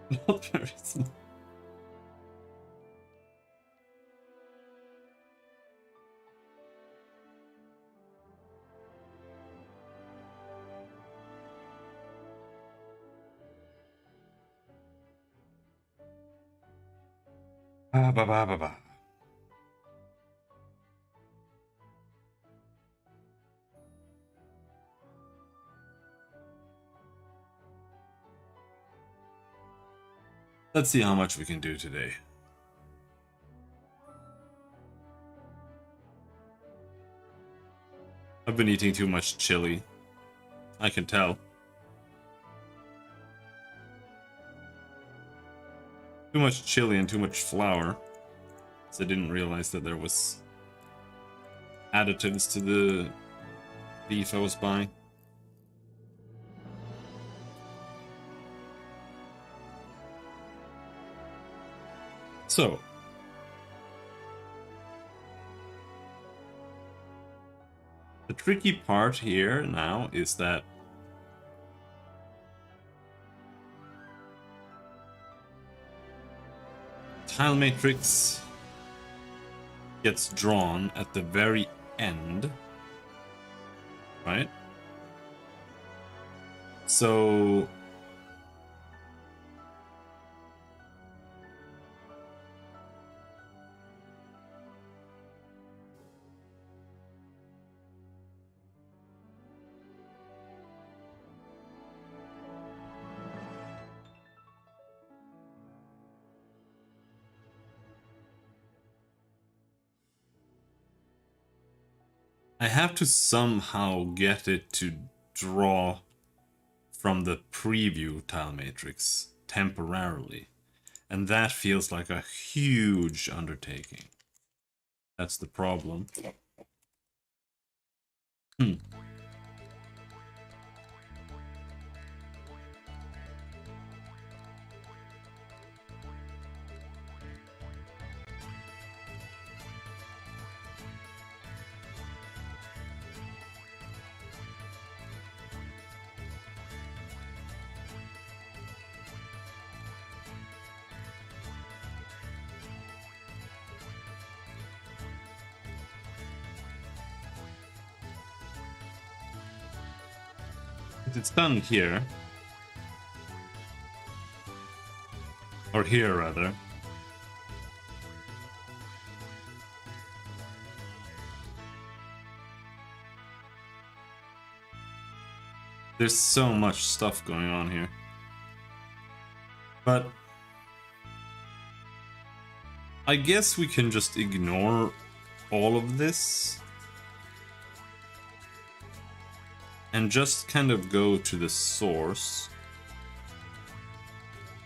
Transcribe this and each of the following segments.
Not very small. Ba, ba, ba, ba, ba. Let's see how much we can do today. I've been eating too much chili. I can tell. Too much chili and too much flour. So I didn't realize that there was additives to the beef I was buying. So, the tricky part here now is that tile matrix gets drawn at the very end, right? So I have to somehow get it to draw from the preview tile matrix temporarily. And that feels like a huge undertaking. That's the problem. If it's done here, or here rather, there's so much stuff going on here. But I guess we can just ignore all of this and just kind of go to the source.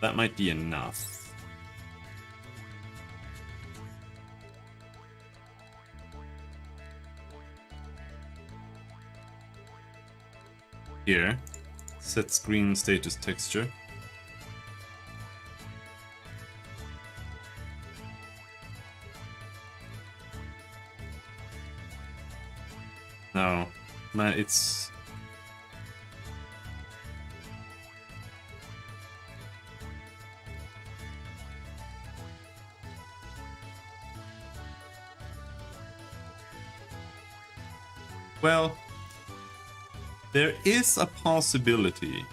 That might be enough. Here, set screen status texture. No, man, it's... Well, there is a possibility.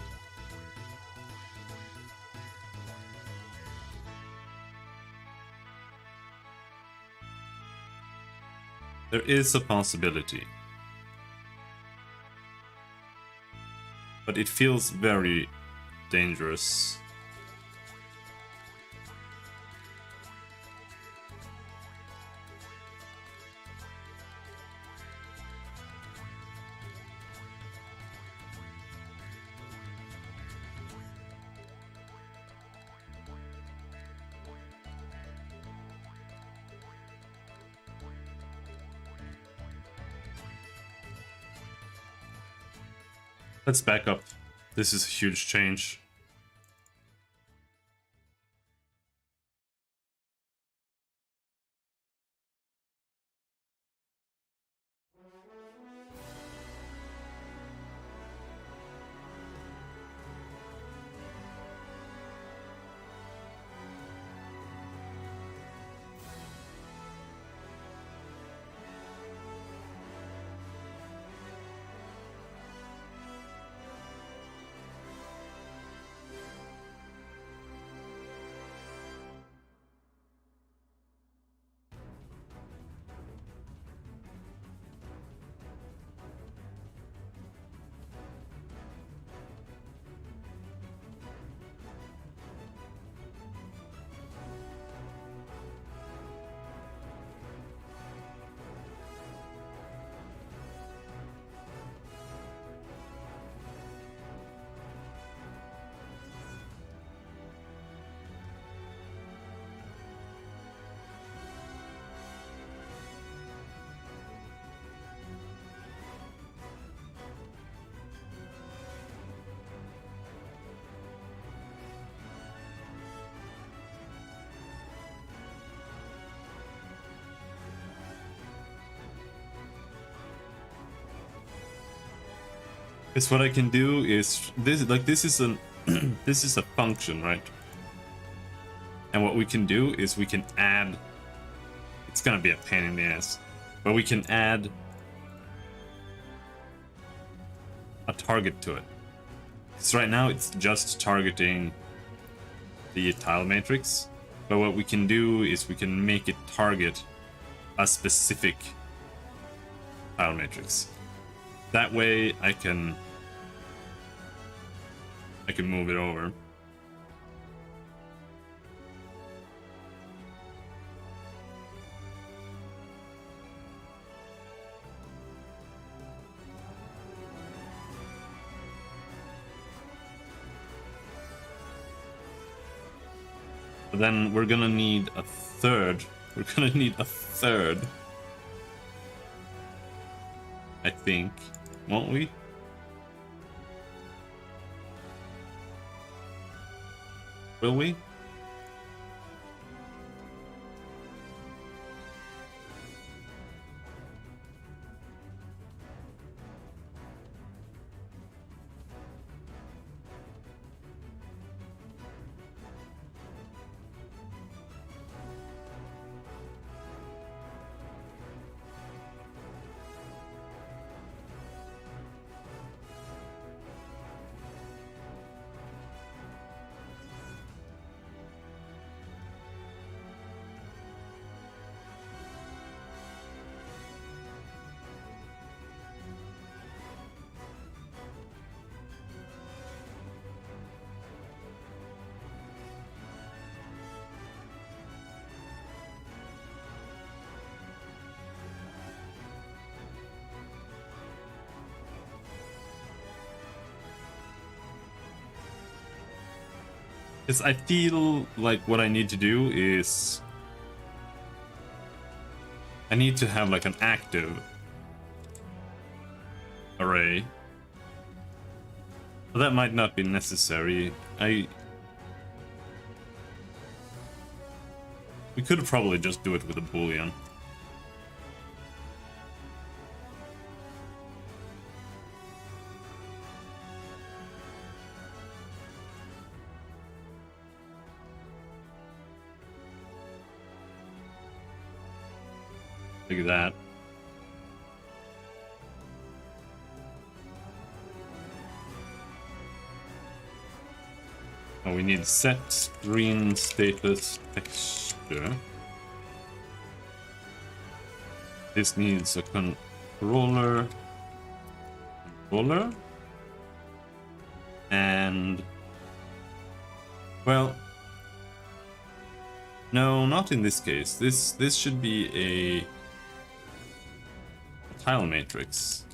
There is a possibility. But it feels very dangerous. Let's back up. This is a huge change. Is what I can do is this, like this is an this is a function, right? And what we can do is we can add, it's gonna be a pain in the ass, but we can add a target to it. Because right now it's just targeting the tile matrix, but what we can do is we can make it target a specific tile matrix. That way I can move it over. But then we're gonna need a third. We're gonna need a third. I think. Won't we? Will we? Because I feel like what I need to do is I need to have like an active array. But that might not be necessary. We could probably just do it with a boolean. Like that. Oh, we need set screen status texture. This needs a controller. And well, no, not in this case. This should be a tile matrix.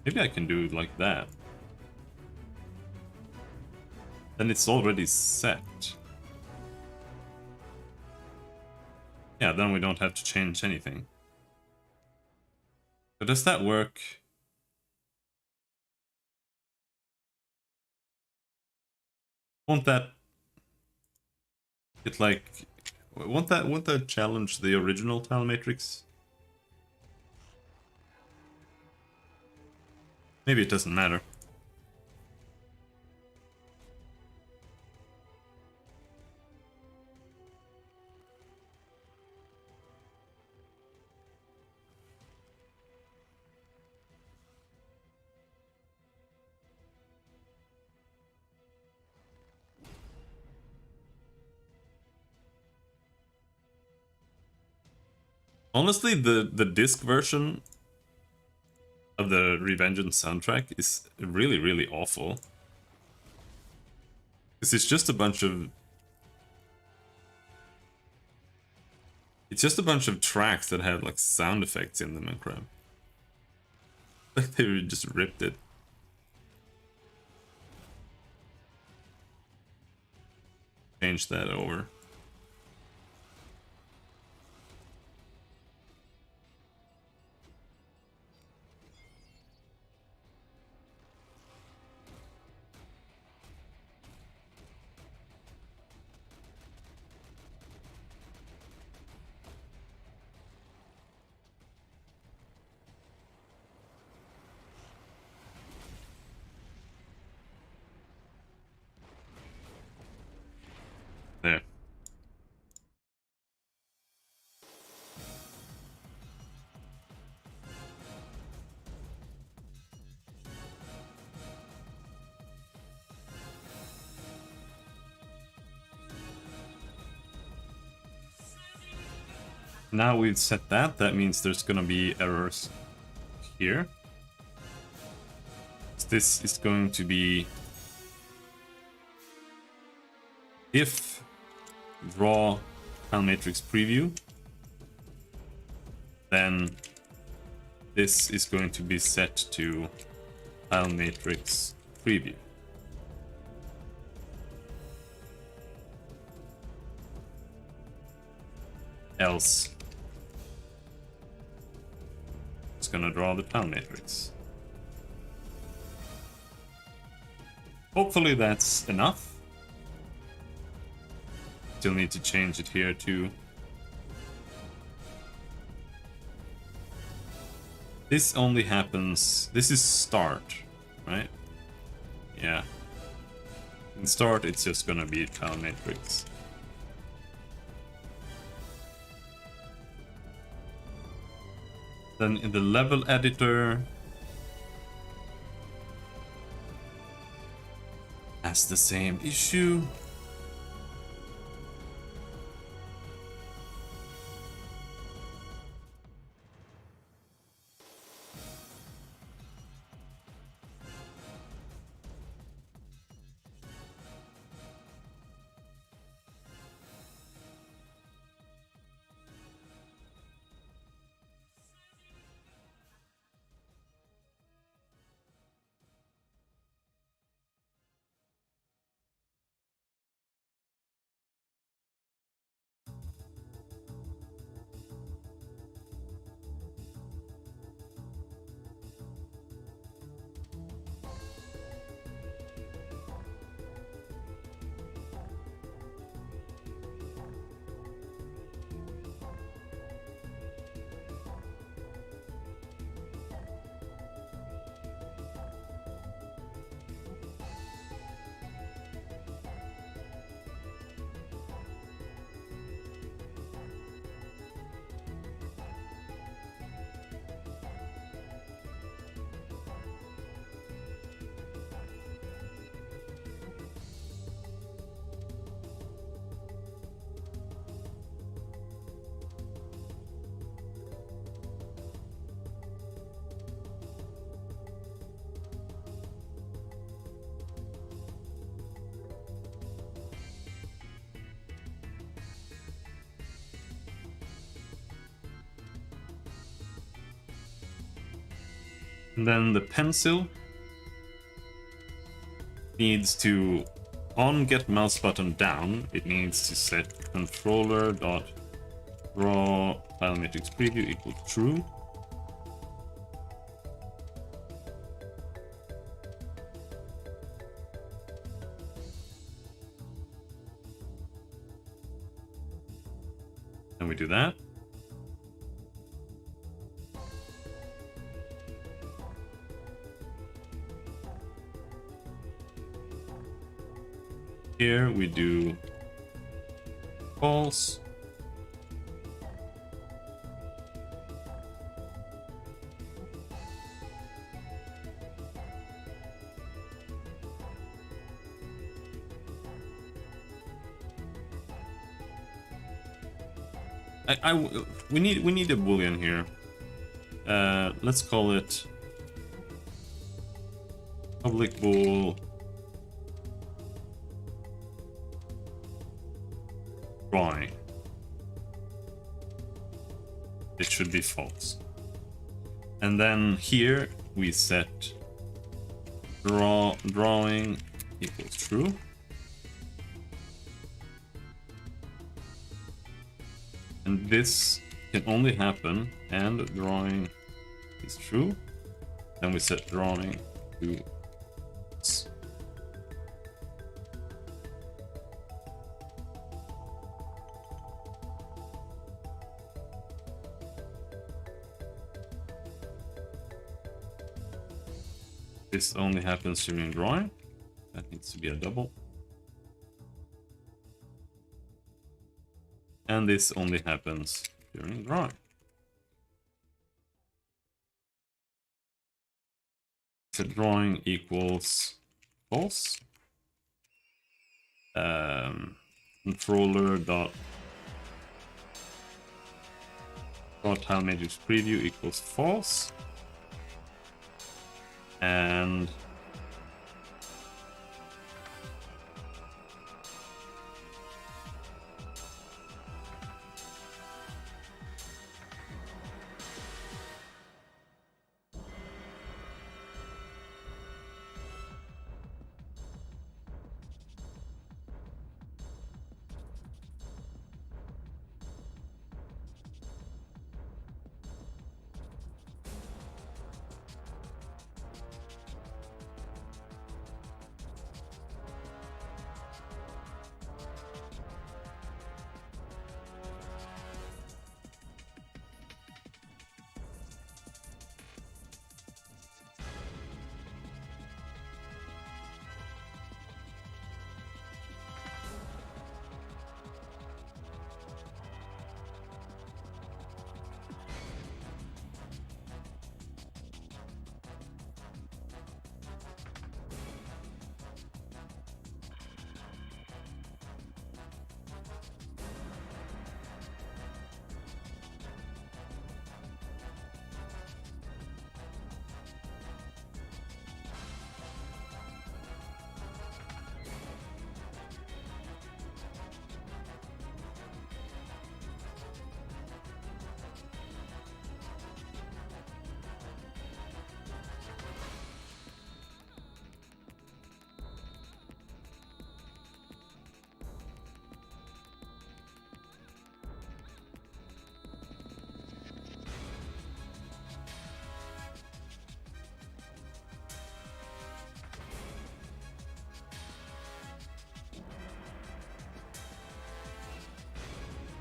Maybe I can do it like that. Then it's already set. Yeah, then we don't have to change anything. But does that work? Won't that it like won't that challenge the original tile matrix? Maybe it doesn't matter. Honestly, the disc version of the Revengeance soundtrack is really, really awful. Because it's just a bunch of... It's just a bunch of tracks that have like sound effects in them and crap. Like they just ripped it. Change that over. now we've set that, that means there's gonna be errors here. This is going to be if draw tile matrix preview, then this is going to be set to tile matrix preview. Else it's gonna draw the tile matrix. Hopefully that's enough. Still need to change it here too. This only happens, this is start, right? Yeah. In start it's just gonna be tile matrix. Then in the level editor has the same issue. And then the pencil needs to, on get mouse button down, it needs to set controller dot draw tile matrix preview equal true. And we do that. Here we do false. We need a boolean here. Let's call it public bool drawing. It should be false. And then here we set drawing equals true. And this can only happen and drawing is true. Then we set drawing to false. This only happens during drawing. That needs to be a double. And this only happens during drawing. So drawing equals false. Controller dot tile matrix preview equals false. And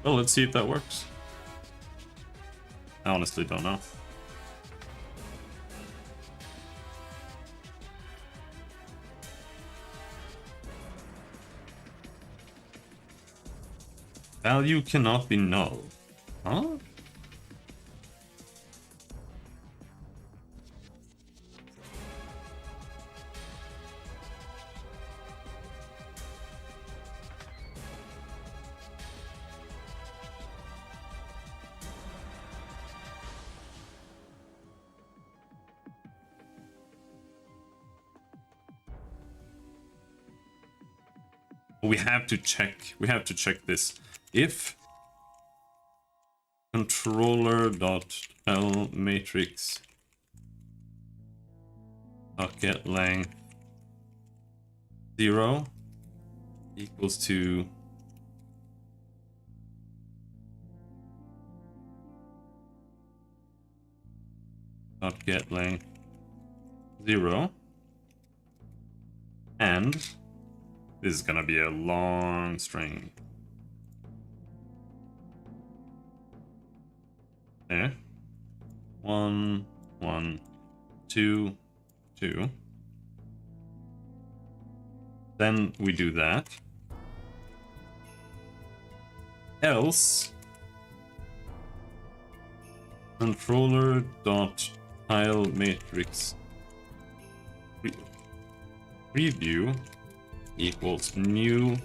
well, let's see if that works. I honestly don't know. Value cannot be null. Huh? We have to check this. If controller.l matrix get length 0 equals to get length 0, and this is gonna be a long string. There. 1, 1, 2, 2. Then we do that. Else controller.tile matrix preview equals new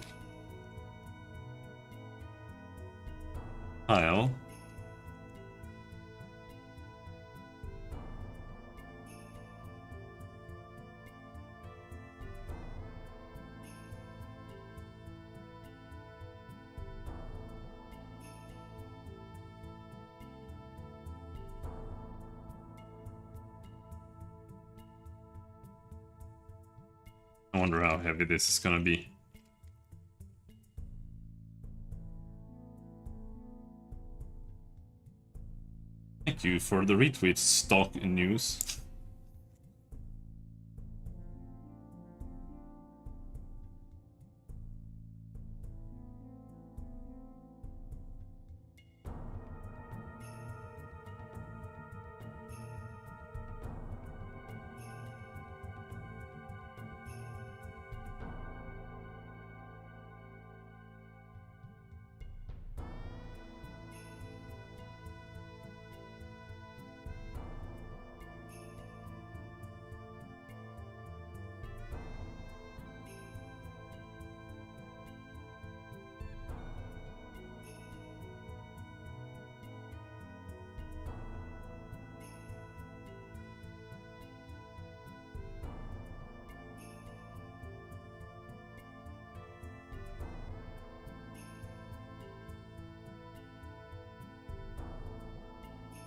tile I wonder how heavy this is gonna be. Thank you for the retweet, stock news.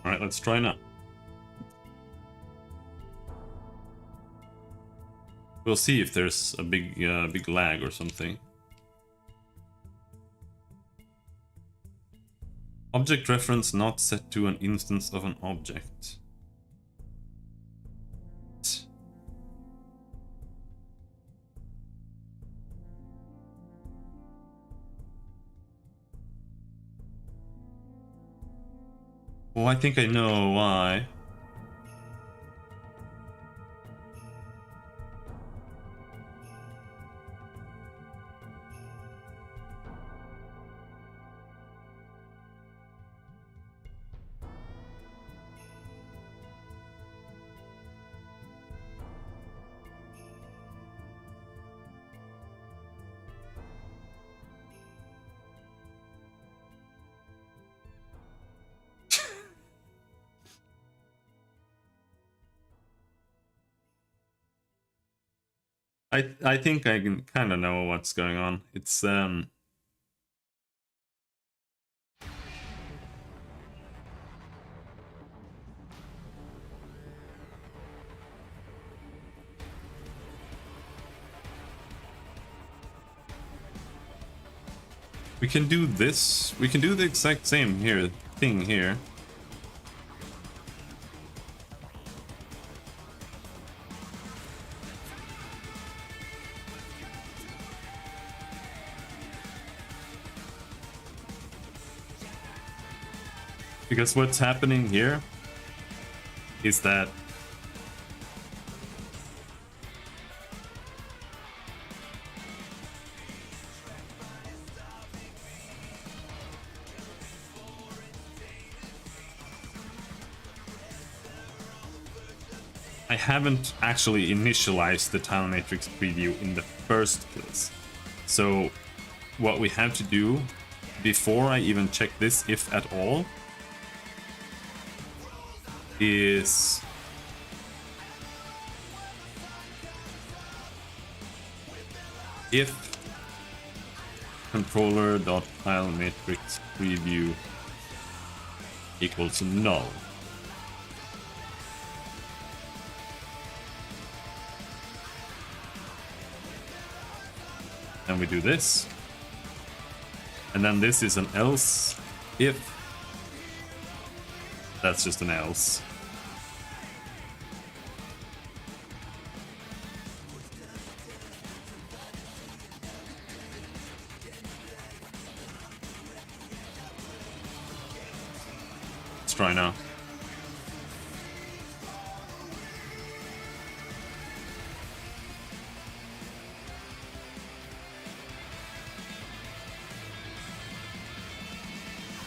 Alright, let's try now. We'll see if there's a big lag or something. Object reference not set to an instance of an object. Oh, I think I know why. I think I can kind of know what's going on. It's we can do this. We can do the exact same thing here. Because what's happening here is that I haven't actually initialized the tile matrix preview in the first place. So what we have to do before I even check this, if at all, is if controller.tileMatrix preview equals null. And we do this. And then this is an else if. That's just an else. Let's try now.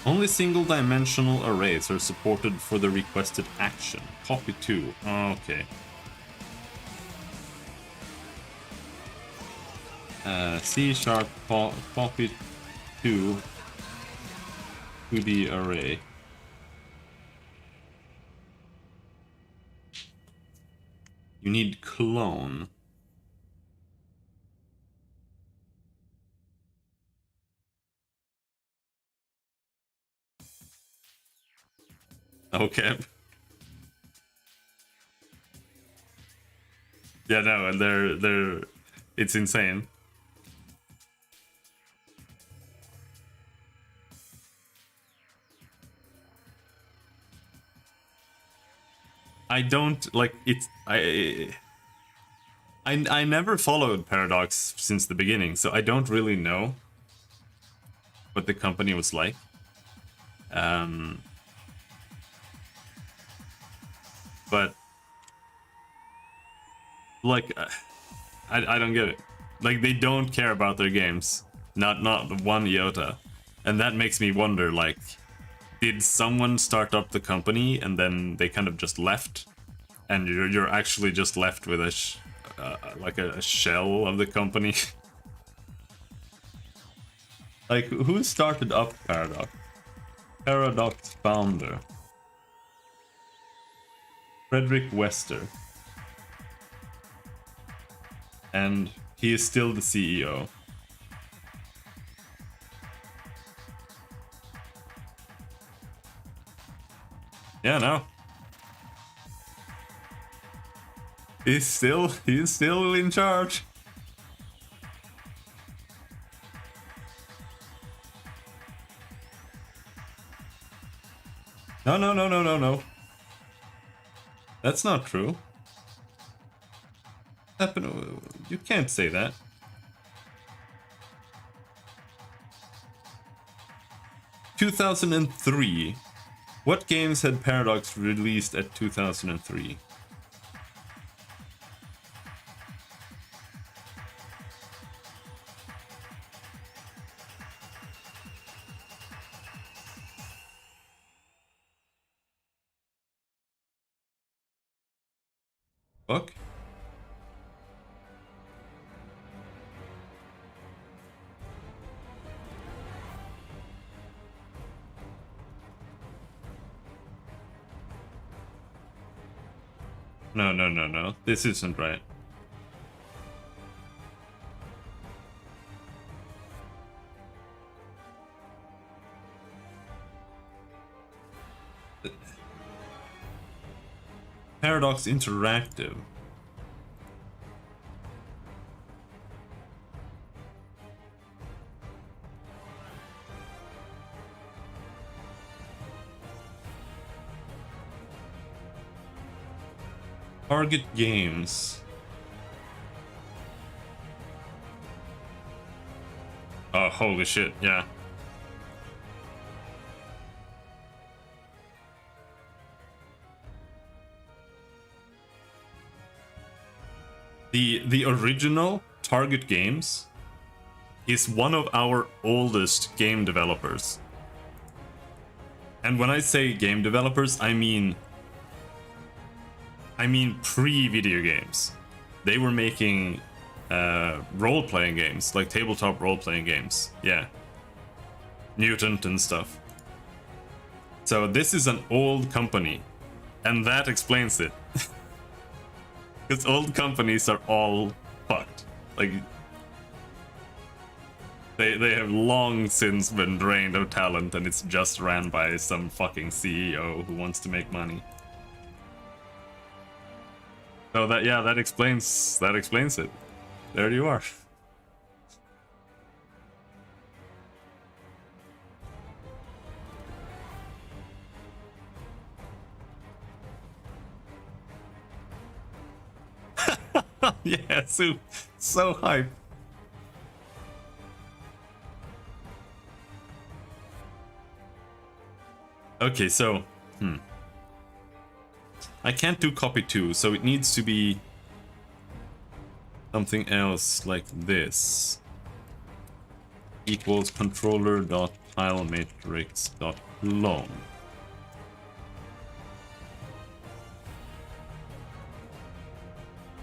Only single-dimensional arrays are supported for the requested action. Copy to. Okay. C# copy to the array. You need clone. Okay. Yeah, no, and they're it's insane. I don't like it's I never followed Paradox since the beginning, so I don't really know what the company was like. But like I don't get it. Like they don't care about their games, not one iota, and that makes me wonder. Like, did someone start up the company and then they kind of just left, and you're actually just left with a like a shell of the company? Like, who started up Paradox? Paradox founder Frederick Wester. And he is still the CEO. Yeah, no. He's still in charge. No, no, no, no, no, no. That's not true. You can't say that. 2003. What games had Paradox released at 2003? Fuck. No, no, no, no. This isn't right. Paradox Interactive. Target Games. Oh, holy shit, yeah. The original Target Games is one of our oldest game developers. And when I say game developers, I mean pre-video games. They were making role-playing games, like tabletop role-playing games. Yeah. Mutant and stuff. So this is an old company, and that explains it. Because old companies are all fucked. Like, they have long since been drained of talent, and it's just ran by some fucking CEO who wants to make money. So that explains it. There you are. Yeah, so hype. Okay, so I can't do copy 2, so it needs to be something else like this. Equals controller.tilematrix.clone.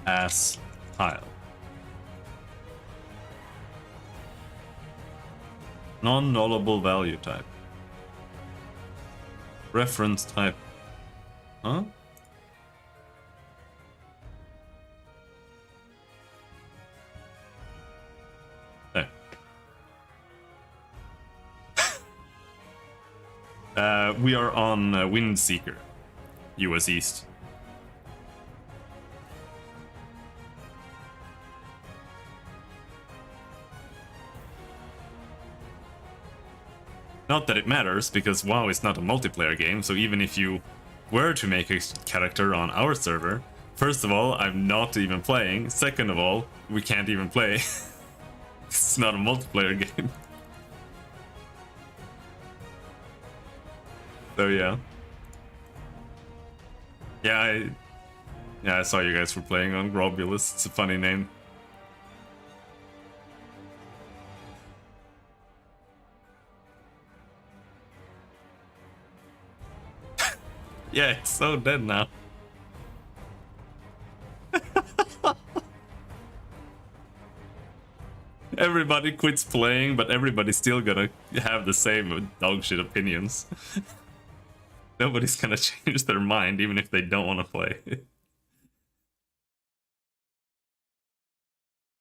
As tile. Non-nullable value type. Reference type. Huh? There. We are on Windseeker, US East. Not that it matters, because WoW is not a multiplayer game, so even if you were to make a character on our server, first of all, I'm not even playing. Second of all, we can't even play. It's not a multiplayer game. So yeah. Yeah, I saw you guys were playing on Globulus. It's a funny name. Yeah, it's so dead now. Everybody quits playing, but everybody's still gonna have the same dogshit opinions. Nobody's gonna change their mind, even if they don't want to play.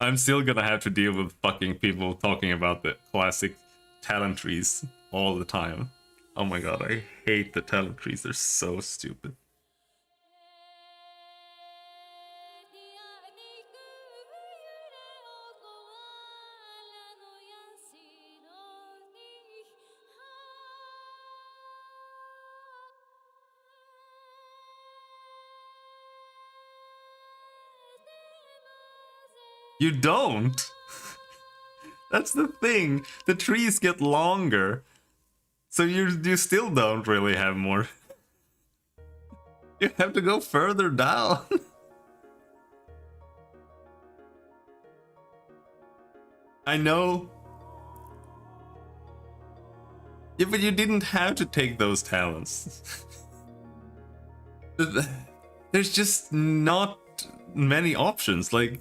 I'm still gonna have to deal with fucking people talking about the classic talent trees all the time. Oh my god, I hate the talent trees. They're so stupid. You don't. That's the thing. The trees get longer. So you still don't really have more. You have to go further down. I know. Yeah, but you didn't have to take those talents. There's just not many options. Like,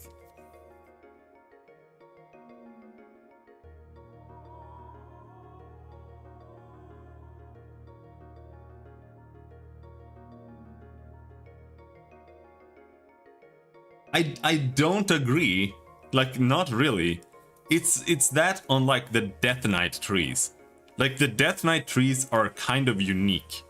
I don't agree. Like, not really. It's that on like the Death Knight trees. Like the Death Knight trees are kind of unique.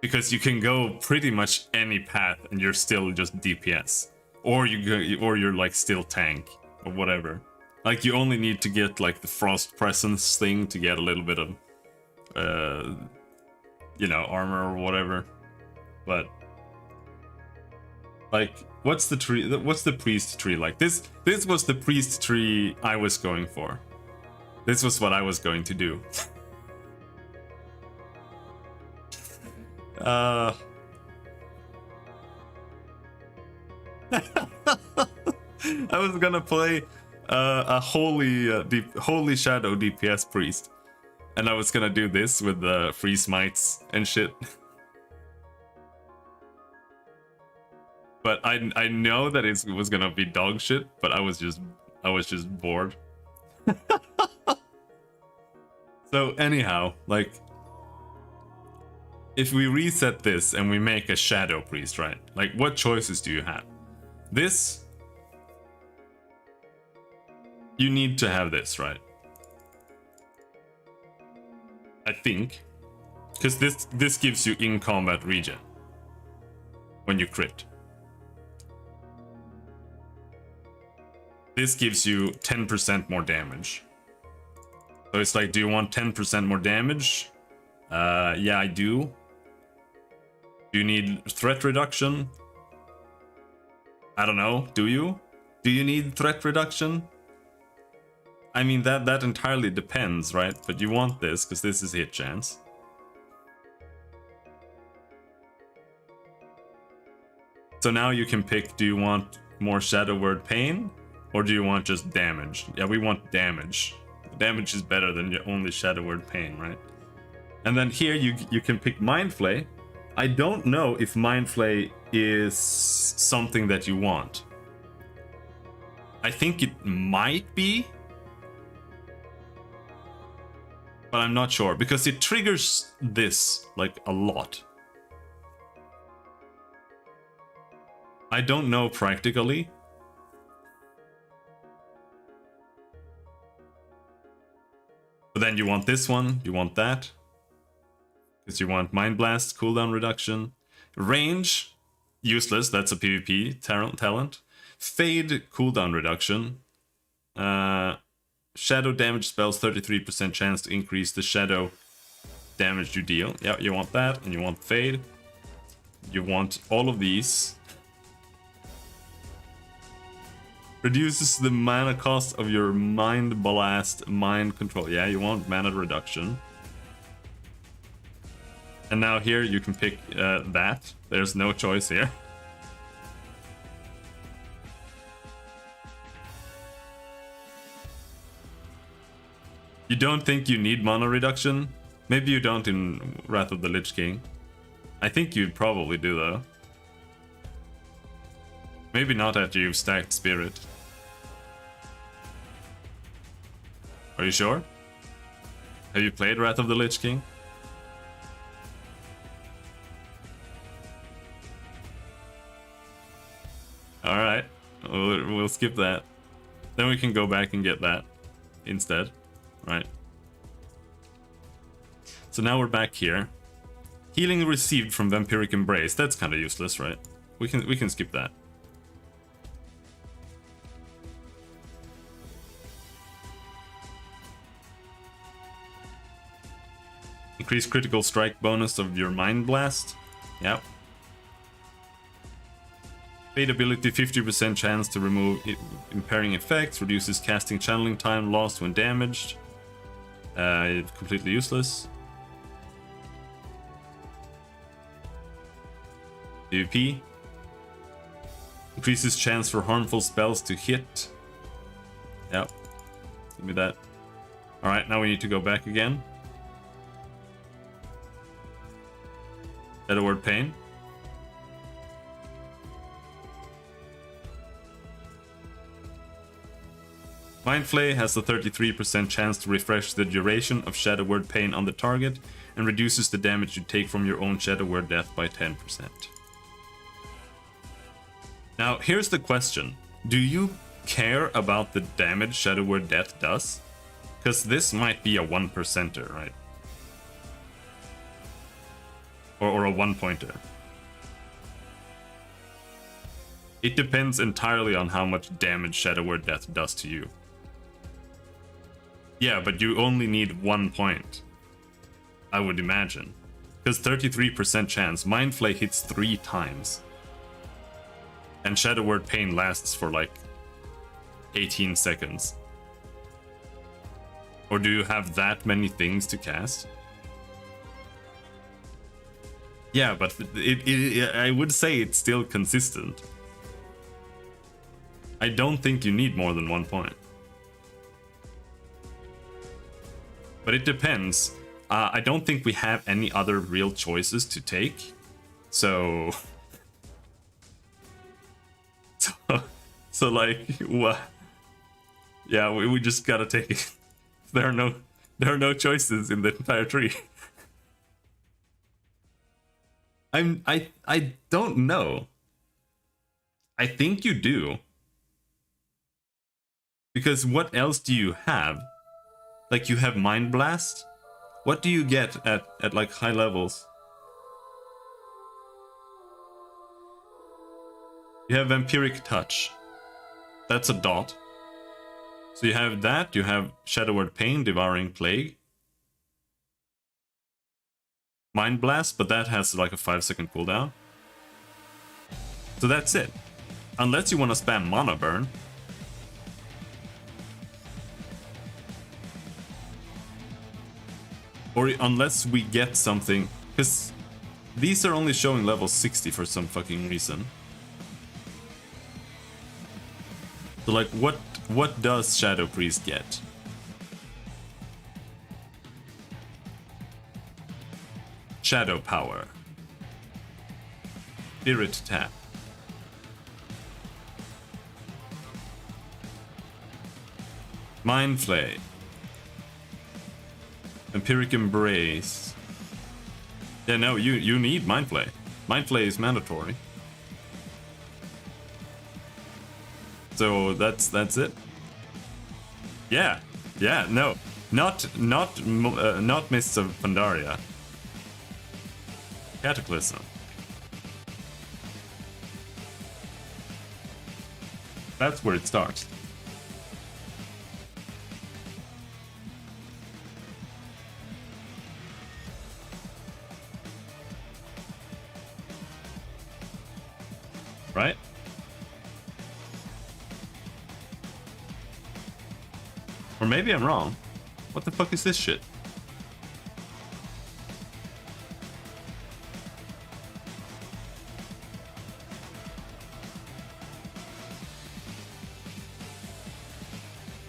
Because you can go pretty much any path and you're still just DPS. Or you're like still tank or whatever. Like you only need to get like the Frost Presence thing to get a little bit of you know, armor or whatever. But like, what's the tree? What's the priest tree like? This was the priest tree I was going for. This was what I was going to do. I was gonna play a holy shadow DPS priest, and I was gonna do this with the free smites and shit. But I know that it was gonna be dog shit, but I was just bored. So anyhow, like, if we reset this and we make a shadow priest, right? Like, what choices do you have? This, you need to have this, right? I think, because this gives you in combat regen when you crit. This gives you 10% more damage. So it's like, do you want 10% more damage? Yeah, I do. Do you need threat reduction? I don't know. Do you? Do you need threat reduction? I mean, that entirely depends, right? But you want this because this is hit chance. So now you can pick, do you want more Shadow Word Pain? Or do you want just damage? Yeah, we want damage. Damage is better than your only Shadow Word Pain, right? And then here you can pick Mind Flay. I don't know if Mind Flay is something that you want. I think it might be, but I'm not sure because it triggers this like a lot. I don't know practically. But then you want this one, you want that. Because you want Mind Blast, cooldown reduction. Range, useless, that's a PvP talent. Fade, cooldown reduction. Shadow damage spells, 33% chance to increase the shadow damage you deal. Yeah, you want that, and you want Fade. You want all of these. Reduces the mana cost of your Mind Blast Mind Control. Yeah, you want mana reduction. And now here you can pick that. There's no choice here. You don't think you need mana reduction? Maybe you don't in Wrath of the Lich King. I think you'd probably do though. Maybe not after you've stacked Spirit. Are you sure? Have you played Wrath of the Lich King? Alright, we'll skip that. Then we can go back and get that instead, right? So now we're back here. Healing received from Vampiric Embrace. That's kind of useless, right? We can skip that. Increase critical strike bonus of your Mind Blast. Yep. Fade ability, 50% chance to remove impairing effects. Reduces casting channeling time lost when damaged. Completely useless. PvP. Increases chance for harmful spells to hit. Yep. Give me that. Alright, now we need to go back again. Shadow Word Pain. Mind Flay has a 33% chance to refresh the duration of Shadow Word Pain on the target and reduces the damage you take from your own Shadow Word death by 10%. Now, here's the question. Do you care about the damage Shadow Word death does? Because this might be a 1%er, right? Or a 1-pointer. It depends entirely on how much damage Shadow Word death does to you. Yeah, but you only need 1 point, I would imagine. Because 33% chance, Mind Flay hits 3 times. And Shadow Word Pain lasts for like 18 seconds. Or do you have that many things to cast? Yeah, but I would say it's still consistent. I don't think you need more than 1 point. But it depends. I don't think we have any other real choices to take. So... So like, what? Yeah, we just gotta take it. There are no choices in the entire tree. I don't know. I think you do. Because what else do you have? Like, you have Mind Blast? What do you get at like high levels? You have Vampiric Touch. That's a dot. So you have that, you have Shadow Word Pain, Devouring Plague. Mind Blast, but that has like a 5-second cooldown. So that's it. Unless you want to spam Mana Burn. Or unless we get something, because these are only showing level 60 for some fucking reason. So like, what does Shadow Priest get? Shadow Power. Spirit Tap. Mind Flay. Vampiric Embrace. Yeah, no, you need Mind Flay. Mind Flay is mandatory. So that's it. Yeah, no, not Mists of Pandaria. Cataclysm. That's where it starts. Right? Or maybe I'm wrong. What the fuck is this shit?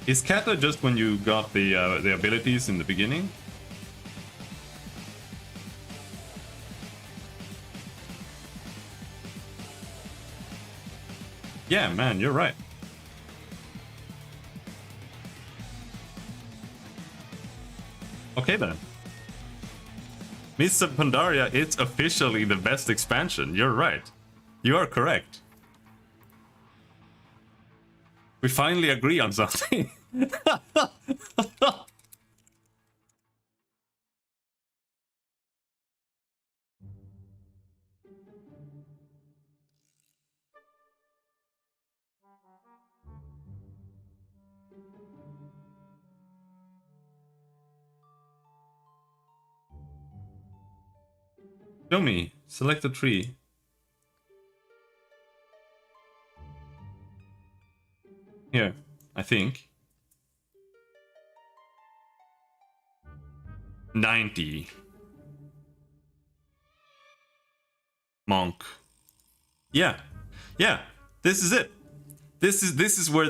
Is Kata just when you got the abilities in the beginning? Yeah, man, you're right. Okay then. Mists of Pandaria is officially the best expansion. You're right. You are correct. We finally agree on something. Show me. Select a tree. Here, I think. 90. Monk. Yeah. Yeah. This is it. This is where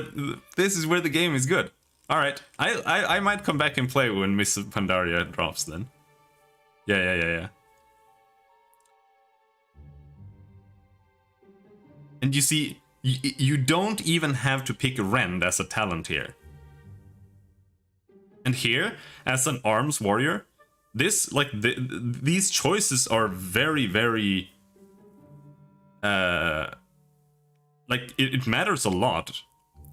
the game is good. All right. I might come back and play when Miss Pandaria drops then. Yeah. And you see, you don't even have to pick Rend as a talent here. And here, as an arms warrior, this these choices are very, very like it matters a lot,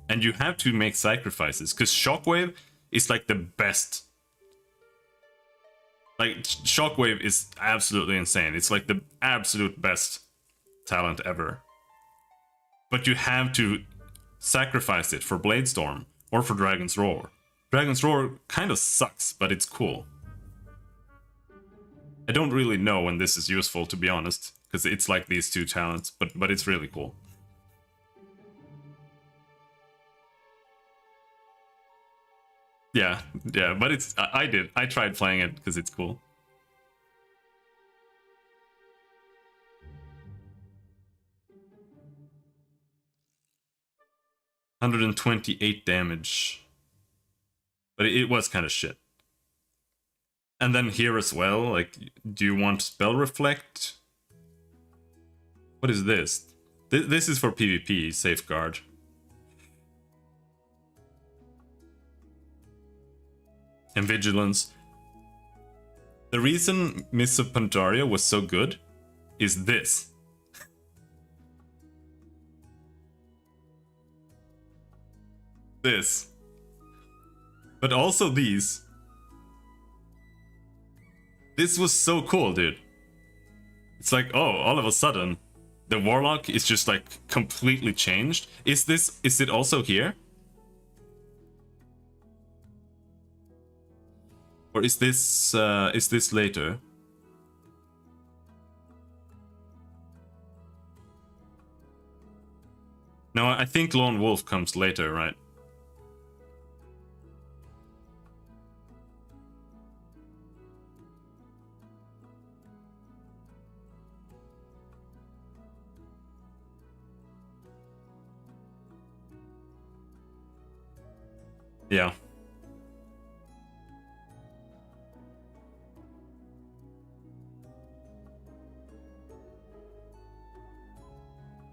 and you have to make sacrifices because Shockwave is like the best. Like Shockwave is absolutely insane. It's like the absolute best talent ever. But you have to sacrifice it for Bladestorm or for Dragon's Roar. Dragon's Roar kind of sucks, but it's cool. I don't really know when this is useful, to be honest, because it's like these two talents, but it's really cool. Yeah, but it's I tried playing it because it's cool. $128 damage. But it was kind of shit. And then here as well, like, do you want Spell Reflect? What is this? This is for PvP, Safeguard. And Vigilance. The reason Miss of Pandaria was so good is this. This. But also these. This was so cool, dude. It's like, oh, all of a sudden, the Warlock is just like completely changed. Is it also here? Or is this later? No, I think Lone Wolf comes later, right? Yeah.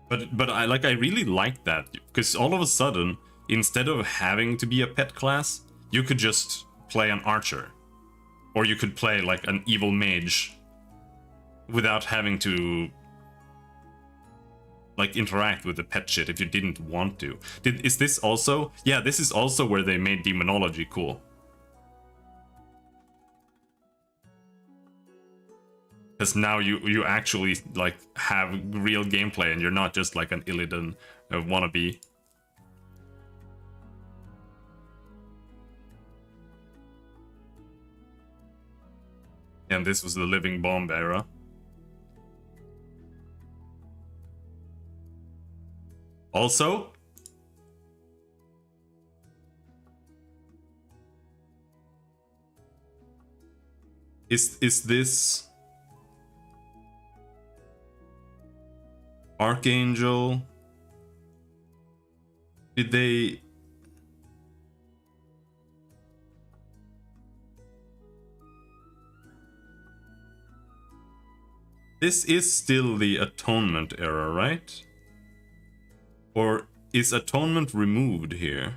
But I really like that, because all of a sudden, instead of having to be a pet class, you could just play an archer. Or you could play like an evil mage without having to like interact with the pet shit if you didn't want to. Is this also? Yeah, this is also where they made demonology cool. Because now you actually like have real gameplay and you're not just like an Illidan wannabe. And this was the Living Bomb era. Also, is this Archangel? Did they? This is still the Atonement era, right? Or is Atonement removed here?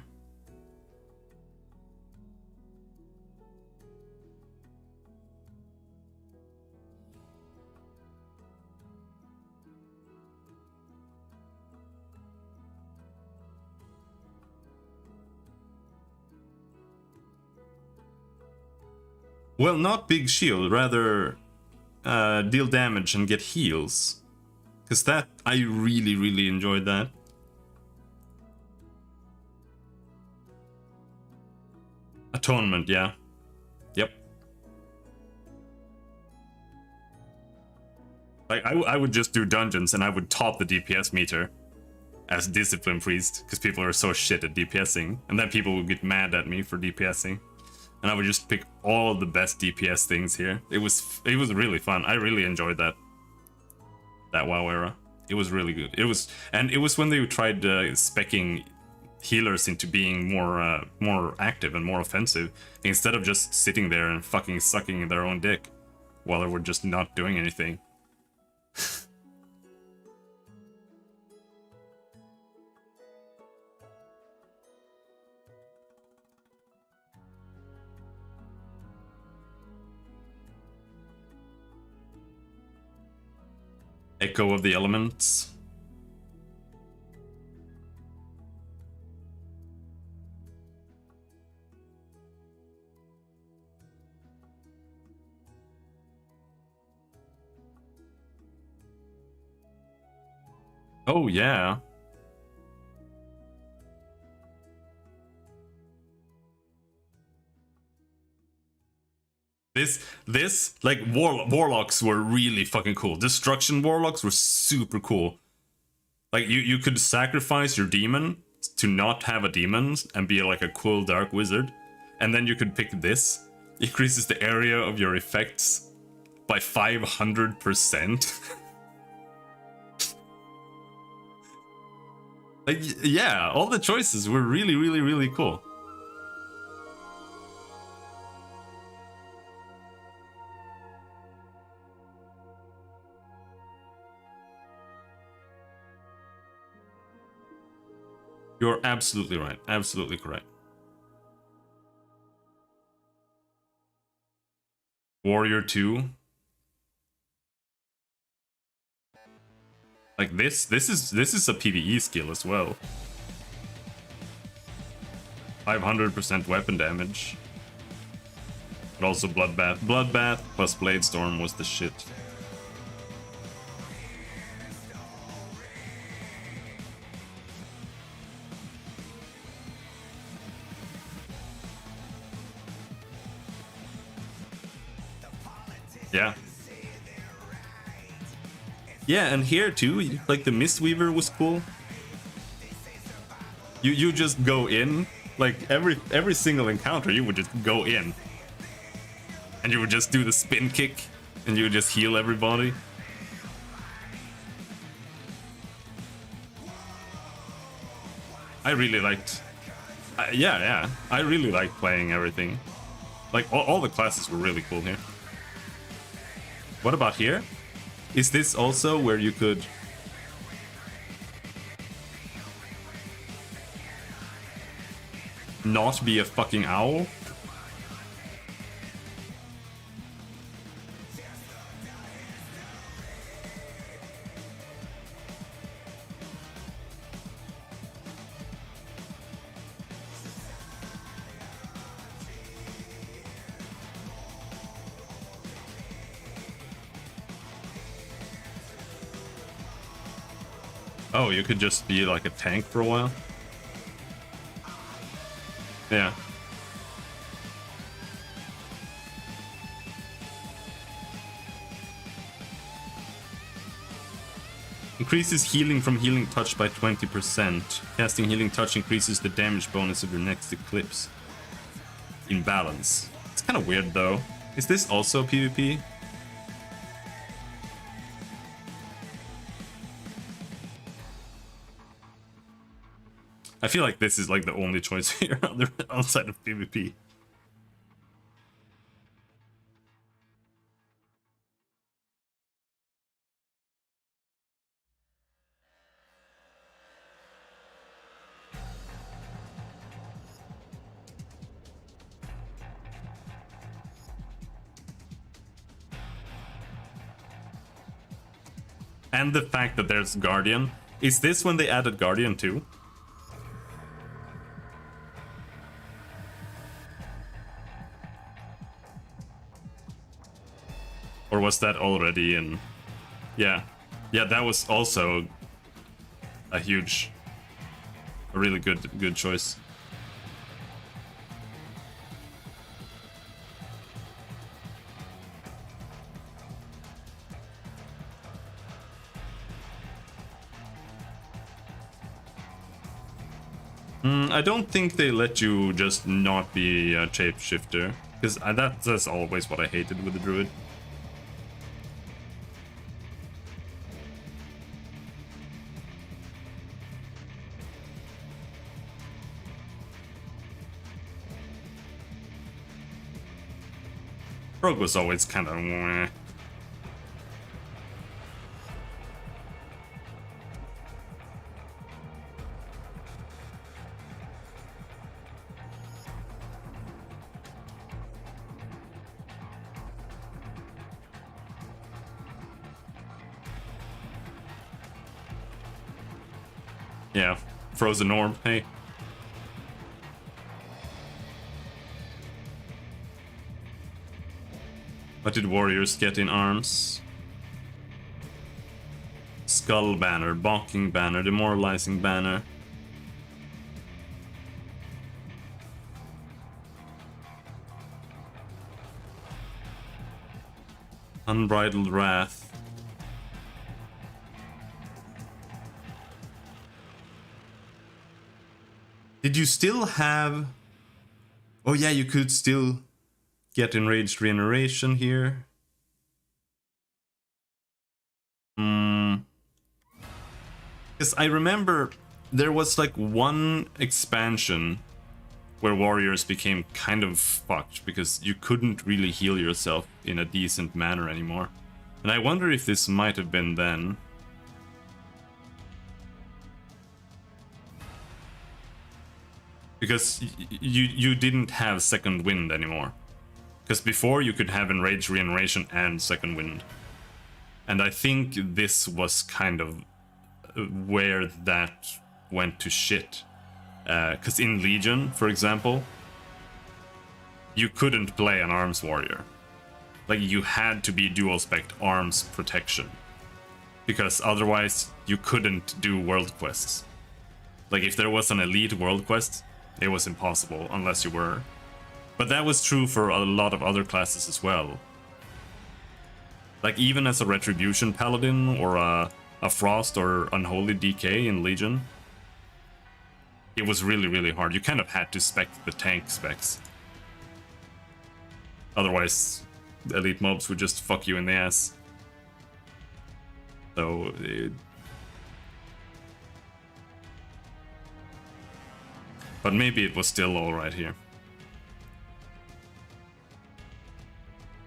Well, not big shield, rather deal damage and get heals. Because that, I really enjoyed that. Atonement, yeah. Yep. Like, I would just do dungeons and I would top the DPS meter as Discipline Priest, because people are so shit at DPSing. And then people would get mad at me for DPSing. And I would just pick all of the best DPS things here. It was really fun. I really enjoyed that WoW era. It was really good. It was when they tried speccing healers into being more active and more offensive, instead of just sitting there and fucking sucking their own dick while they were just not doing anything. Echo of the Elements. Oh yeah. This like warlocks were really fucking cool. Destruction warlocks were super cool. Like you could sacrifice your demon to not have a demon and be like a cool dark wizard, and then you could pick this. Increases the area of your effects by 500%. Like, yeah, all the choices were really cool. You're absolutely right. Absolutely correct. Warrior 2. Like this is a PvE skill as well. 500% weapon damage. But also Bloodbath. Bloodbath plus Bladestorm was the shit. Yeah. Yeah, and here too, like the Mistweaver was cool. You just go in, like every single encounter you would just go in. And you would just do the spin kick and you would just heal everybody. I really liked yeah, I really liked playing everything. Like all the classes were really cool here. What about here? Is this also where you could not be a fucking owl? Oh, you could just be like a tank for a while? Yeah. Increases healing from healing touch by 20%. Casting healing touch increases the damage bonus of your next eclipse. In balance. It's kind of weird though. Is this also PvP? I feel like this is like the only choice here outside of PvP. And the fact that there's Guardian. Is this when they added Guardian too? Or was that already in... Yeah. Yeah, that was also a really good choice. I don't think they let you just not be a shapeshifter, because that's always what I hated with the druid. Rogue was always kind of. Yeah, frozen orb. Hey. What did warriors get in arms? Skull banner, balking banner, demoralizing banner. Unbridled wrath. Did you still have... Oh yeah, you could still get enraged regeneration here. Because I remember there was like one expansion where warriors became kind of fucked because you couldn't really heal yourself in a decent manner anymore. And I wonder if this might have been then. Because you didn't have second wind anymore. Because before you could have enraged regeneration and second wind. And I think this was kind of where that went to shit. Because in Legion, for example, you couldn't play an arms warrior. Like, you had to be dual spec arms protection. Because otherwise, you couldn't do world quests. Like, if there was an elite world quest, it was impossible unless you were. But that was true for a lot of other classes as well. Like, even as a Retribution Paladin or a Frost or Unholy DK in Legion, it was really, really hard. You kind of had to spec the tank specs. Otherwise, elite mobs would just fuck you in the ass. So... But maybe it was still alright here.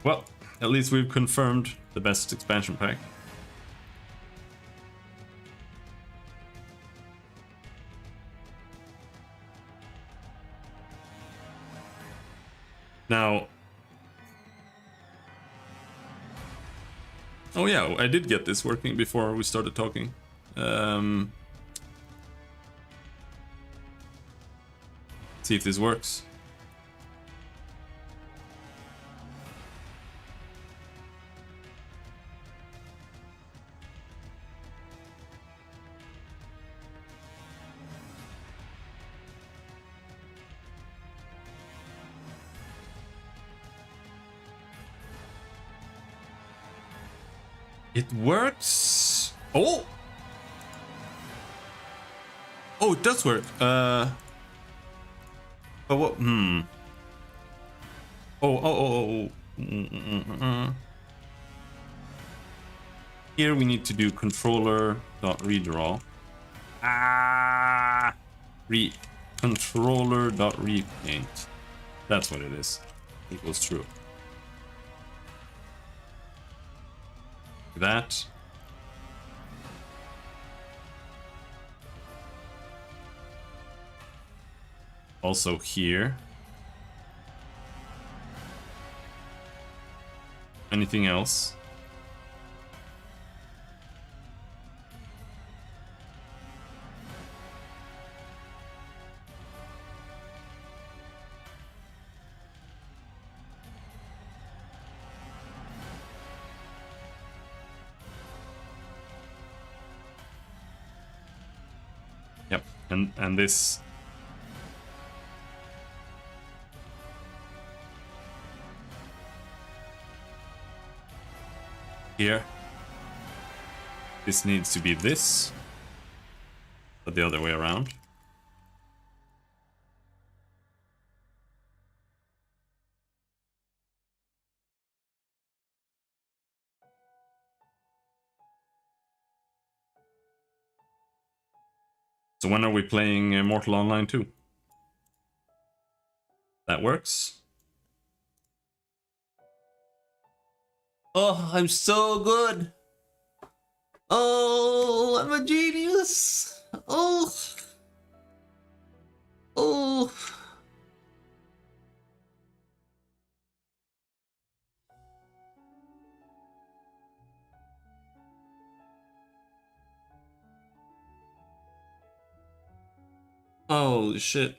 Well, at least we've confirmed the best expansion pack. Now... Oh yeah, I did get this working before we started talking. See if this works. It works. Oh! Oh, it does work. But what? Oh. Here we need to do controller.redraw. Controller.repaint. That's what it is. Equals true. That. Also here. Anything else? Yep, and this here. This needs to be this, but the other way around. So when are we playing Mortal Online 2? That works. Oh, I'm so good. Oh, I'm a genius. Oh. Oh. Holy shit.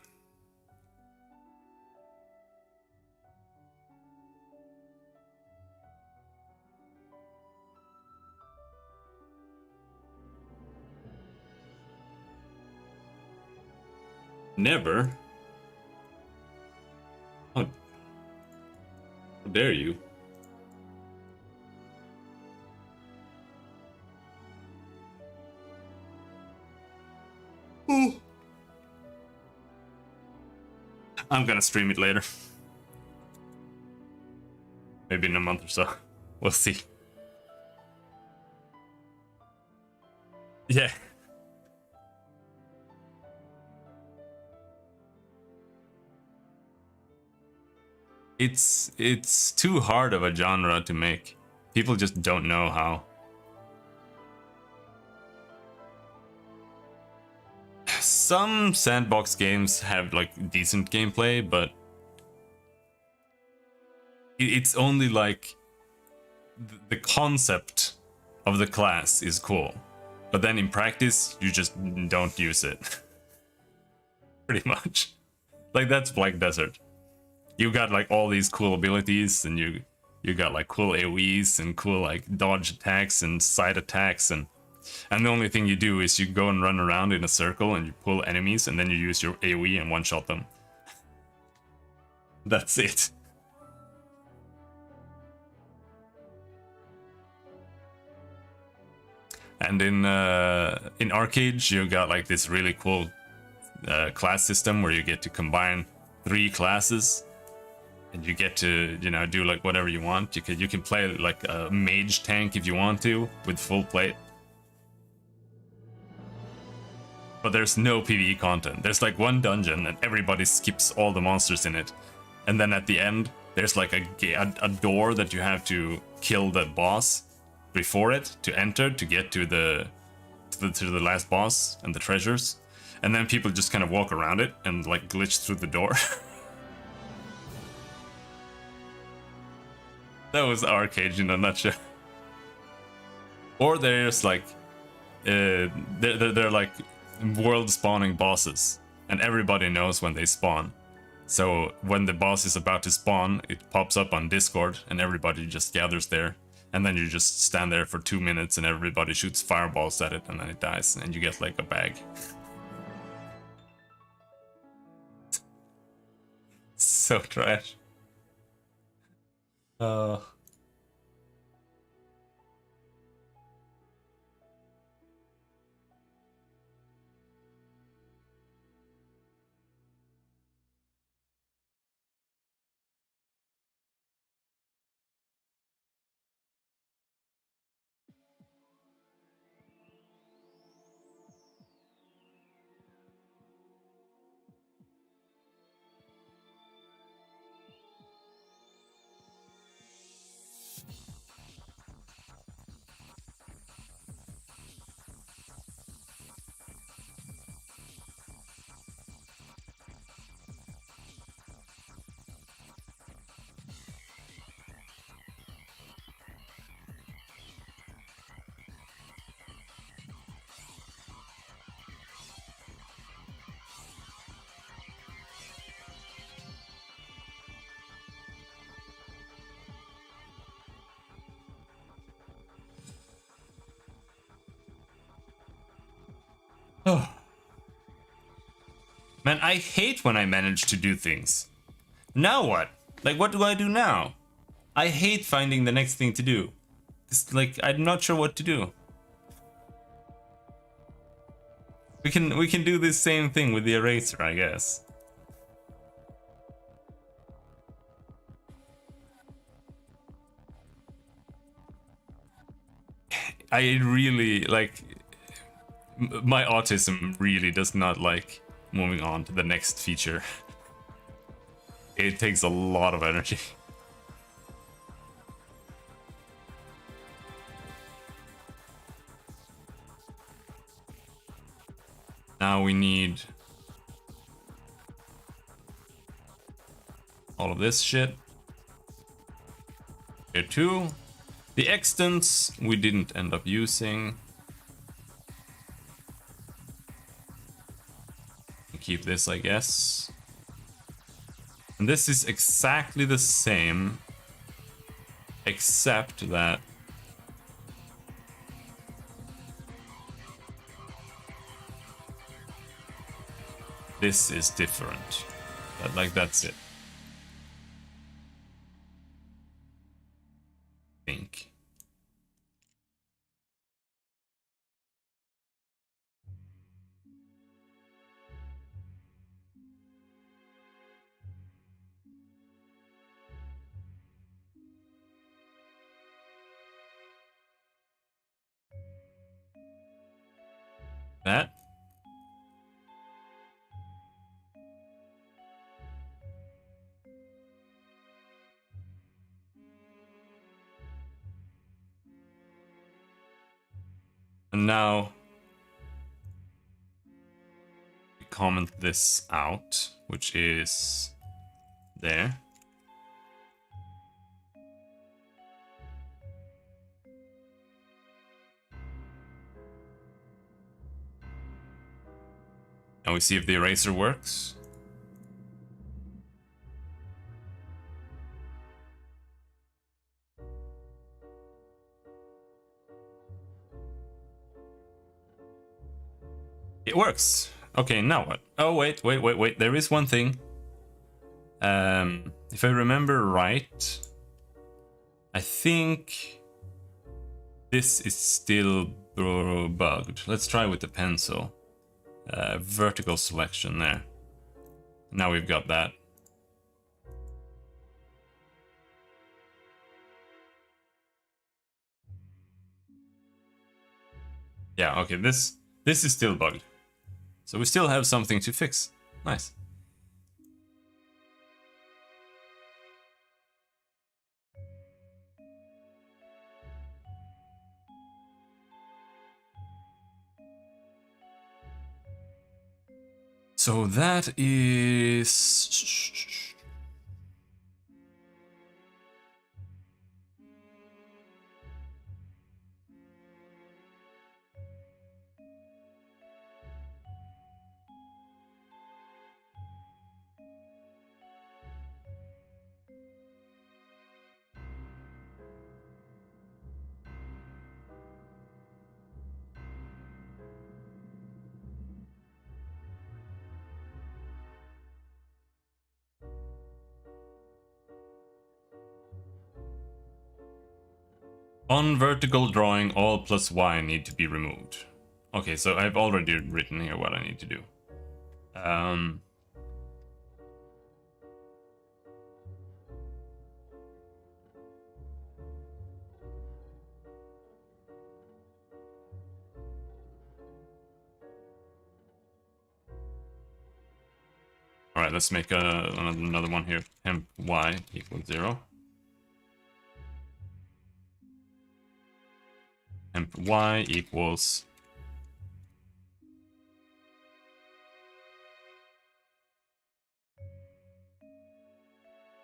Never? How dare you? Ooh. I'm gonna stream it later. Maybe in a month or so. We'll see. Yeah. It's too hard of a genre to make. People just don't know how. Some sandbox games have like decent gameplay, but it's only like the concept of the class is cool, but then in practice you just don't use it. Pretty much. Like that's Black Desert. You got like all these cool abilities, and you got like cool AoEs and cool like dodge attacks and side attacks, and the only thing you do is you go and run around in a circle and you pull enemies, and then you use your AoE and one-shot them. That's it. And in Arcade, you got like this really cool class system where you get to combine 3 classes, and you get to, you know, do like whatever you want. You can play like a mage tank if you want to with full plate. But there's no PvE content. There's like one dungeon and everybody skips all the monsters in it. And then at the end, there's like a door that you have to kill the boss before it to enter to get to the last boss and the treasures. And then people just kind of walk around it and like glitch through the door. That was Arcade in a nutshell. Or there's like they're like world spawning bosses, and everybody knows when they spawn. So when the boss is about to spawn, it pops up on Discord and everybody just gathers there, and then you just stand there for 2 minutes and everybody shoots fireballs at it and then it dies and you get like a bag. So trash. Oh. Man, I hate when I manage to do things. Now what? Like, what do I do now? I hate finding the next thing to do. It's like, I'm not sure what to do. We can do this same thing with the eraser, I guess. I really, like, My autism really does not like moving on to the next feature. It takes a lot of energy. Now we need all of this shit. Here too. The extents we didn't end up using. Keep this, I guess. And this is exactly the same, except that this is different. Like, that's it. I think. That. And now we comment this out, which is there. And we see if the eraser works. It works. Okay, now what? Oh, wait. There is one thing. If I remember right, I think this is still bugged. Let's try with the pencil. Vertical selection there. Now we've got that. Yeah, okay, this is still bugged. So we still have something to fix. Nice. So that is... On vertical drawing, all plus Y need to be removed. Okay, so I've already written here what I need to do. Alright, let's make another one here. Temp Y equals 0. Temp Y equals...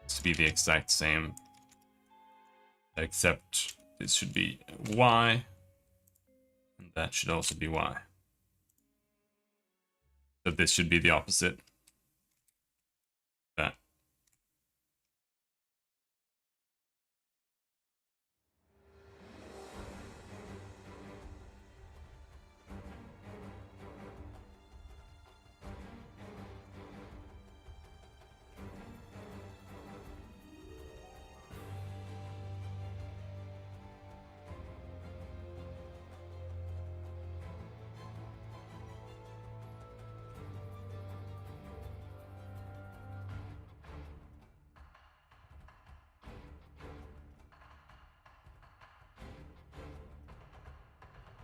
to be the exact same, except this should be Y, and that should also be Y. So this should be the opposite. That.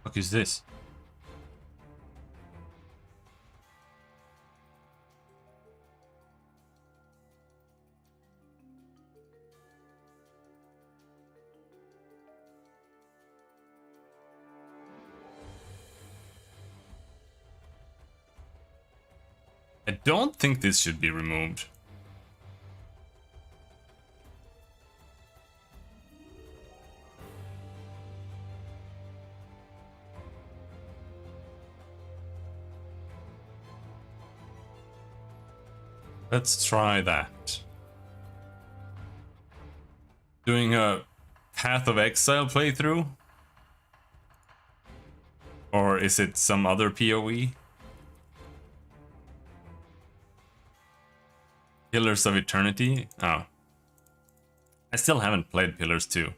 What is this? I don't think this should be removed. Let's try that. Doing a Path of Exile playthrough? Or is it some other PoE? Pillars of Eternity? Oh. I still haven't played Pillars 2.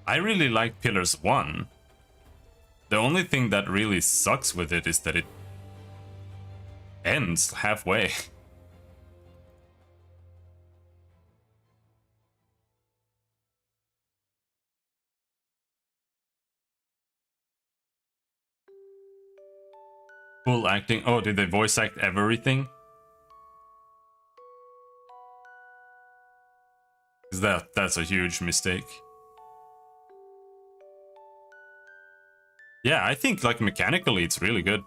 I really like Pillars 1. The only thing that really sucks with it is that it ends halfway. Full acting. Oh, did they voice act everything? Is that's a huge mistake. Yeah, I think like mechanically it's really good.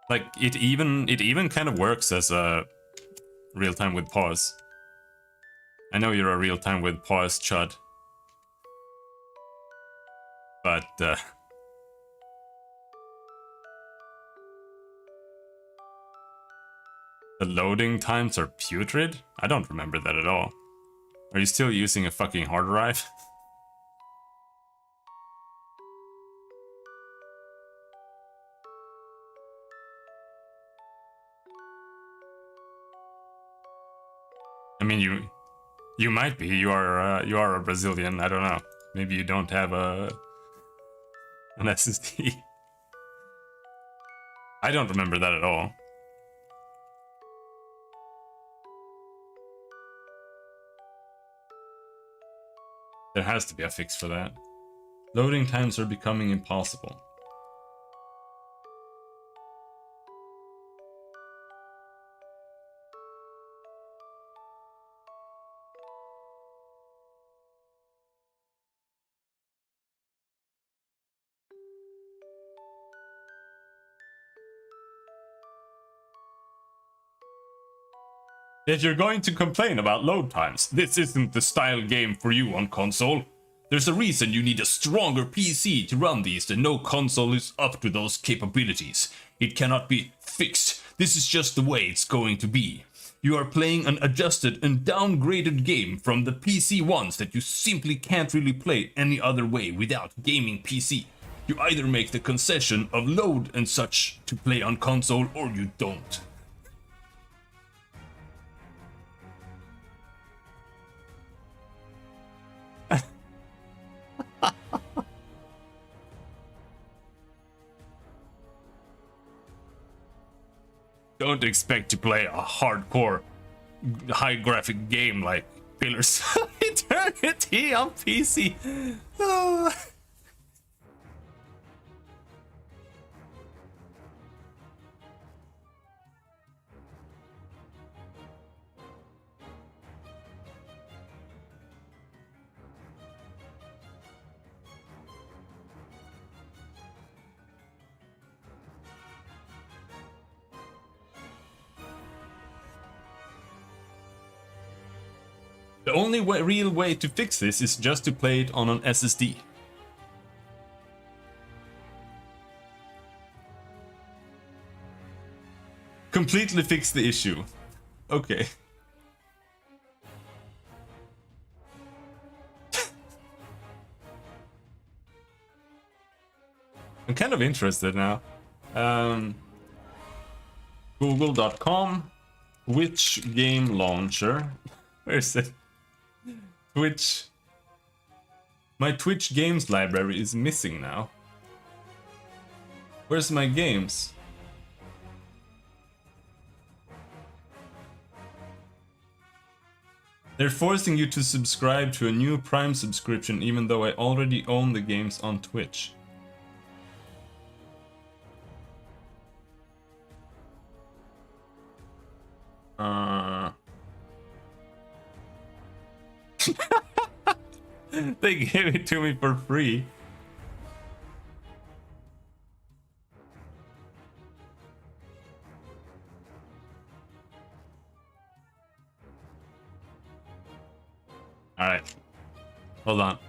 Like it even kind of works as a real time with pause. I know you're a real time with pause chud. But the loading times are putrid? I don't remember that at all. Are you still using a fucking hard drive? I mean, you might be. You are a Brazilian. I don't know. Maybe you don't have an SSD. I don't remember that at all. There has to be a fix for that. Loading times are becoming impossible. If you're going to complain about load times, this isn't the style game for you on console. There's a reason you need a stronger PC to run these, and no console is up to those capabilities. It cannot be fixed. This is just the way it's going to be. You are playing an adjusted and downgraded game from the PC ones that you simply can't really play any other way without gaming PC. You either make the concession of load and such to play on console, or you don't. Don't expect to play a hardcore, high graphic game like Pillars of Eternity on PC. Oh. The only real way to fix this is just to play it on an SSD. Completely fix the issue. Okay. I'm kind of interested now. Google.com. Which game launcher? Where is it? Twitch. My Twitch games library is missing now. Where's my games? They're forcing you to subscribe to a new Prime subscription even though I already own the games on Twitch. They gave it to me for free. All right, hold on.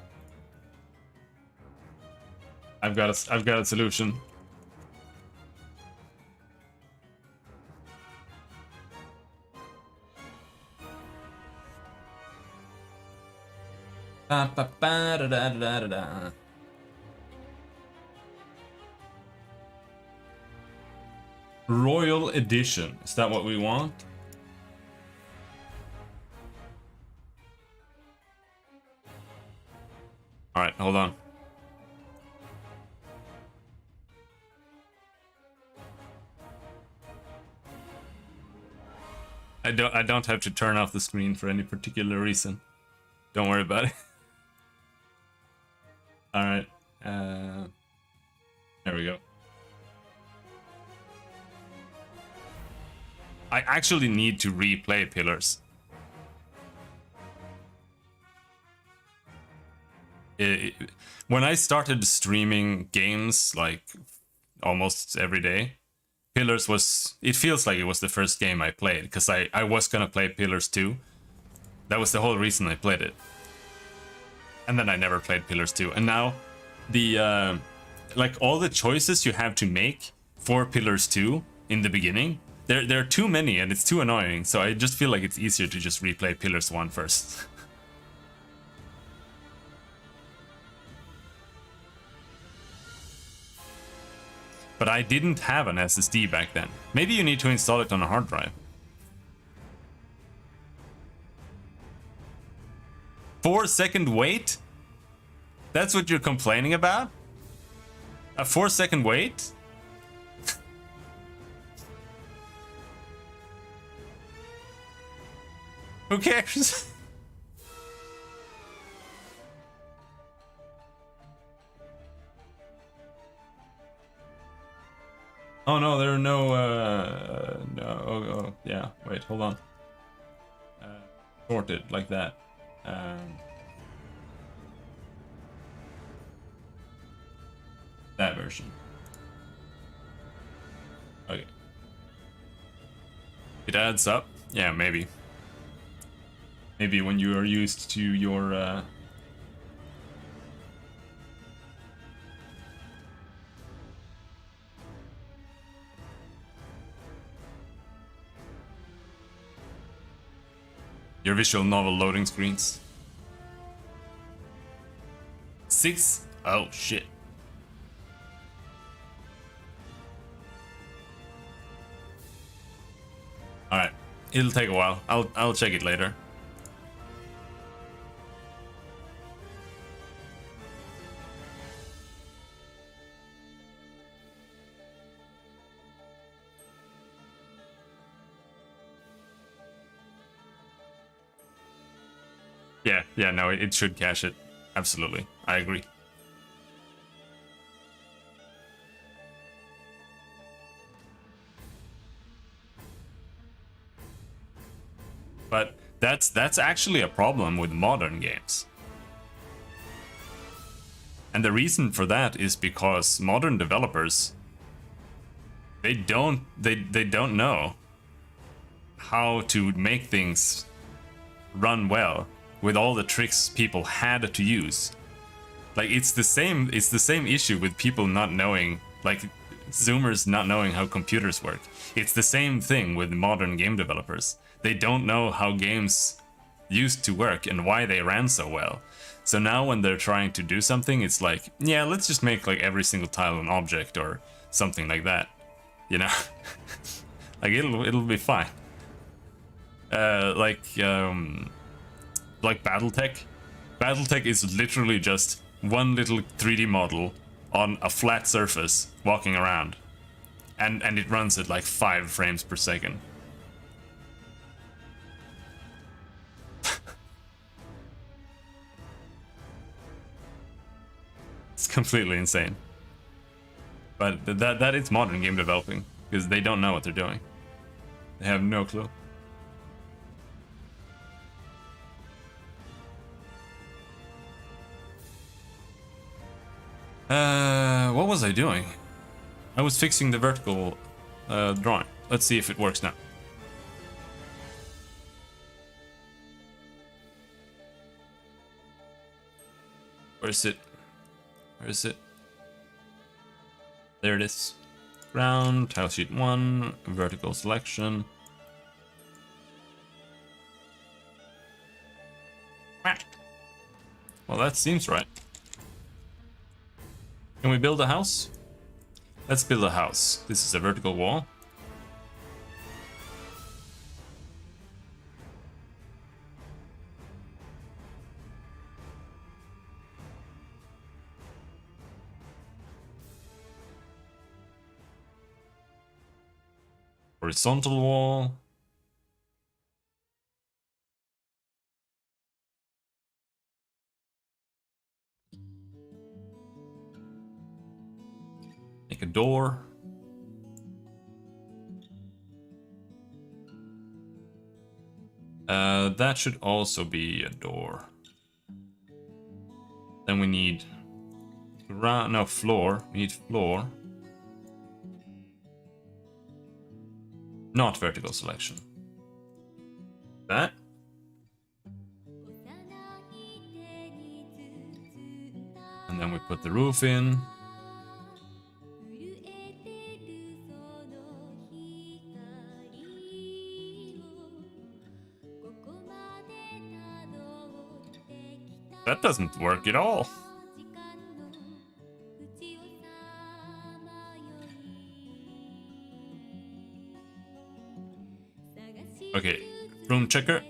I've got a solution. Ba, ba, ba, da, da, da, da, da. Royal Edition. Is that what we want? All right, hold on. I don't have to turn off the screen for any particular reason. Don't worry about it. All right. There we go. I actually need to replay Pillars. When I started streaming games like almost every day, Pillars was, it feels like it was the first game I played, because I was gonna play Pillars 2. That was the whole reason I played it. And then I never played Pillars 2. And now the like all the choices you have to make for Pillars 2 in the beginning, there are too many and it's too annoying, so I just feel like it's easier to just replay Pillars 1 first. But I didn't have an SSD back then. Maybe you need to install it on a hard drive. 4-second wait? That's what you're complaining about? A 4-second wait? Who cares? Oh no, there are no, yeah, wait, hold on. Sorted, like that. That version. Okay. It adds up? Yeah, maybe. Maybe when you are used to your, your visual novel loading screens. 6? Oh shit. Alright. It'll take a while. I'll check it later. Yeah, no, it should cache it. Absolutely. I agree. But that's actually a problem with modern games. And the reason for that is because modern developers, they don't know how to make things run well with all the tricks people had to use. Like it's the same issue with people not knowing, like Zoomers not knowing how computers work. It's the same thing with modern game developers. They don't know how games used to work and why they ran so well. So now when they're trying to do something, it's like, yeah, let's just make like every single tile an object or something like that. You know? Like it'll be fine. Like BattleTech. BattleTech is literally just one little 3D model on a flat surface walking around. And it runs at like 5 frames per second. It's completely insane. But that is modern game developing, because they don't know what they're doing. They have no clue. What was I doing? I was fixing the vertical drawing. Let's see if it works now. Where is it? Where is it? There it is. Ground, tile sheet 1, vertical selection. Well, that seems right. Can we build a house? Let's build a house. This is a vertical wall. Horizontal wall. Make a door. That should also be a door. Then we need no floor. We need floor. Not vertical selection. That. And then we put the roof in. That doesn't work at all. Okay, room checker.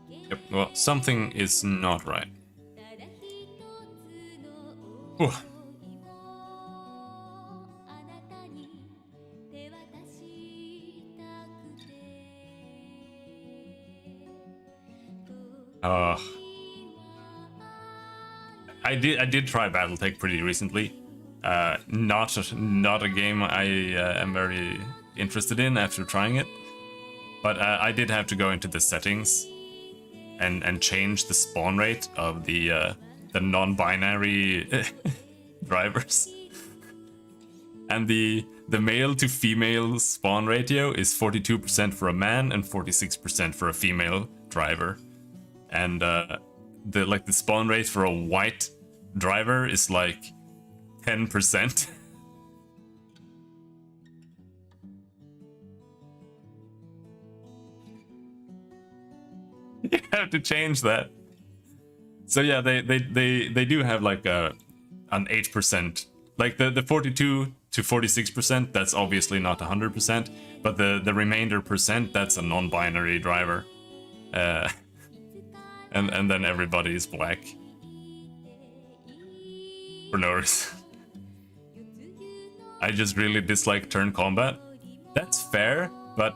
Yep, well, something is not right. Whew. I did try BattleTech pretty recently. Not a game I am very interested in after trying it, but I did have to go into the settings and change the spawn rate of the non-binary drivers, and the male to female spawn ratio is 42% for a man and 46% for a female driver, and the spawn rate for a white driver is like 10%. You have to change that. So yeah, they do have like an 8%, like the 42 to 46%. That's obviously not 100%, but the remainder percent, that's a non-binary driver, and then everybody is black for no reason. I just really dislike turn combat. That's fair, but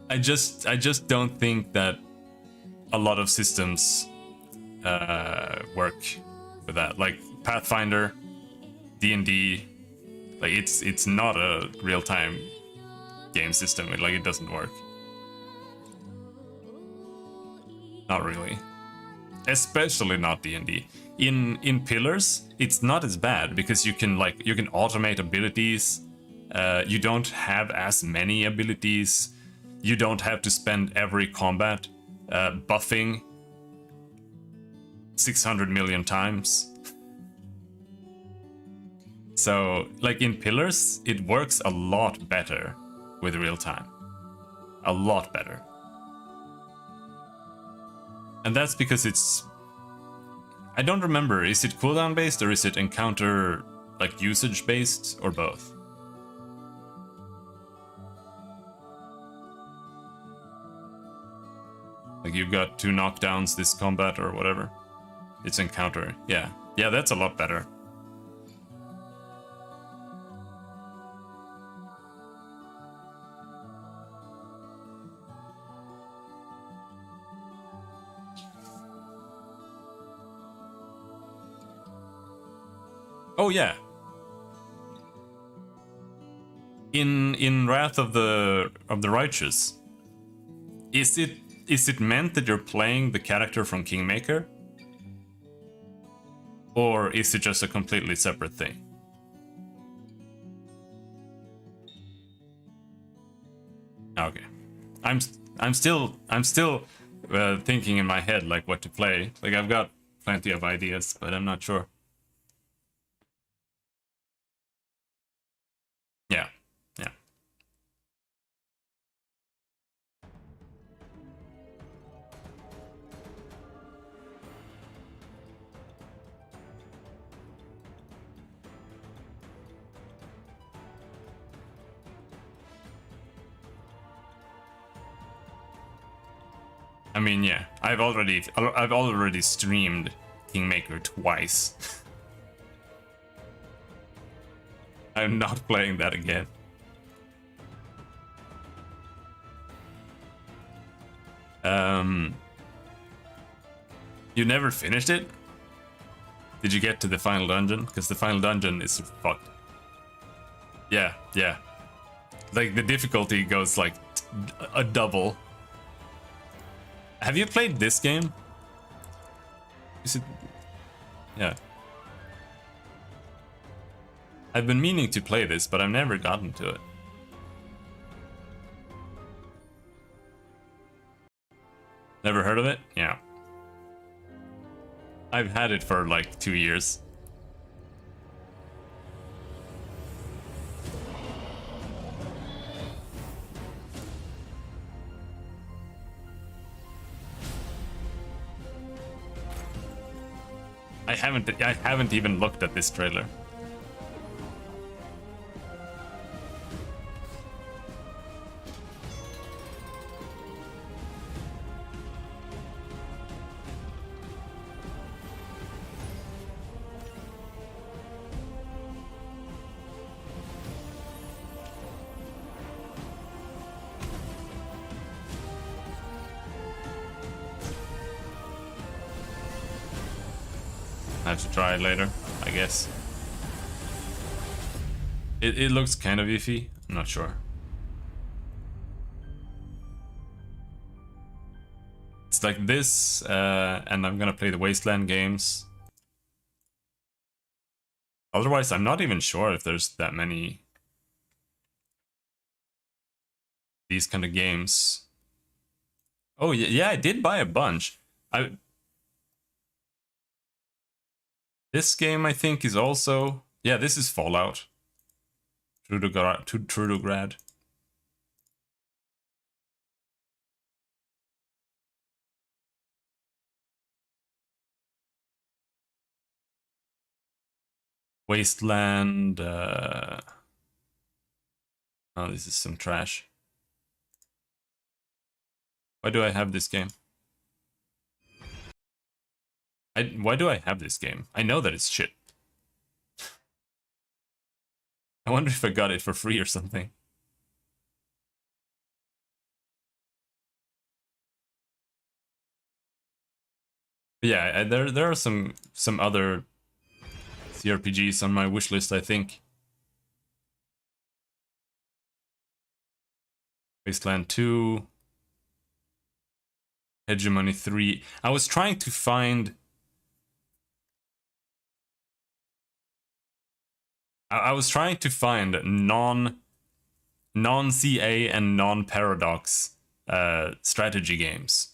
I just don't think that a lot of systems work with that. Like Pathfinder, D&D, like it's not a real-time game system. It doesn't work. Not really. Especially not D&D. In Pillars, it's not as bad because you can automate abilities. You don't have as many abilities. You don't have to spend every combat buffing 600 million times. So, like in Pillars, it works a lot better with real time. A lot better. And that's because it's... I don't remember, is it cooldown based or is it encounter, like, usage based, or both? Like you've got 2 knockdowns this combat or whatever. It's encounter. Yeah. Yeah, that's a lot better. Oh yeah. In Wrath of the Righteous, is it meant that you're playing the character from Kingmaker? Or is it just a completely separate thing? Okay. I'm still thinking in my head like what to play. Like I've got plenty of ideas, but I'm not sure. Yeah. Yeah. I mean, yeah. I've already streamed Kingmaker twice. I'm not playing that again. You never finished it? Did you get to the final dungeon? Because the final dungeon is fucked. Yeah, yeah. Like the difficulty goes like a double. Have you played this game? Is it? Yeah. I've been meaning to play this, but I've never gotten to it. Never heard of it? Yeah. I've had it for like 2 years. I haven't even looked at this trailer. I have to try it later, I guess. It looks kind of iffy. I'm not sure. It's like this, and I'm gonna play the Wasteland games. Otherwise, I'm not even sure if there's that many these kind of games. Oh yeah, I did buy a bunch. This game I think is also, yeah, this is Fallout. Trudograd. Wasteland. Oh, this is some trash. Why do I have this game? Why do I have this game? I know that it's shit. I wonder if I got it for free or something. But yeah, there are some other CRPGs on my wish list, I think. Wasteland 2, Hegemony 3. I was trying to find. I was trying to find non-CA and non-Paradox strategy games.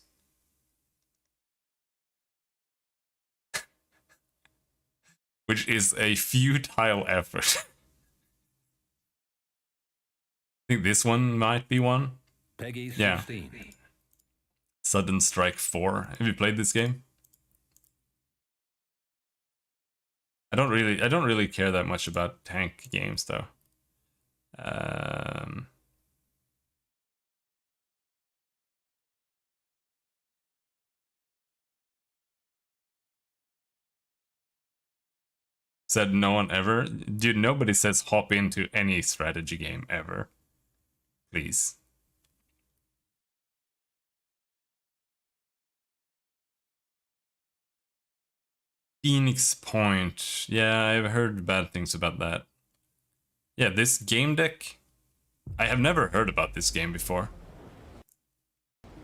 Which is a futile effort. I think this one might be one. Peggy 16. Yeah. Sudden Strike 4. Have you played this game? I don't really care that much about tank games though. Said no one ever. Dude, nobody says hop into any strategy game ever. Please. Phoenix Point. Yeah, I've heard bad things about that. Yeah, this game deck I have never heard about this game before.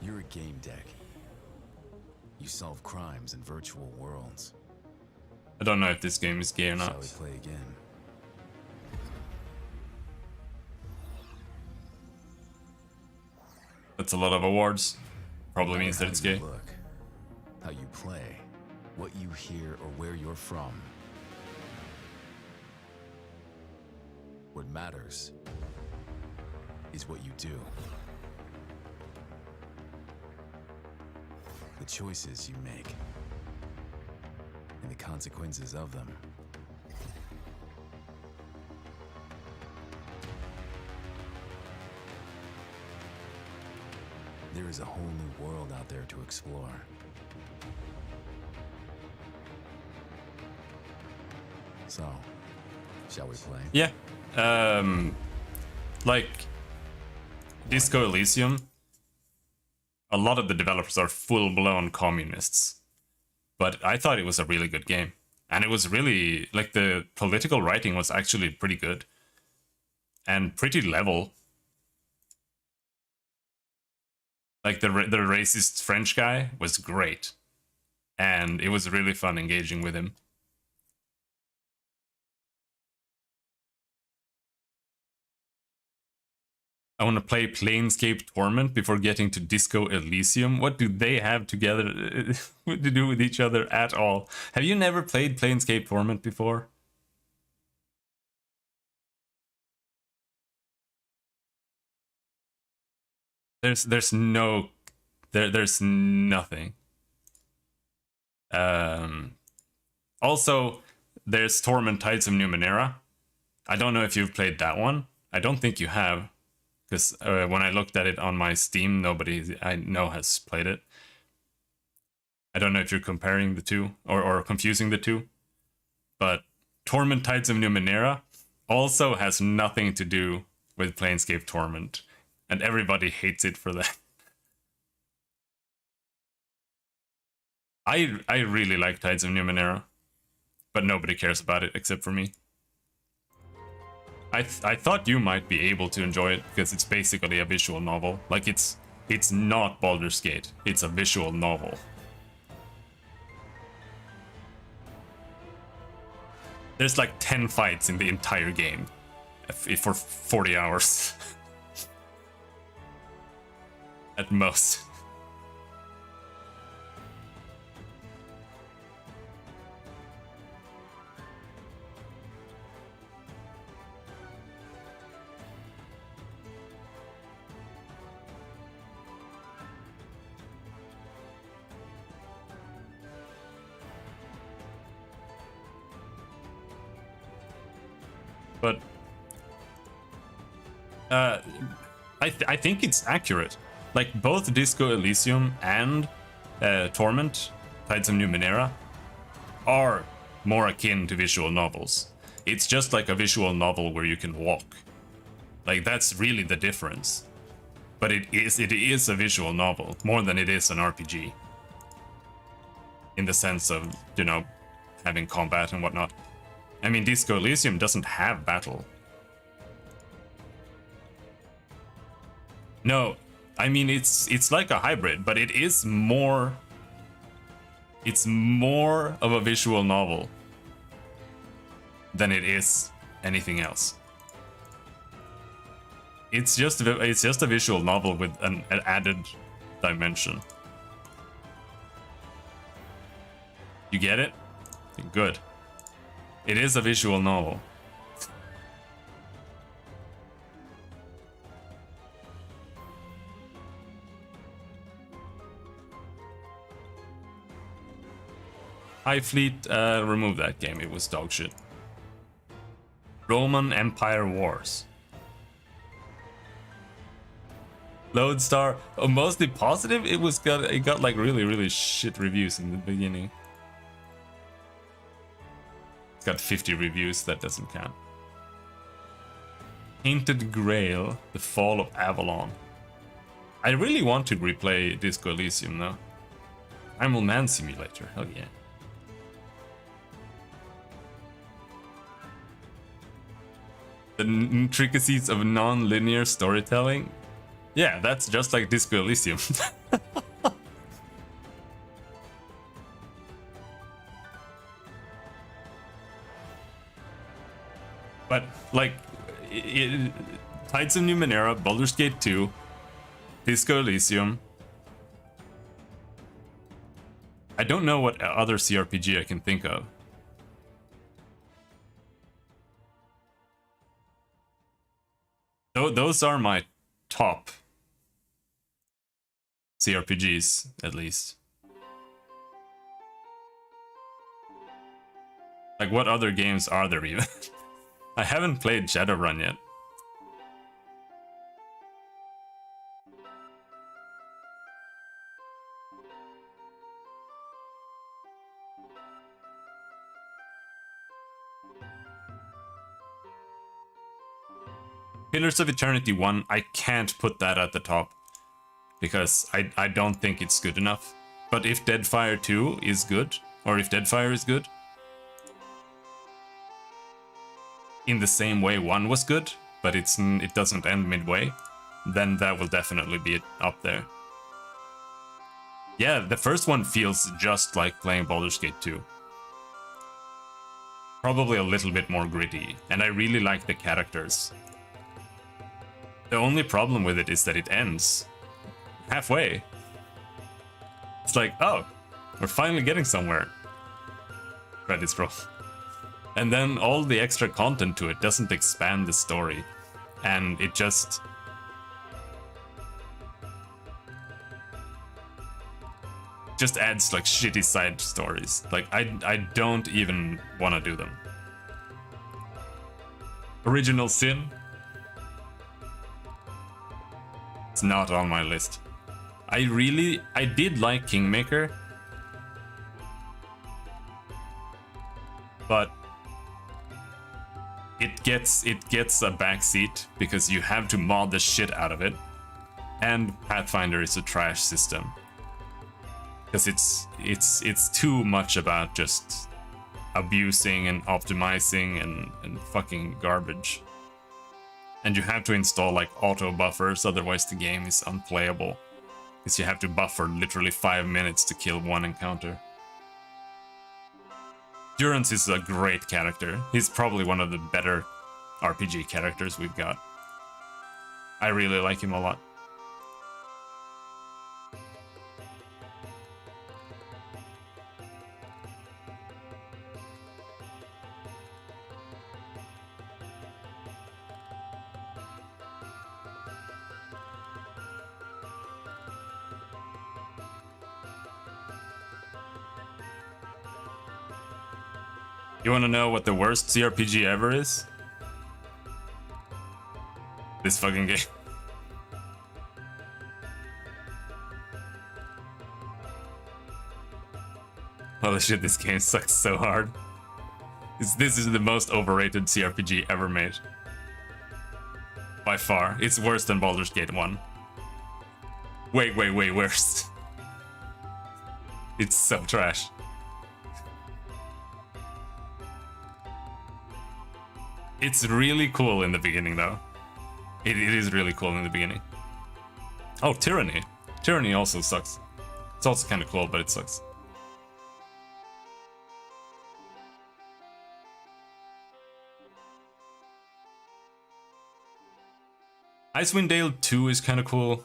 You're a game deck. You solve crimes in virtual worlds. I don't know if this game is gay or not. Shall we play again? That's a lot of awards. Probably means that it's gay. Look, how you play, what you hear, or where you're from. What matters is what you do. The choices you make. And the consequences of them. There is a whole new world out there to explore. So, shall we play? Yeah. Like Disco Elysium, a lot of the developers are full-blown communists. But I thought it was a really good game. And it was really, like, the political writing was actually pretty good. And pretty level. Like, the racist French guy was great. And it was really fun engaging with him. I want to play Planescape Torment before getting to Disco Elysium. What do they have together to do with each other at all? Have you never played Planescape Torment before? There's nothing. Also, there's Torment Tides of Numenera. I don't know if you've played that one. I don't think you have. Because when I looked at it on my Steam, nobody I know has played it. I don't know if you're comparing the two or confusing the two. But Torment Tides of Numenera also has nothing to do with Planescape Torment. And everybody hates it for that. I really like Tides of Numenera. But nobody cares about it except for me. I thought you might be able to enjoy it because it's basically a visual novel. Like it's not Baldur's Gate. It's a visual novel. There's like 10 fights in the entire game for 40 hours. At most. But I think it's accurate. Like both Disco Elysium and Torment, Tides of Numenera, are more akin to visual novels. It's just like a visual novel where you can walk. Like that's really the difference. But it is a visual novel more than it is an RPG. In the sense of, you know, having combat and whatnot. I mean, Disco Elysium doesn't have battle. No, I mean it's like a hybrid, but it is more. It's more of a visual novel than it is anything else. It's just a visual novel with an added dimension. You get it? Good. It is a visual novel. High Fleet, remove that game, it was dog shit. Roman Empire Wars. Lodestar, mostly positive. It got like really shit reviews in the beginning. It's got 50 reviews, that doesn't count. Painted Grail, The Fall of Avalon. I really want to replay Disco Elysium though. Primal Man Simulator, hell yeah. The intricacies of non-linear storytelling. Yeah, that's just like Disco Elysium. But like, Tides of Numenera, Baldur's Gate 2, Disco Elysium. I don't know what other CRPG I can think of. Those are my top CRPGs, at least. Like, what other games are there even? I haven't played Shadowrun yet. Pillars of Eternity 1, I can't put that at the top because I don't think it's good enough. But if Deadfire 2 is good, or if Deadfire is good, in the same way 1 was good, but it doesn't end midway, then that will definitely be up there. Yeah, the first one feels just like playing Baldur's Gate 2. Probably a little bit more gritty, and I really like the characters. The only problem with it is that it ends halfway. It's like, oh, we're finally getting somewhere. Credits roll. And then all the extra content to it doesn't expand the story. And it just... adds like shitty side stories. Like, I don't even want to do them. Original Sin? It's not on my list. I did like Kingmaker, but it gets a backseat because you have to mod the shit out of it, and Pathfinder is a trash system because it's too much about just abusing and optimizing and fucking garbage. And you have to install like auto buffers, otherwise the game is unplayable. Because you have to buffer literally 5 minutes to kill one encounter. Durance is a great character. He's probably one of the better RPG characters we've got. I really like him a lot. You wanna know what the worst CRPG ever is? This fucking game. Holy shit, this game sucks so hard. This is the most overrated CRPG ever made. By far. It's worse than Baldur's Gate 1. Wait, worse. It's so trash. It's really cool in the beginning, though. It is really cool in the beginning. Oh, Tyranny. Tyranny also sucks. It's also kind of cool, but it sucks. Icewind Dale 2 is kind of cool.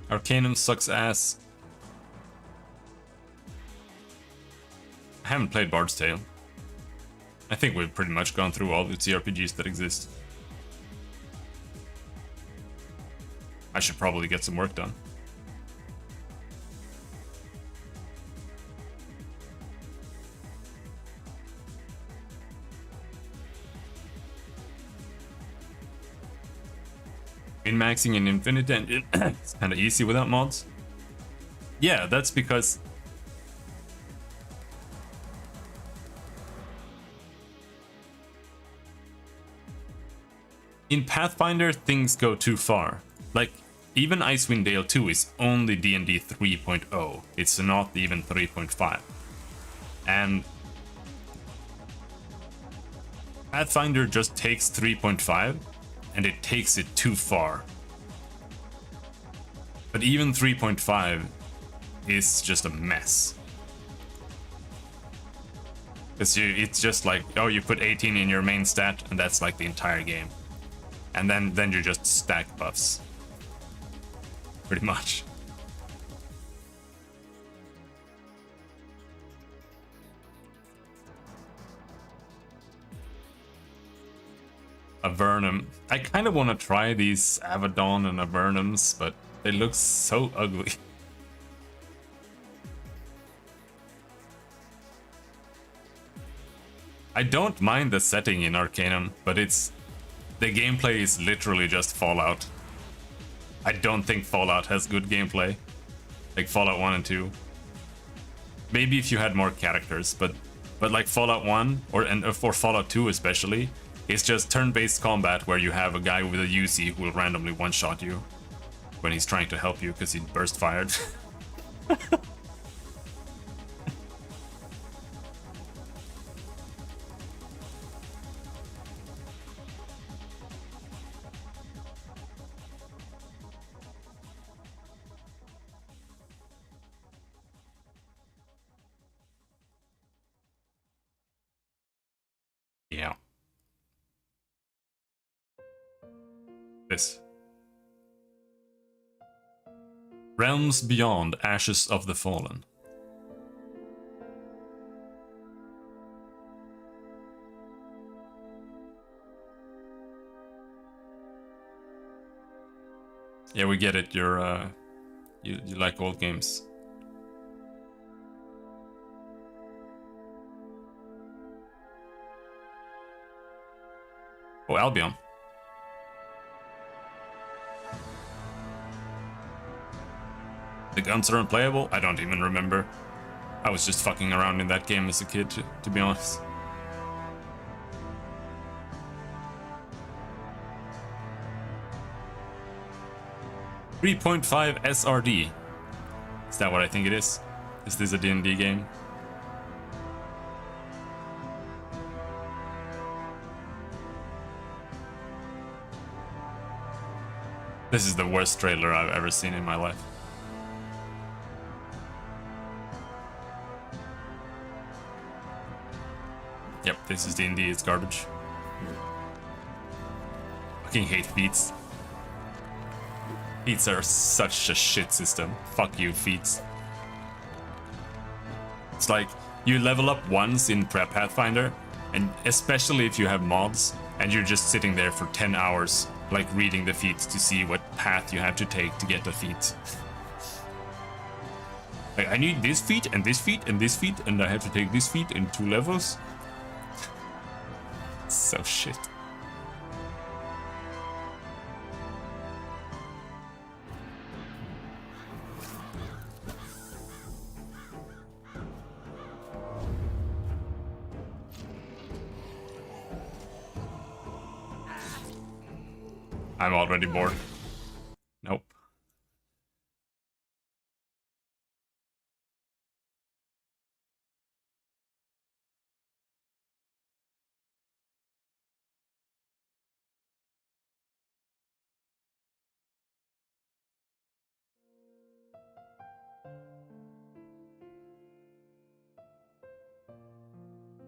Arcanum sucks ass. I haven't played Bard's Tale. I think we've pretty much gone through all the CRPGs that exist. I should probably get some work done. Min-maxing in Infinite Engine it's kind of easy without mods. Yeah, that's because in Pathfinder, things go too far. Like, even Icewind Dale 2 is only D&D 3.0. It's not even 3.5. And Pathfinder just takes 3.5 and it takes it too far. But even 3.5 is just a mess. Because it's just like, oh, you put 18 in your main stat, and that's like the entire game. And then you just stack buffs. Pretty much. Avernum. I kind of want to try these Avedon and Avernums, but they look so ugly. I don't mind the setting in Arcanum, but the gameplay is literally just Fallout. I don't think Fallout has good gameplay, like Fallout 1 and 2. Maybe if you had more characters, but like Fallout 1 or Fallout 2 especially, it's just turn-based combat where you have a guy with a UC who will randomly one-shot you when he's trying to help you because he burst fired. Yeah. This. Realms Beyond, Ashes of the Fallen. Yeah, we get it. You like old games. Oh, Albion. The guns are unplayable? I don't even remember. I was just fucking around in that game as a kid, to be honest. .5 SRD. Is that what I think it is? Is this a D&D game? This is the worst trailer I've ever seen in my life. Yep, this is D&D, it's garbage. Fucking hate feats. Feats are such a shit system. Fuck you, feats. It's like, you level up once in Prep Pathfinder, and especially if you have mods, and you're just sitting there for 10 hours, like reading the feats to see what path you have to take to get the feat. Like, I need this feat, and this feat, and this feat, and I have to take this feat in 2 levels. So shit. I'm already bored. Nope.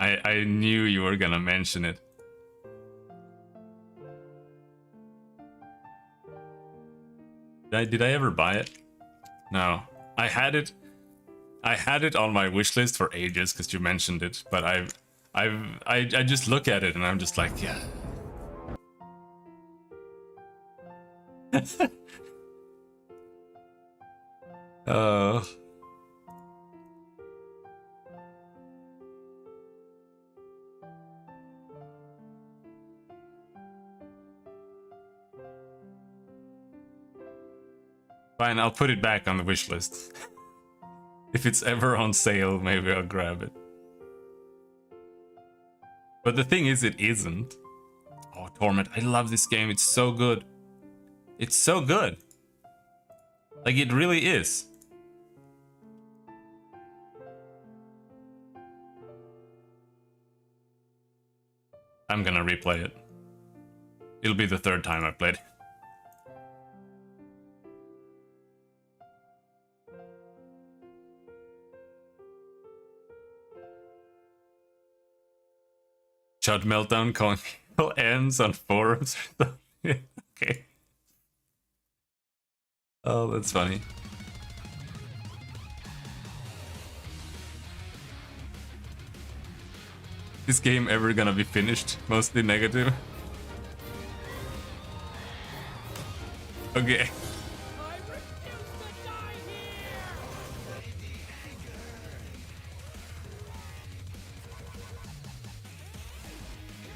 I knew you were gonna mention it. Did I ever buy it? No. I had it on my wish list for ages because you mentioned it, but I just look at it and I'm just like, yeah. Oh. Fine, I'll put it back on the wish list. If it's ever on sale, maybe I'll grab it. But the thing is, it isn't. Oh, Torment. I love this game. It's so good. It's so good. Like, it really is. I'm gonna replay it. It'll be the third time I played it. Chud Meltdown calling people ends on forums or something. Okay. Oh, that's funny. This game ever gonna be finished? Mostly negative. Okay.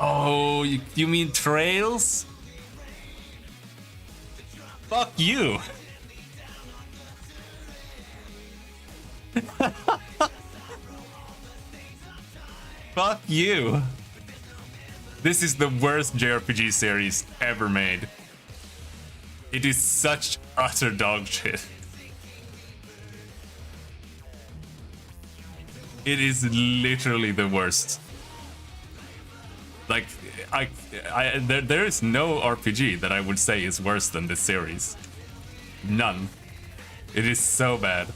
Oh, you mean Trails? Fuck you. Fuck you. This is the worst JRPG series ever made. It is such utter dog shit. It is literally the worst. Like, there is no RPG that I would say is worse than this series. None. It is so bad.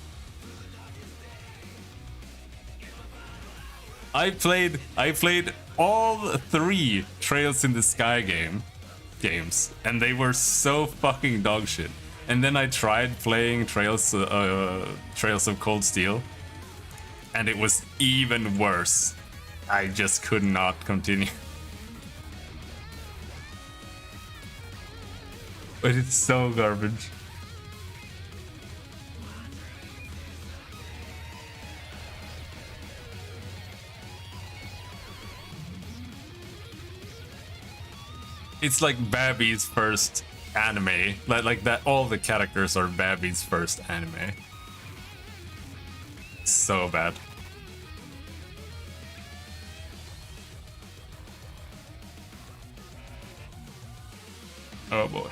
I played all 3 Trails in the Sky games, and they were so fucking dog shit. And then I tried playing Trails of Cold Steel, and it was even worse. I just could not continue. But it's so garbage. It's like Babby's first anime. Like that, all the characters are Babby's first anime. So bad. Oh boy.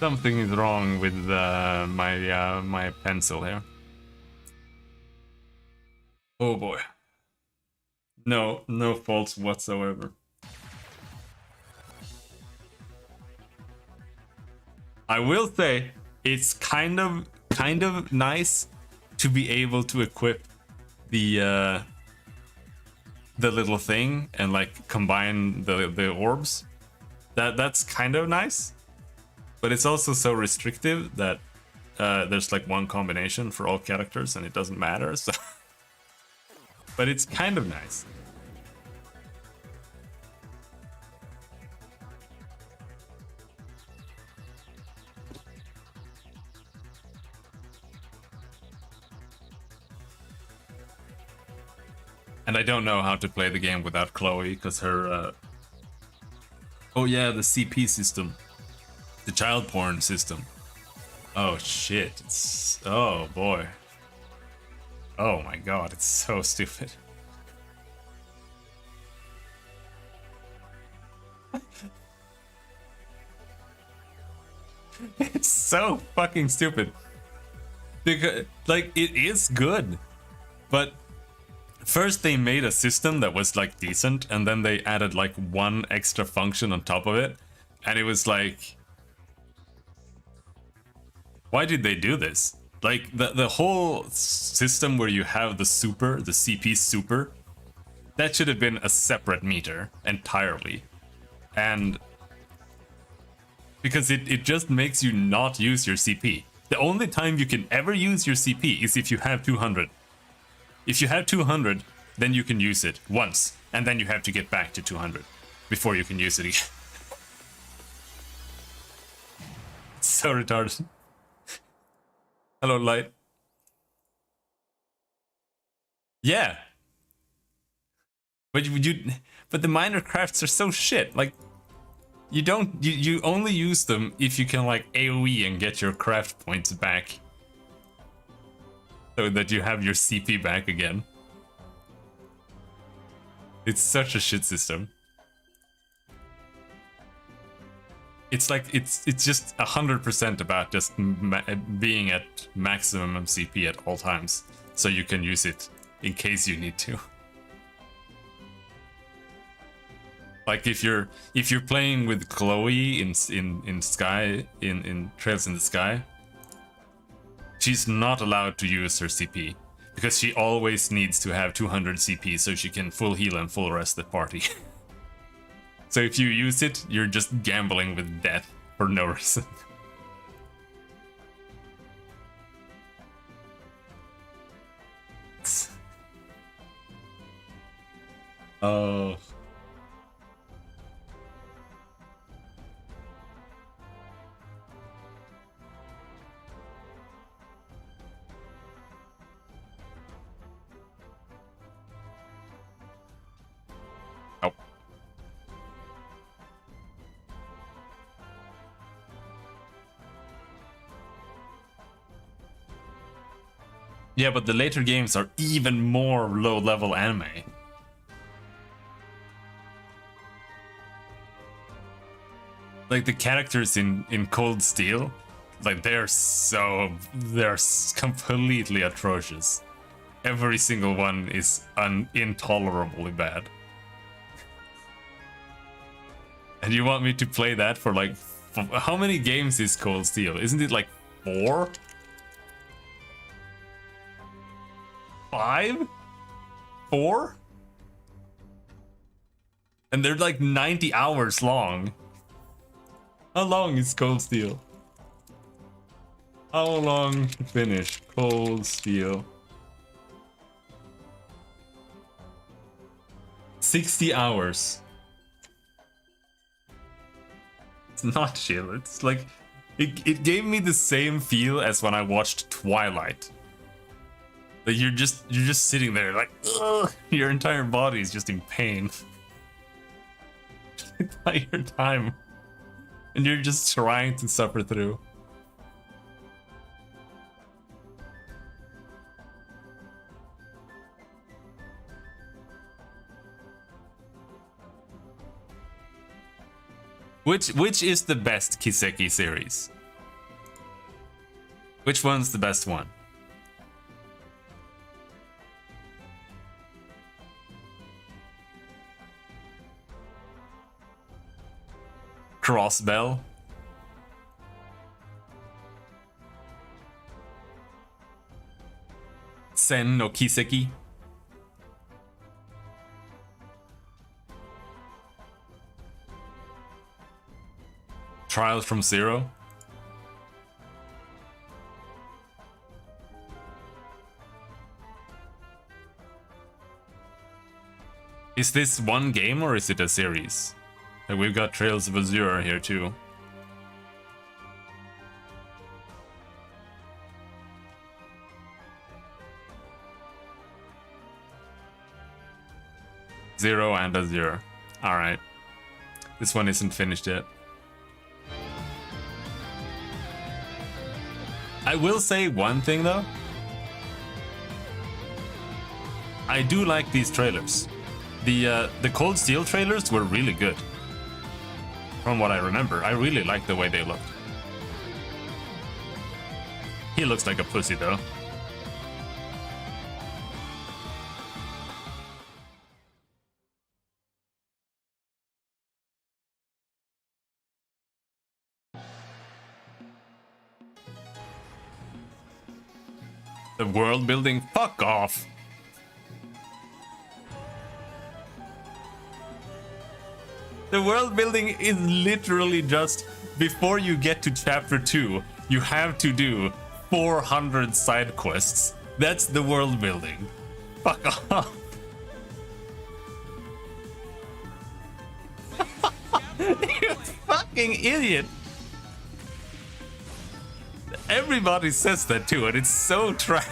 Something is wrong with my pencil here. Oh boy. No faults whatsoever. I will say it's kind of nice to be able to equip the little thing and like combine the orbs. That's kind of nice, but it's also so restrictive that there's like one combination for all characters and it doesn't matter. So, but it's kind of nice. And I don't know how to play the game without Chloe, because her... Oh yeah, the CP system. The child porn system. Oh shit, it's... Oh boy. Oh my god, it's so stupid. It's so fucking stupid. Because, like, it is good, but... First they made a system that was like decent, and then they added like one extra function on top of it, and it was like, why did they do this? Like the whole system where you have the CP super, that should have been a separate meter entirely. And because it just makes you not use your CP. The only time you can ever use your CP is if you have 200. If you have 200, then you can use it once, and then you have to get back to 200 before you can use it again. So retarded. Hello, Light. Yeah. But but the minor crafts are so shit. Like, you only use them if you can like AoE and get your craft points back. So that you have your CP back again. It's such a shit system. It's like it's just 100% about just being at maximum CP at all times, so you can use it in case you need to. Like if you're playing with Chloe in Sky in Trails in the Sky, she's not allowed to use her CP because she always needs to have 200 CP so she can full heal and full rest the party. So if you use it, you're just gambling with death for no reason. Oh. Oh. Yeah, but the later games are even more low-level anime. Like the characters in Cold Steel, like they're completely atrocious. Every single one is intolerably bad. And you want me to play that for like how many games is Cold Steel? Isn't it like 4? 5? 4? And they're like 90 hours long. How long is Cold Steel? How long to finish Cold Steel? 60 hours. It's not chill. It's like it gave me the same feel as when I watched Twilight. Like you're just sitting there like, ugh, your entire body is just in pain the entire time, and you're just trying to suffer through. Which is the best Kiseki series? Which one's the best one? Crossbell? Sen no Kiseki? Trial from Zero? Is this one game or is it a series? Like we've got Trails of Azure here too. Zero and Azure. Alright. This one isn't finished yet. I will say one thing though. I do like these trailers. The Cold Steel trailers were really good. From what I remember, I really like the way they looked. He looks like a pussy though. The world building, fuck off. The world building is literally just before you get to chapter 2, you have to do 400 side quests. That's the world building. Fuck off. You fucking idiot. Everybody says that too, and it's so trash.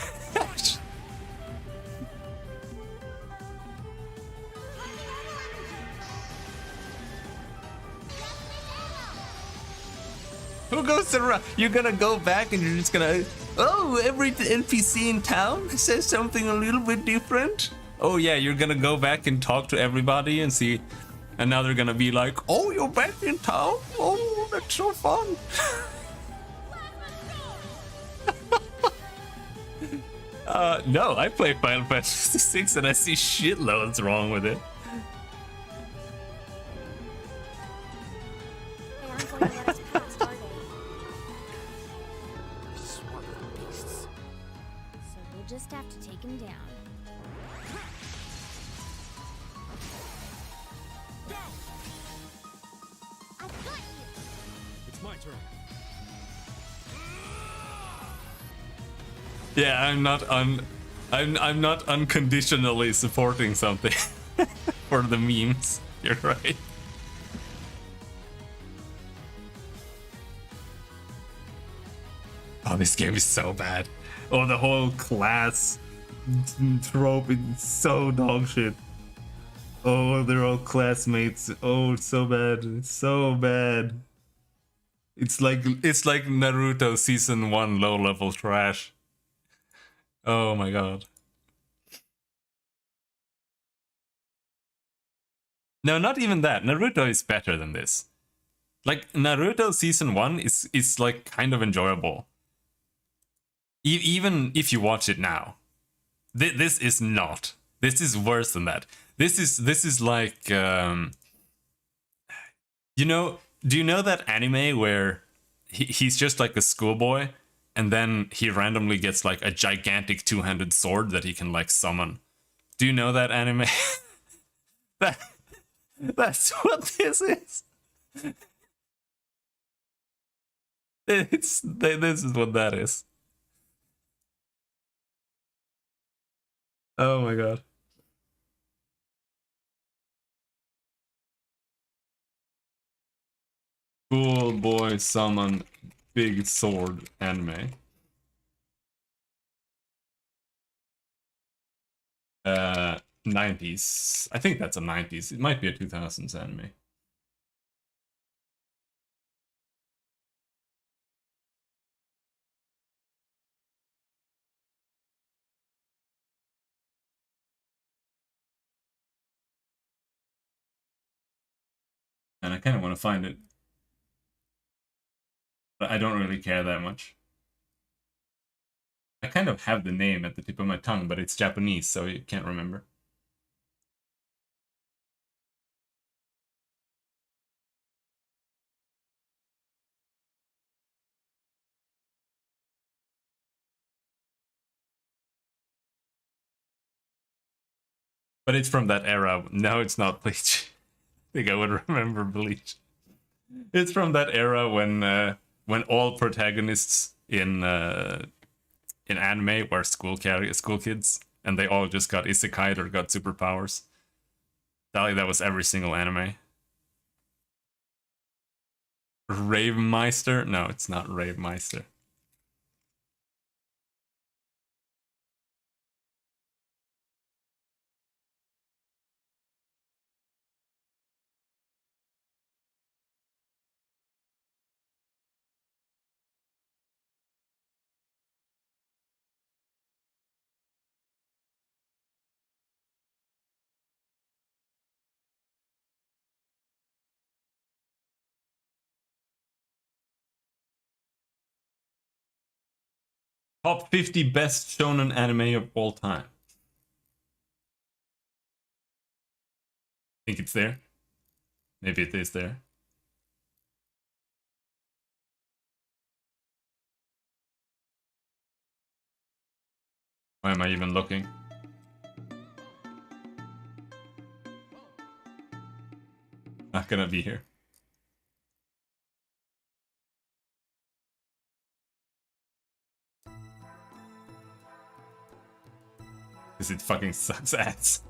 Who goes around? You're gonna go back and you're just gonna... Oh, every NPC in town says something a little bit different. Oh yeah, you're gonna go back and talk to everybody and see... And now they're gonna be like, oh, you're back in town? Oh... that's so fun. No, I play Final Fantasy VI and I see shitloads wrong with it. They aren't going to let us past, are they? Swarm of beasts. So we'll just have to take him down. I've got you! It's my turn. Yeah, I'm not unconditionally supporting something for the memes. You're right. Oh, this game is so bad. Oh, the whole class trope is so dog shit. Oh, they're all classmates. Oh, it's so bad. It's so bad. It's like Naruto season 1 low level trash. Oh my god. No, not even that. Naruto is better than this. Like Naruto season 1 is like kind of enjoyable. Even if you watch it now. This is not. This is worse than that. This is like you know, do you know that anime where he's just like a schoolboy and then he randomly gets like a gigantic two-handed sword that he can like summon? Do you know that anime? That's what this is. This is what that is. Oh my god. Cool boy summon big sword anime. 90s. I think that's a 90s. It might be a 2000s anime. And I kind of want to find it. But I don't really care that much. I kind of have the name at the tip of my tongue, but it's Japanese, so you can't remember. But it's from that era. No, it's not Bleach. I think I would remember Bleach. It's from that era when all protagonists in anime were school kids, and they all just got isekai or got superpowers. That was every single anime. Ravemeister? No, it's not Ravemeister. Top 50 best shonen anime of all time. Think it's there? Maybe it is there. Why am I even looking? Not gonna be here. Because it fucking sucks ass.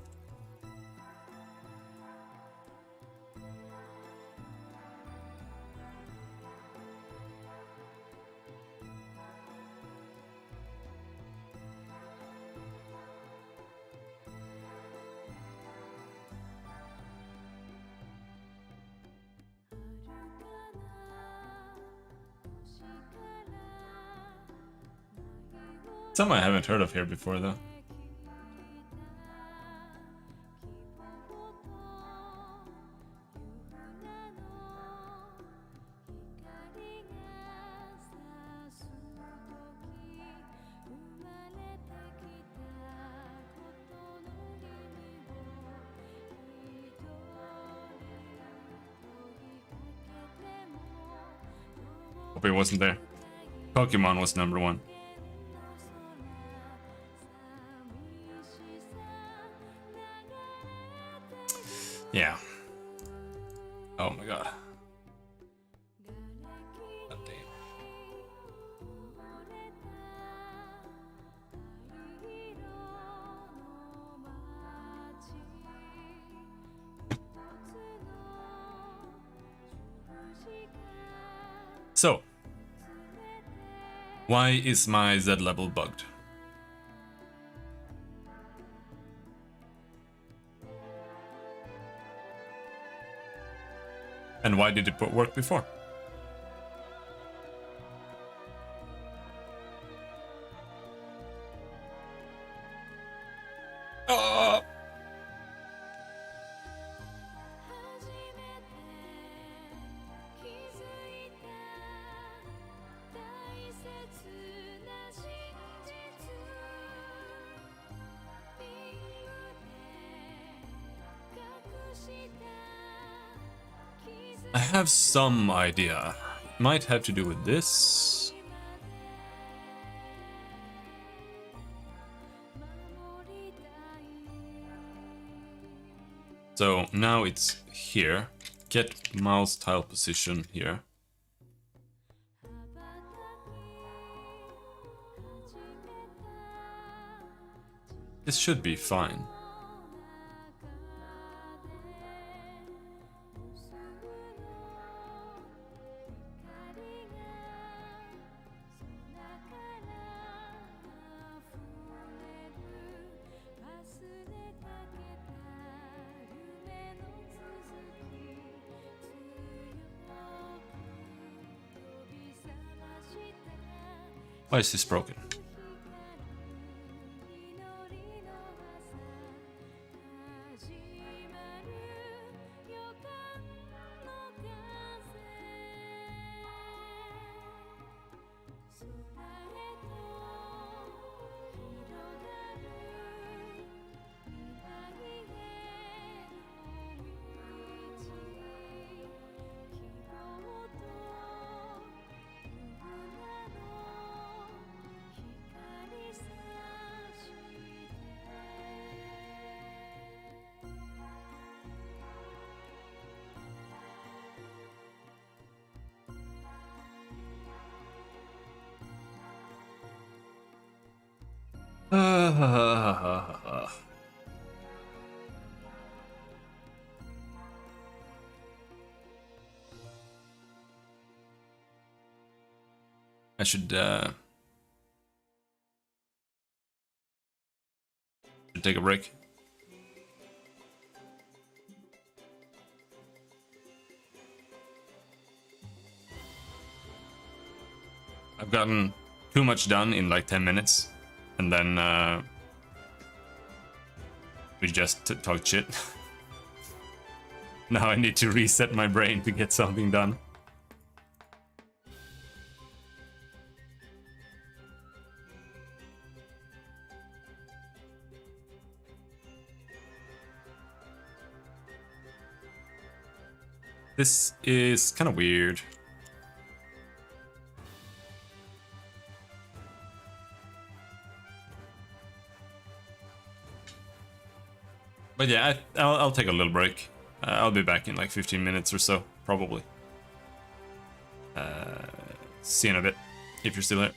Some I haven't heard of here before, though. Hope it wasn't there. Pokemon was number one. Yeah. Oh my god. God damn. So, why is my Z level bugged? And why did it work before? Oh! I have some idea. Might have to do with this. So now it's here. Get mouse tile position here. This should be fine. Why is this broken? I should take a break. I've gotten too much done in like 10 minutes, and then we just talked shit. Now I need to reset my brain to get something done. This is kind of weird. But yeah, I'll take a little break. I'll be back in like 15 minutes or so, probably. See you in a bit, if you're still here.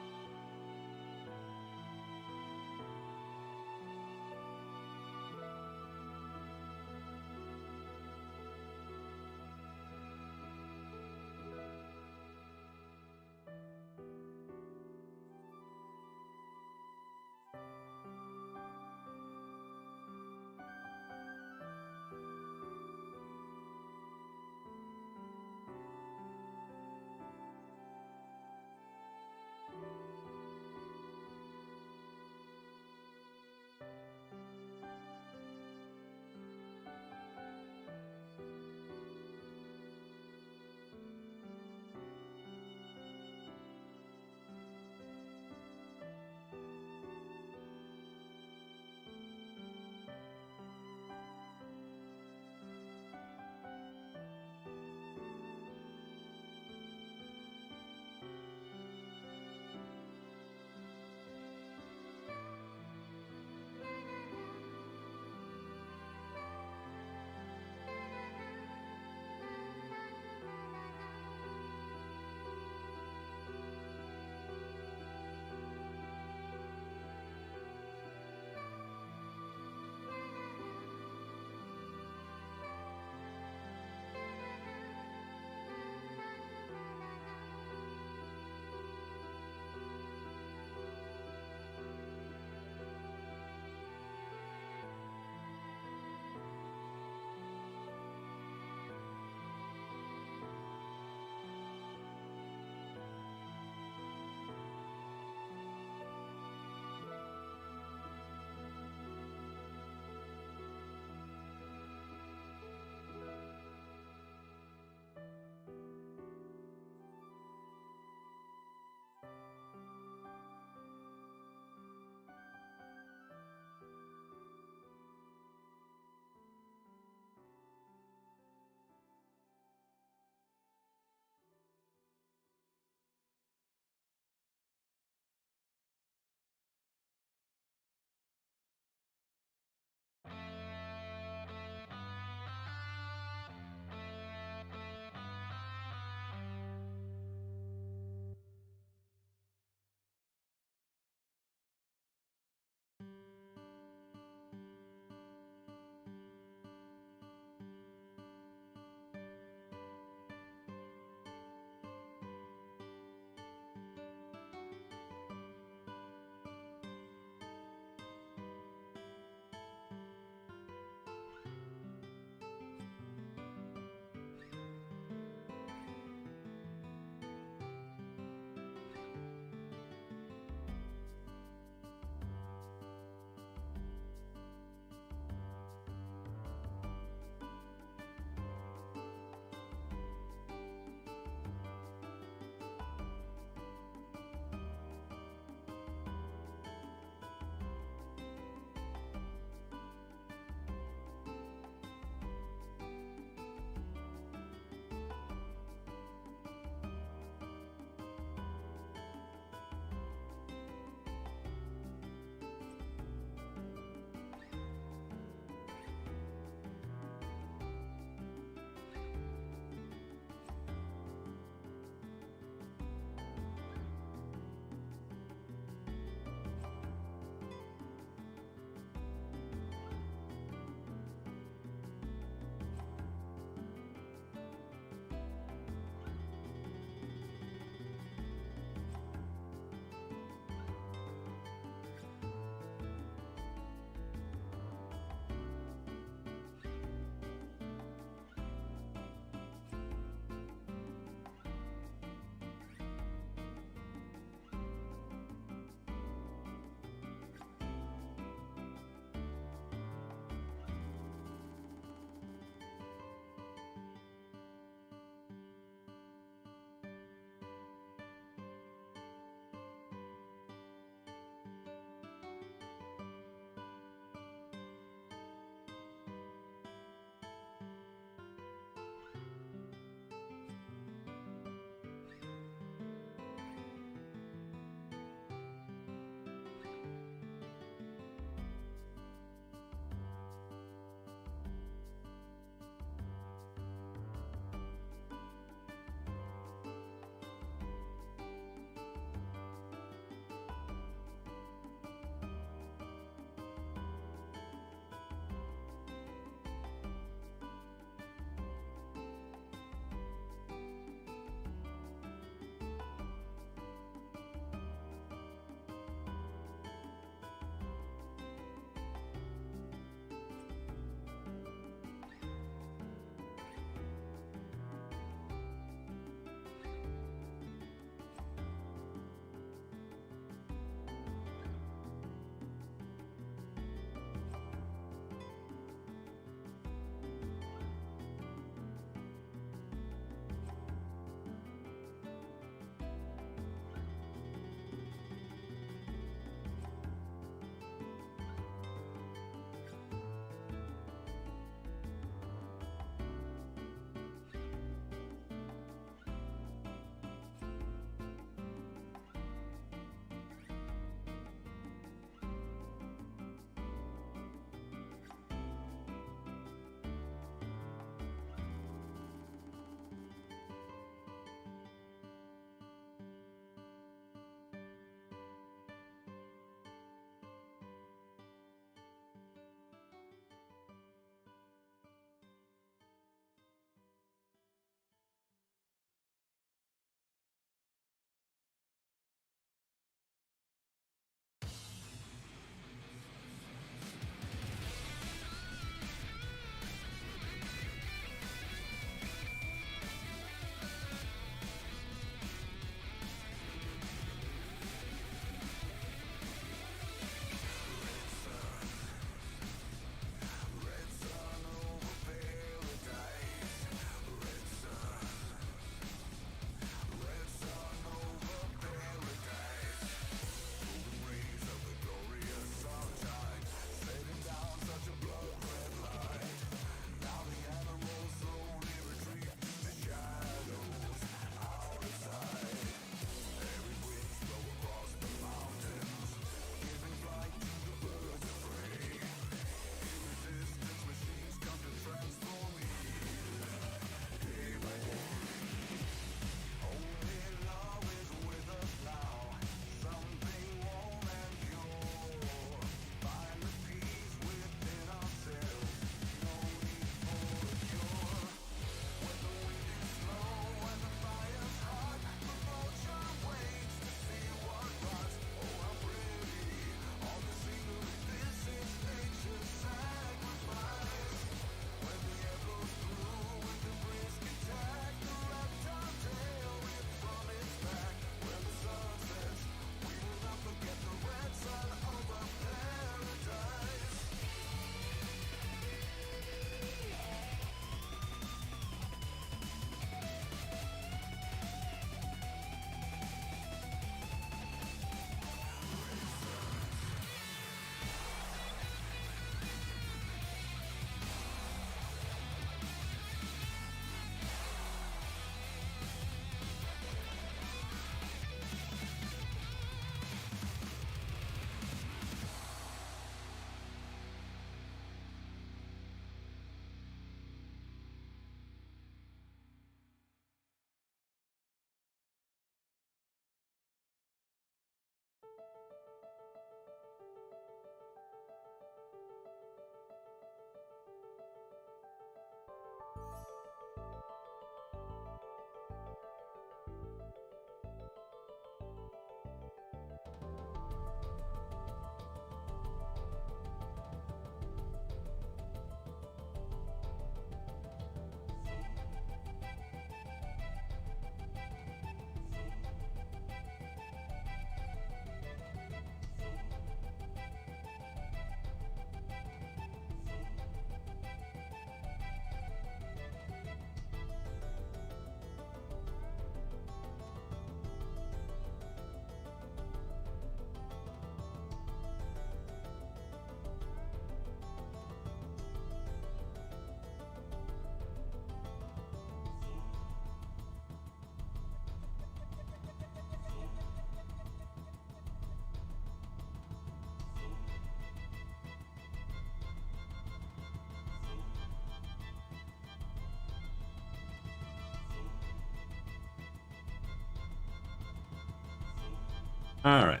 Alright.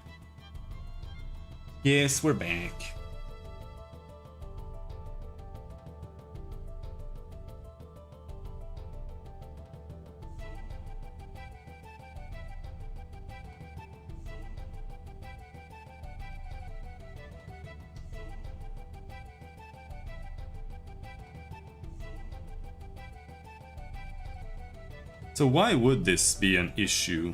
Yes, we're back. So why would this be an issue?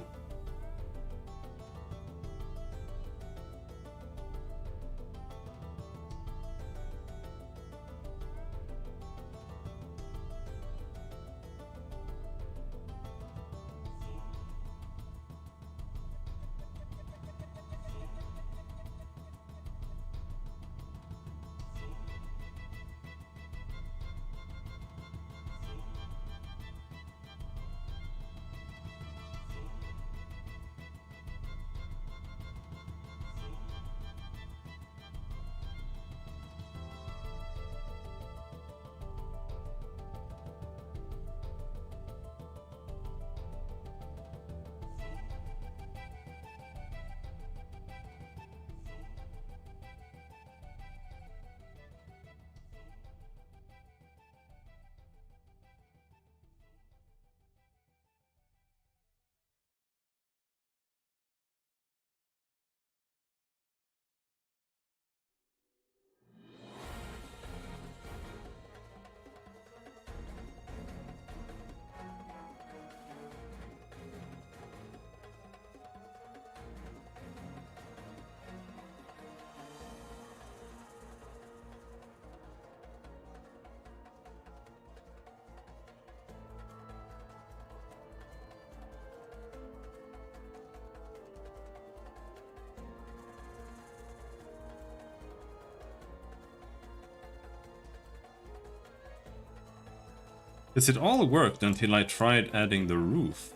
Because it all worked until I tried adding the roof.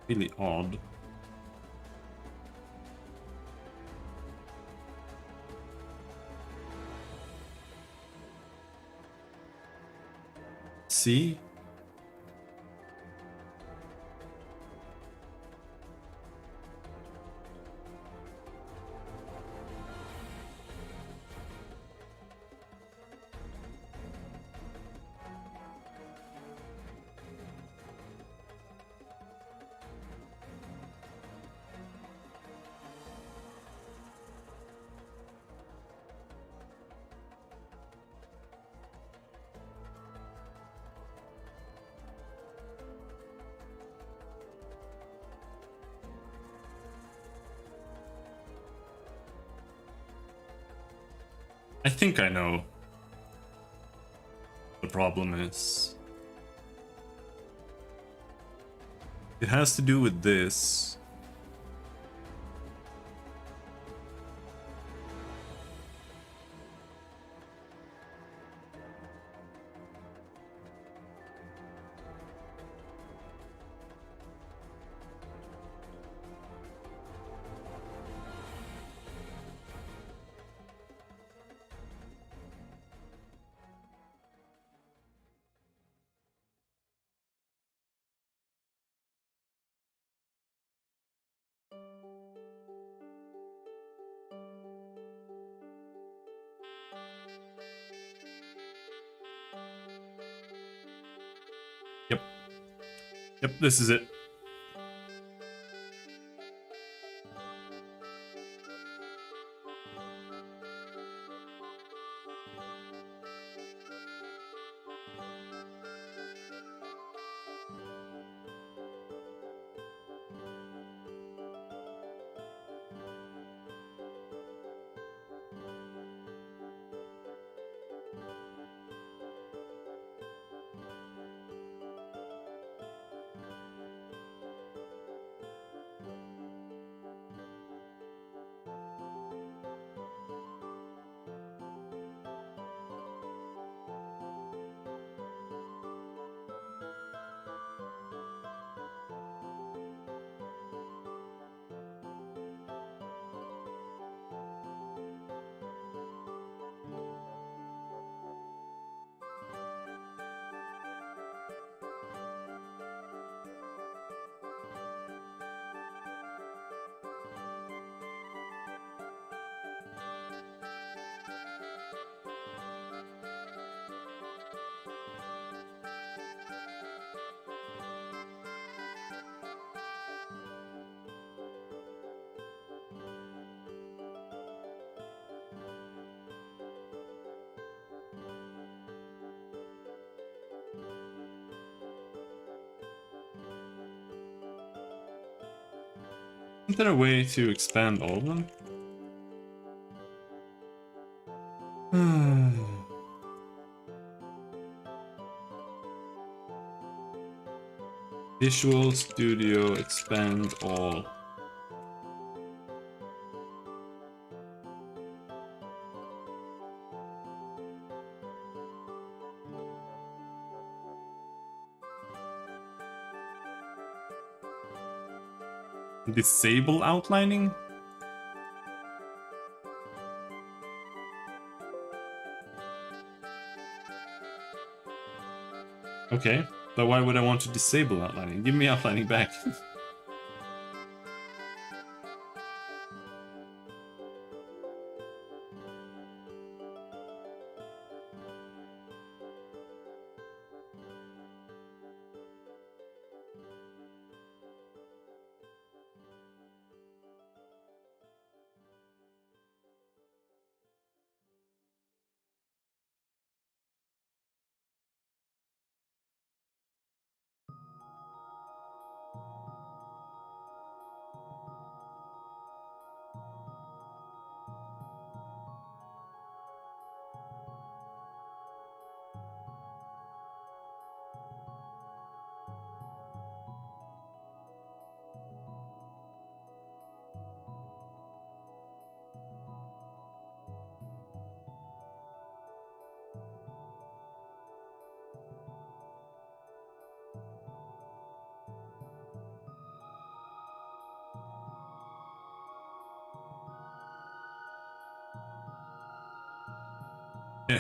Really odd. See? I think I know what the problem is. It has to do with this. Yep. Yep, this is it. Is there a way to expand all of them? Visual Studio expand all. Disable outlining? Okay, but why would I want to disable outlining? Give me outlining back. Yeah.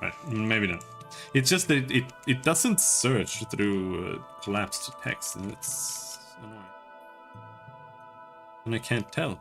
Right, maybe not. It's just that it doesn't search through collapsed text, and it's annoying. And I can't tell.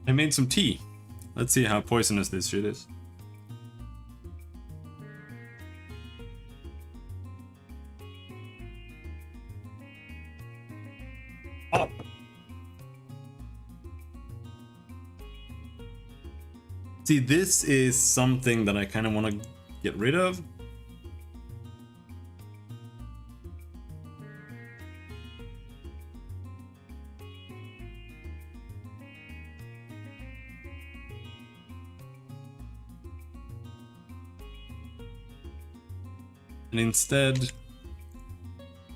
I made some tea. Let's see how poisonous this shit is. Oh. See, this is something that I kind of want to get rid of. And instead,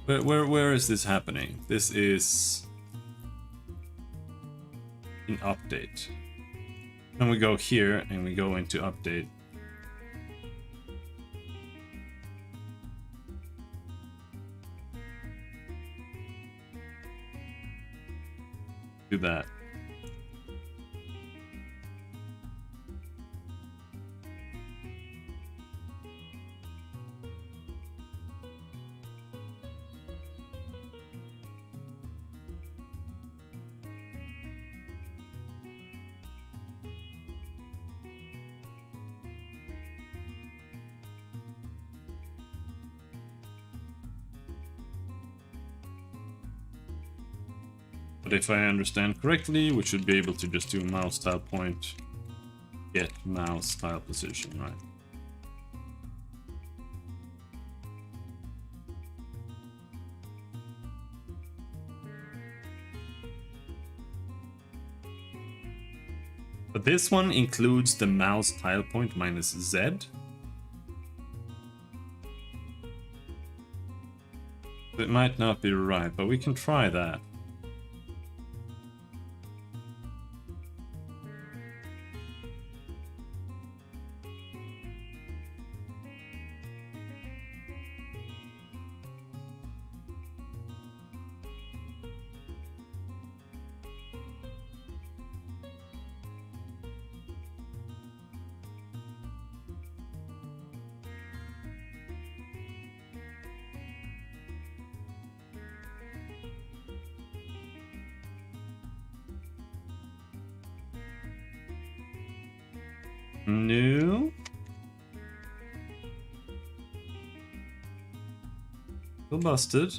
where is this happening? This is in update. And we go here and we go into update. Do that. But if I understand correctly, we should be able to just do mouse tile point, get mouse tile position, right? But this one includes the mouse tile point minus Z. It might not be right, but we can try that. No. Still busted.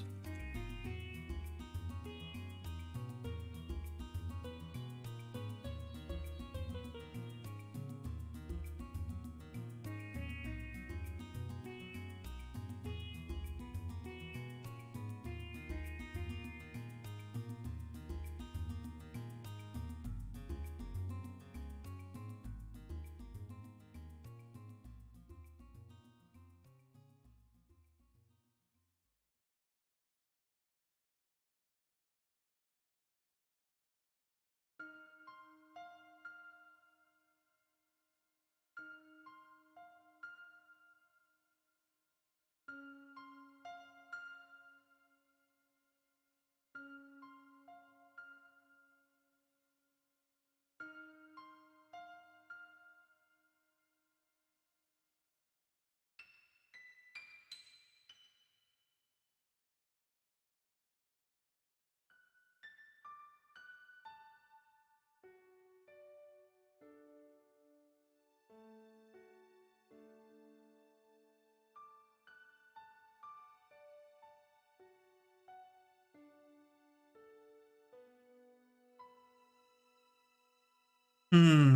Hmm.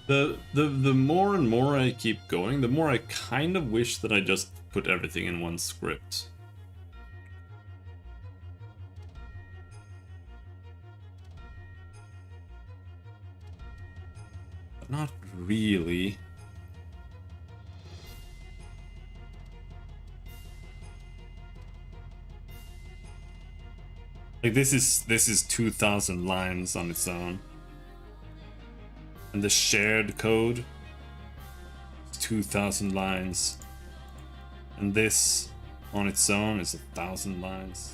The more and more I keep going, the more I kind of wish that I just put everything in one script. But not really. Like this is 2,000 lines on its own. And the shared code is 2,000 lines. And this on its own is 1,000 lines.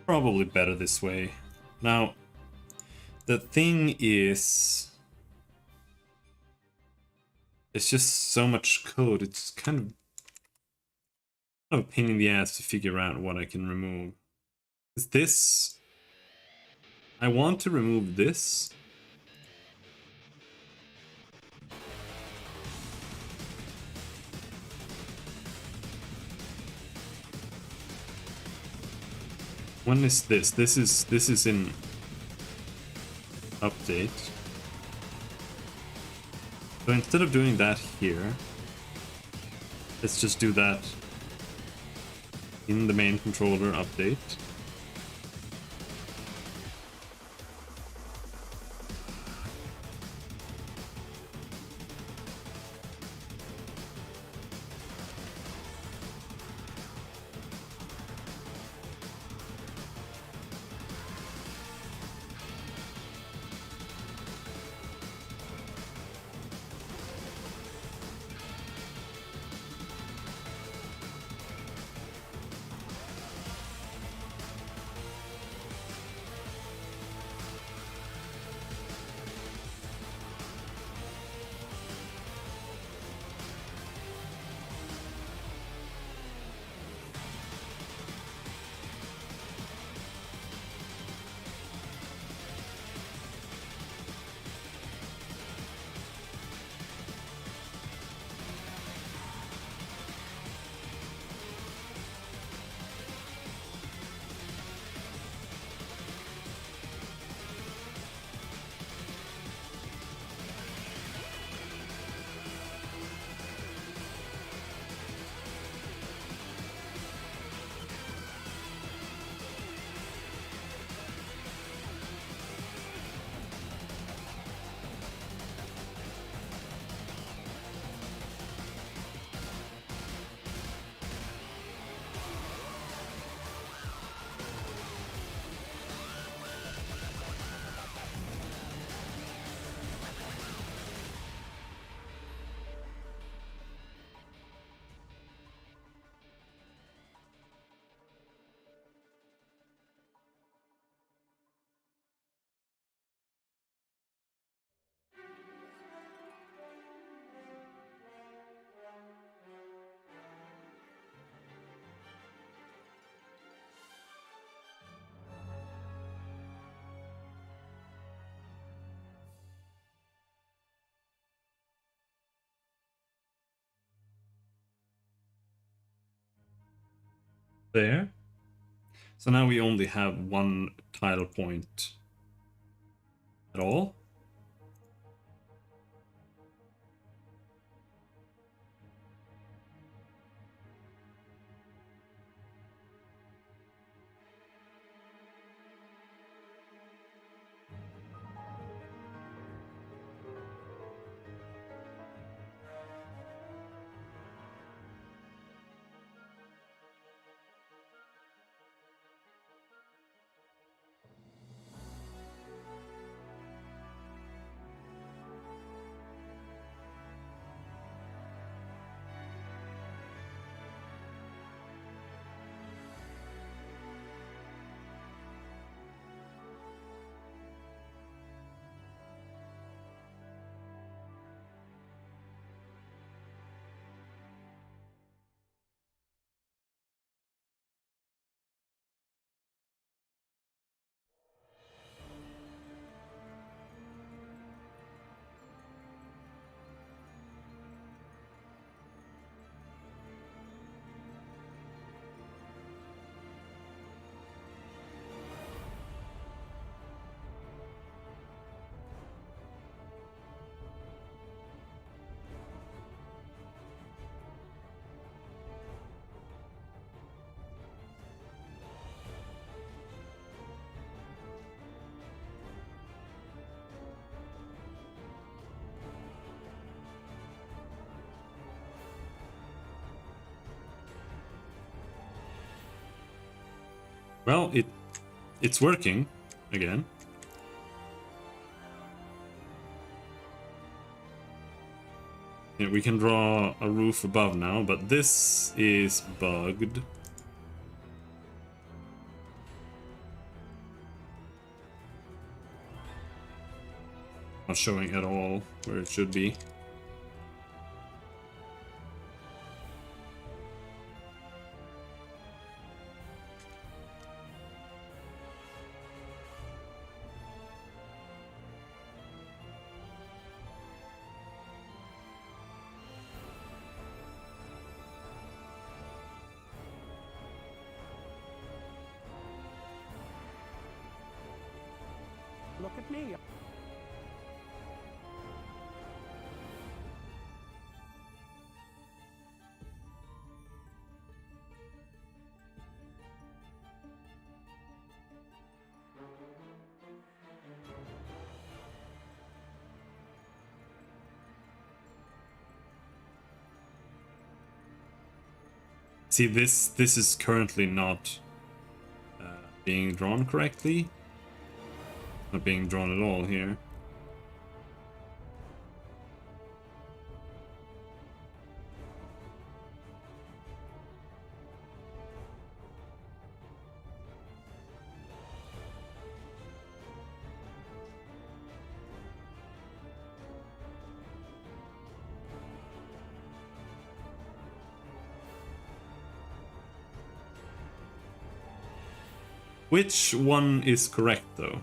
Probably better this way. Now, the thing is, it's just so much code. It's kind of a pain in the ass to figure out what I can remove. Is this? I want to remove this. When is this? This is in update. So instead of doing that here, let's just do that in the main controller update. There. So now we only have one tile point at all. Well, it's working again. Yeah, we can draw a roof above now, but this is bugged. Not showing at all where it should be. Look at me. See, this is currently not being drawn correctly. Not being drawn at all here. Which one is correct, though?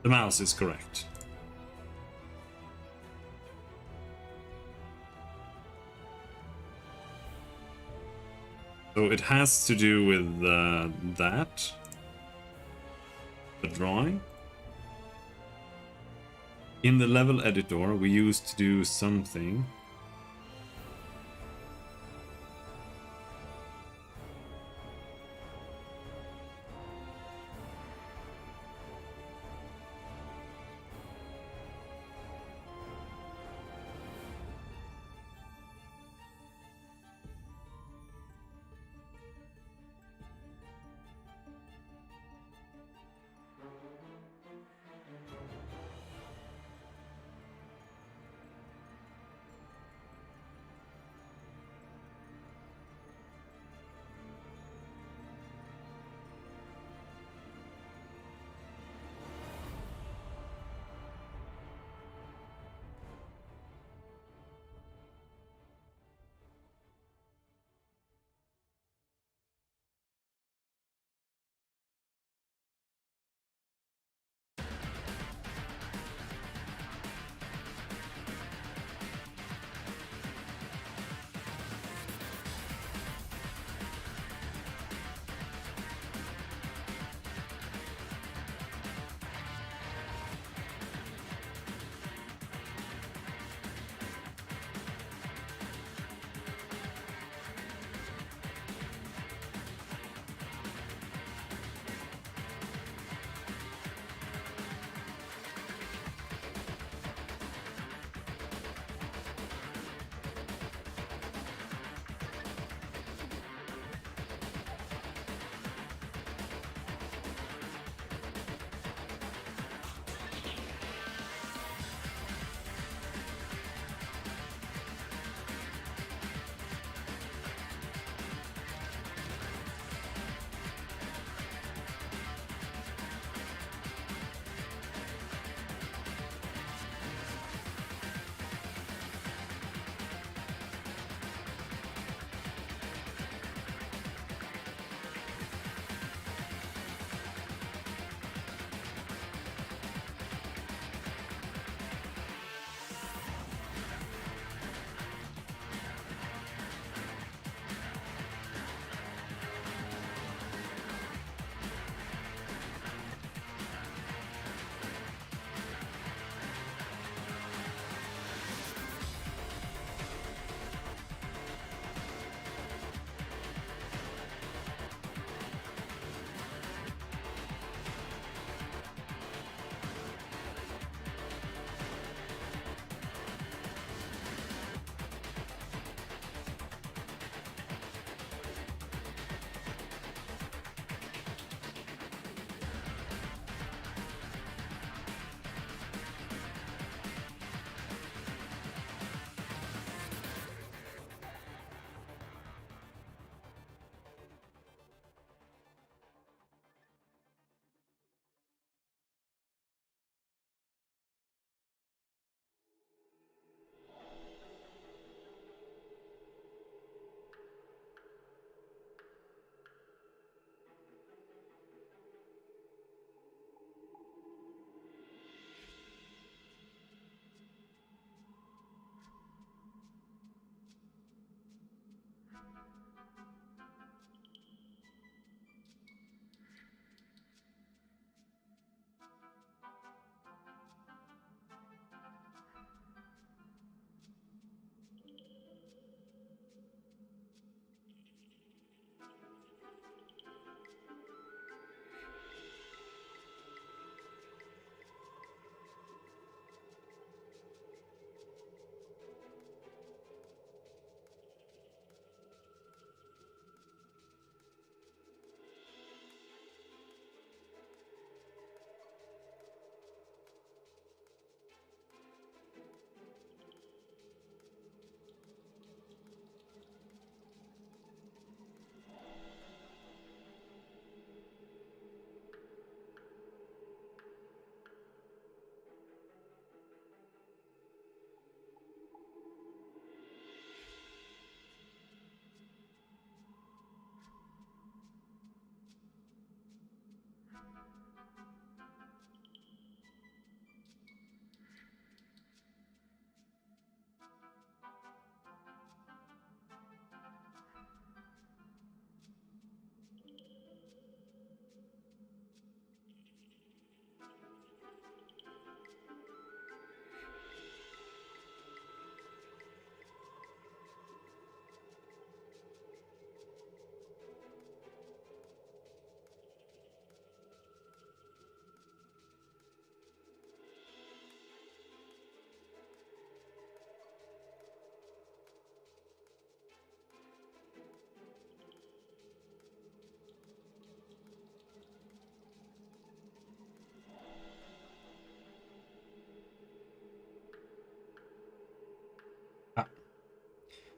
The mouse is correct. So it has to do with that. The drawing. In the level editor, we used to do something.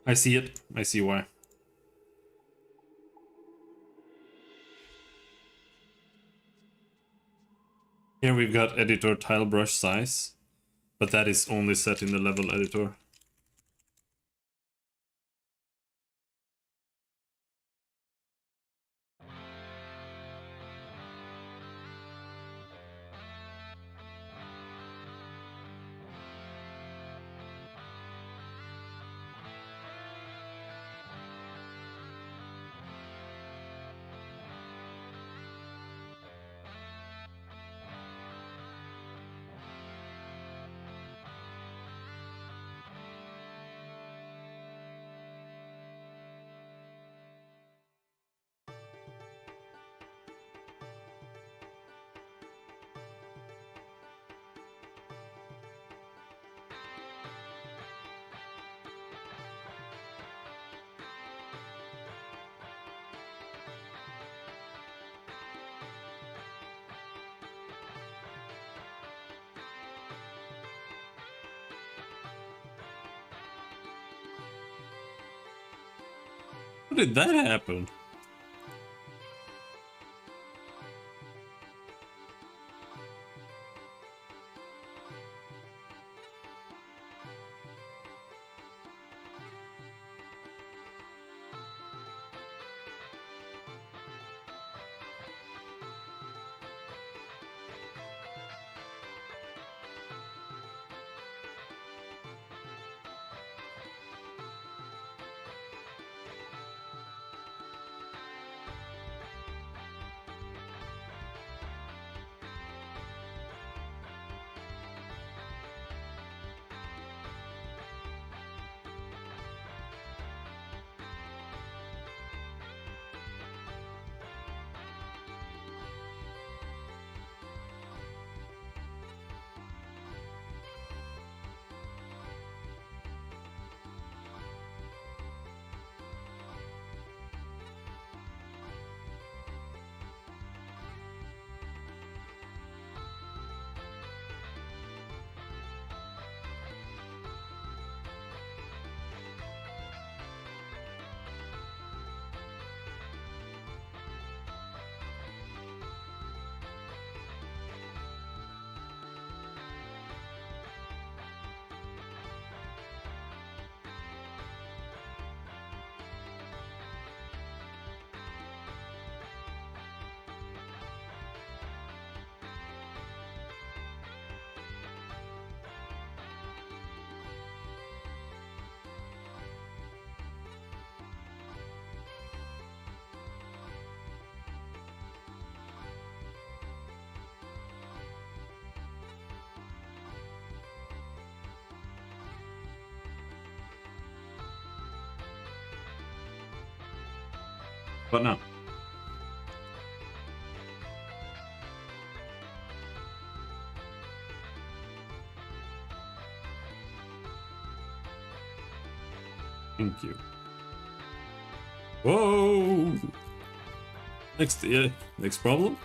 I see it. I see why. Here we've got editor tile brush size, but that is only set in the level editor. How did that happen? What now? Thank you. Whoa! Next problem?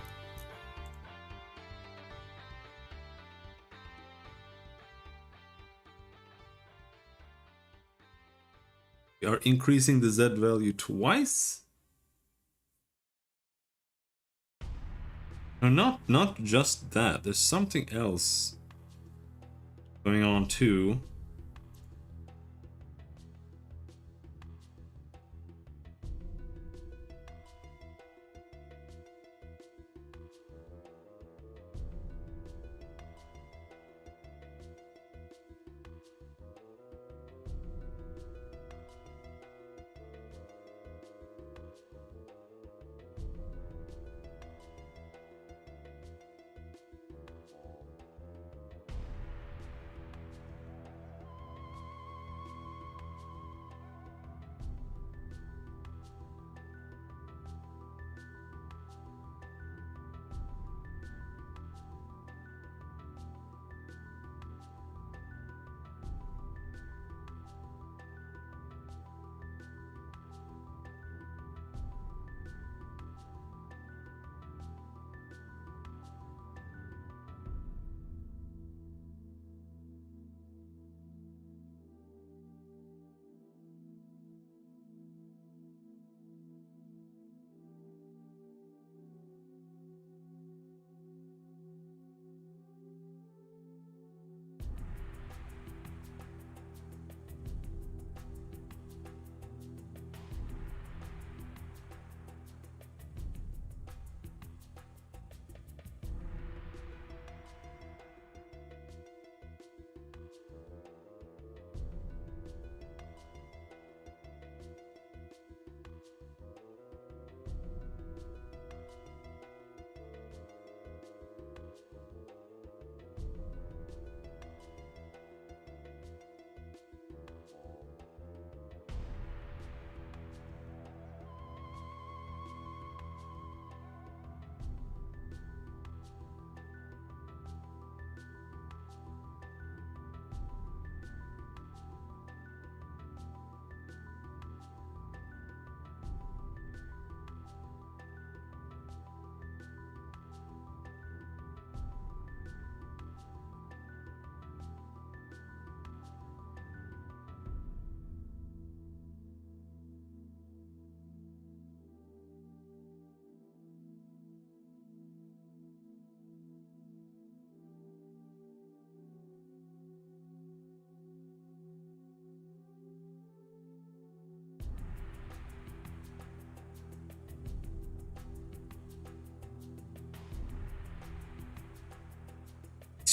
We are increasing the Z value twice? No, not just that. There's something else going on too.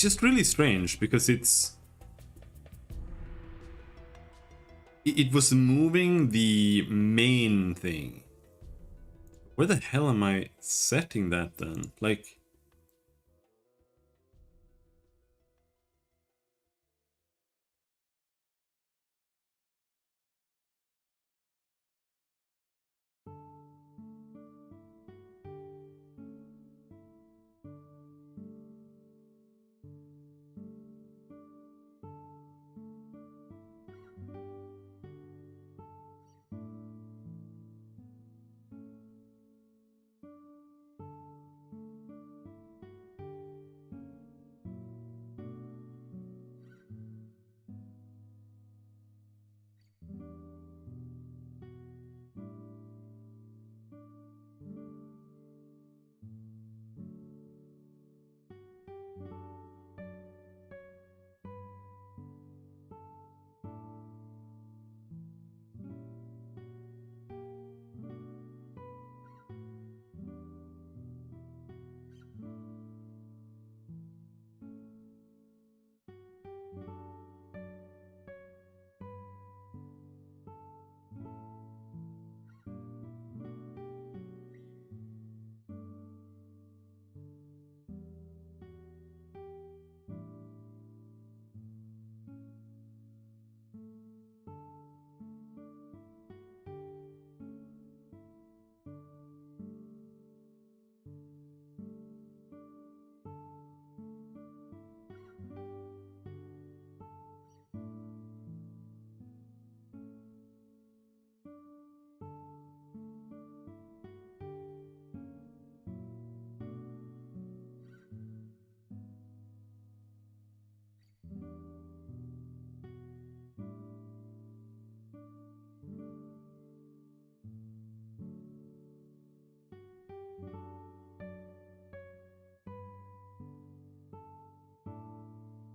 just really strange because it was moving the main thing. Where the hell am I setting that then? Like,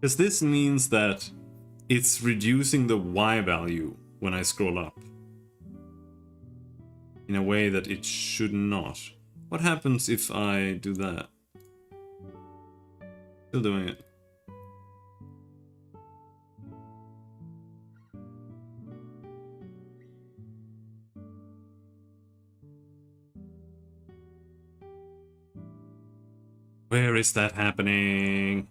because this means that it's reducing the Y value when I scroll up in a way that it should not. What happens if I do that? Still doing it. Where is that happening?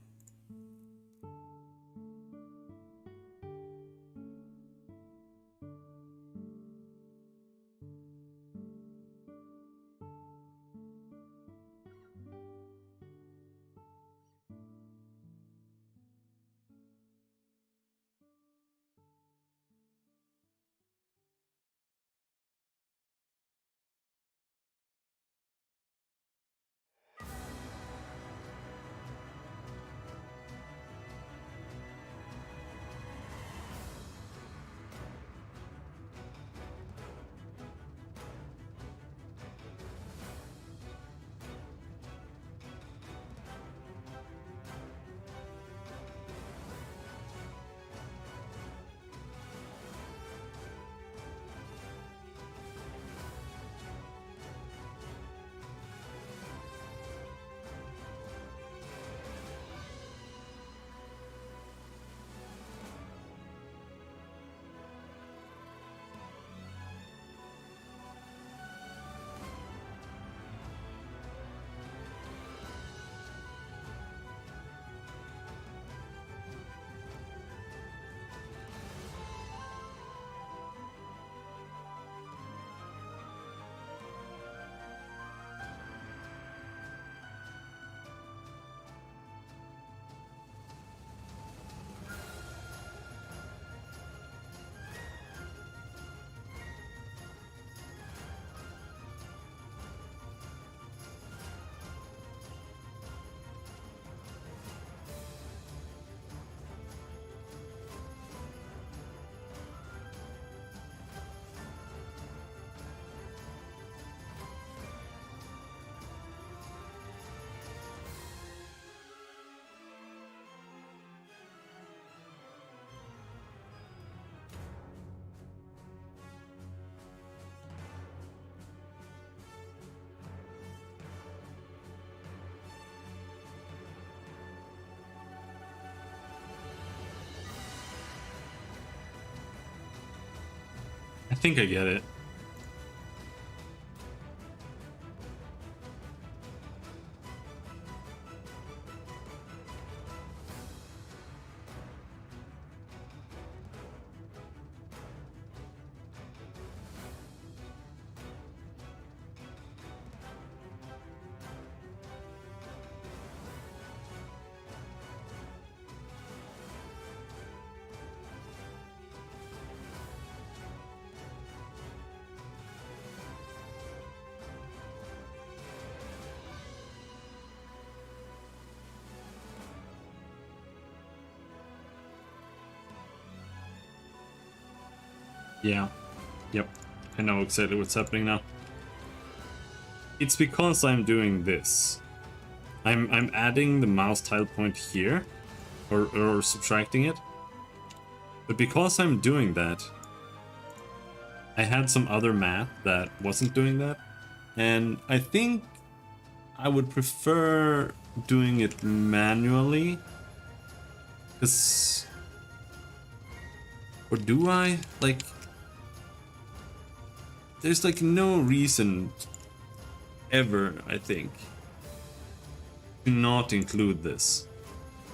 think I get it. Yeah. Yep. I know exactly what's happening now. It's because I'm doing this. I'm adding the mouse tile point here, or subtracting it. But because I'm doing that, I had some other math that wasn't doing that. And I think I would prefer doing it manually. Because... Or do I? Like... There's like no reason ever, I think, to not include this.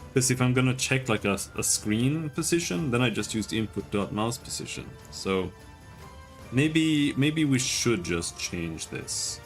Because if I'm gonna check like a screen position, then I just use the input.mouse position. So maybe we should just change this.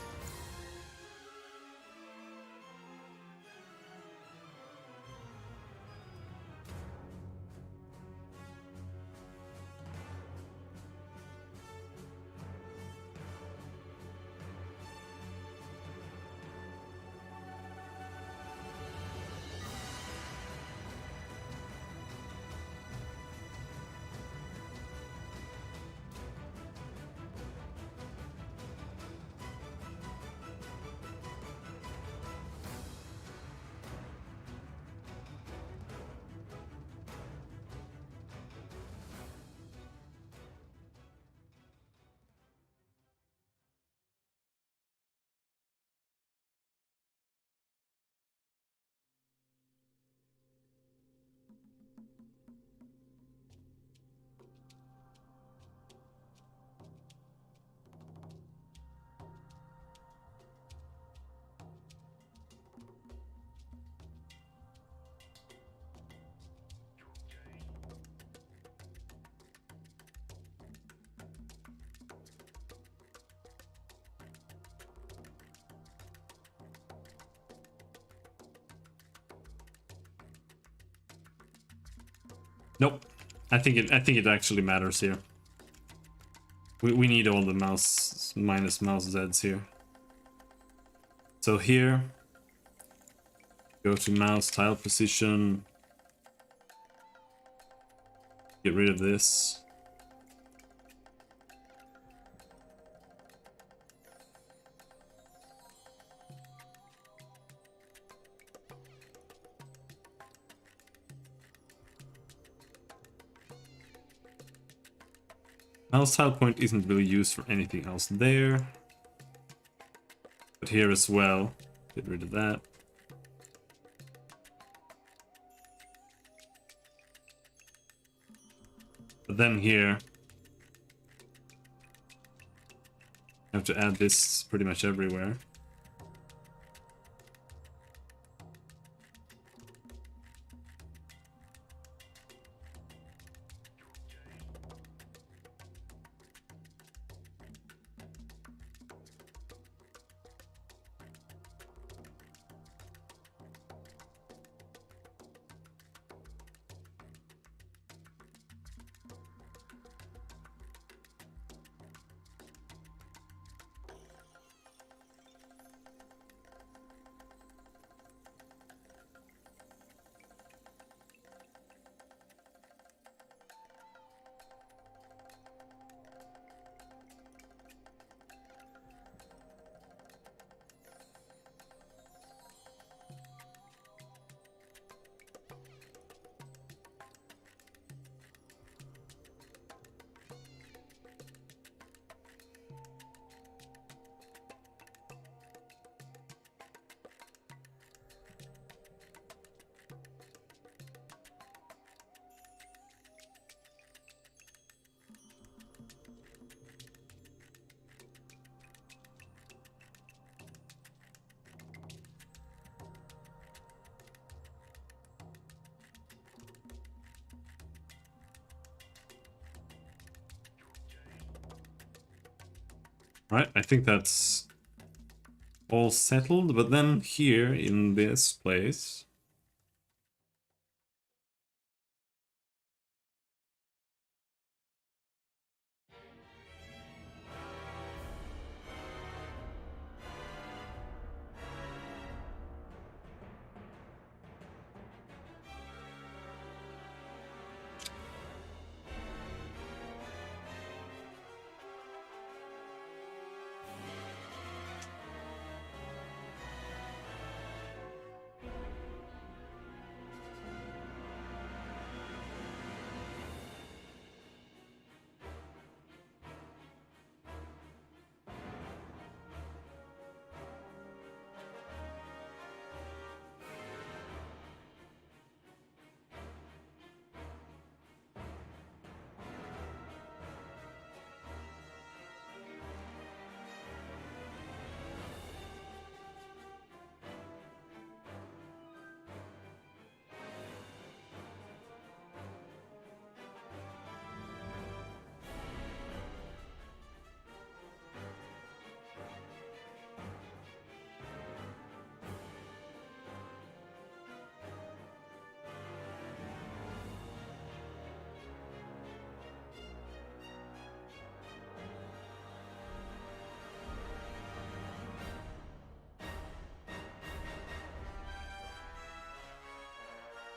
Nope. I think it actually matters here. We need all the mouse minus mouse Zs here. So here, go to mouse tile position, get rid of this. Mouse tile point isn't really used for anything else there. But here as well, get rid of that. But then here, I have to add this pretty much everywhere. Right, I think that's all settled, but then here in this place...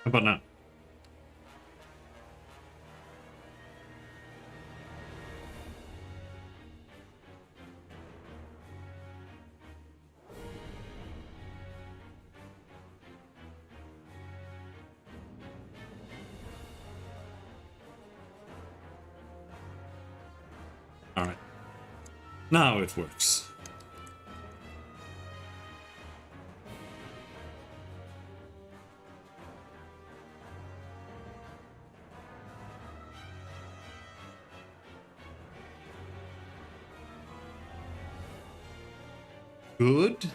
How about now? Alright. Now it works. Good.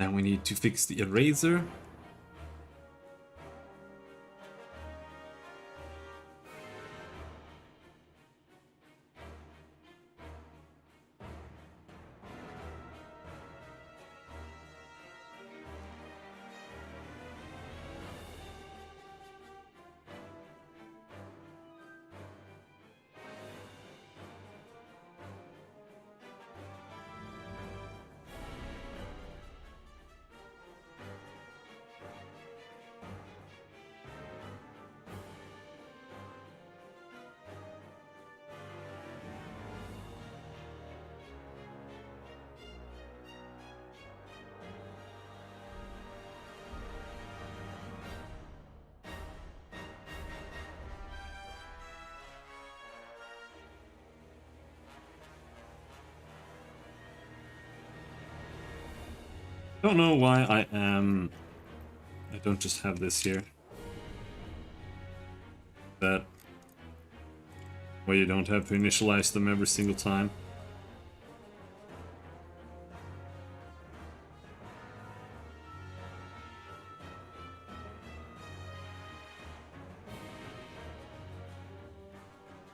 Now we need to fix the eraser. Don't know why I don't just have this here. That way you don't have to initialize them every single time.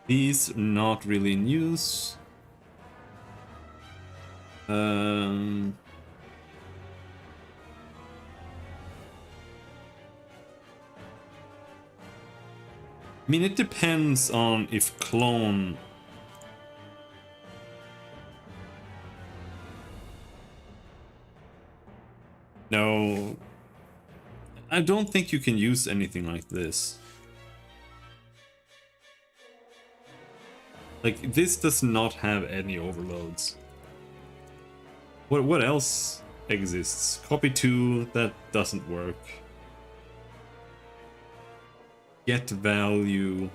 These not really in use. I mean, it depends on if clone... No, I don't think you can use anything like this. Like, this does not have any overloads. What else exists? Copy 2, that doesn't work. Get value.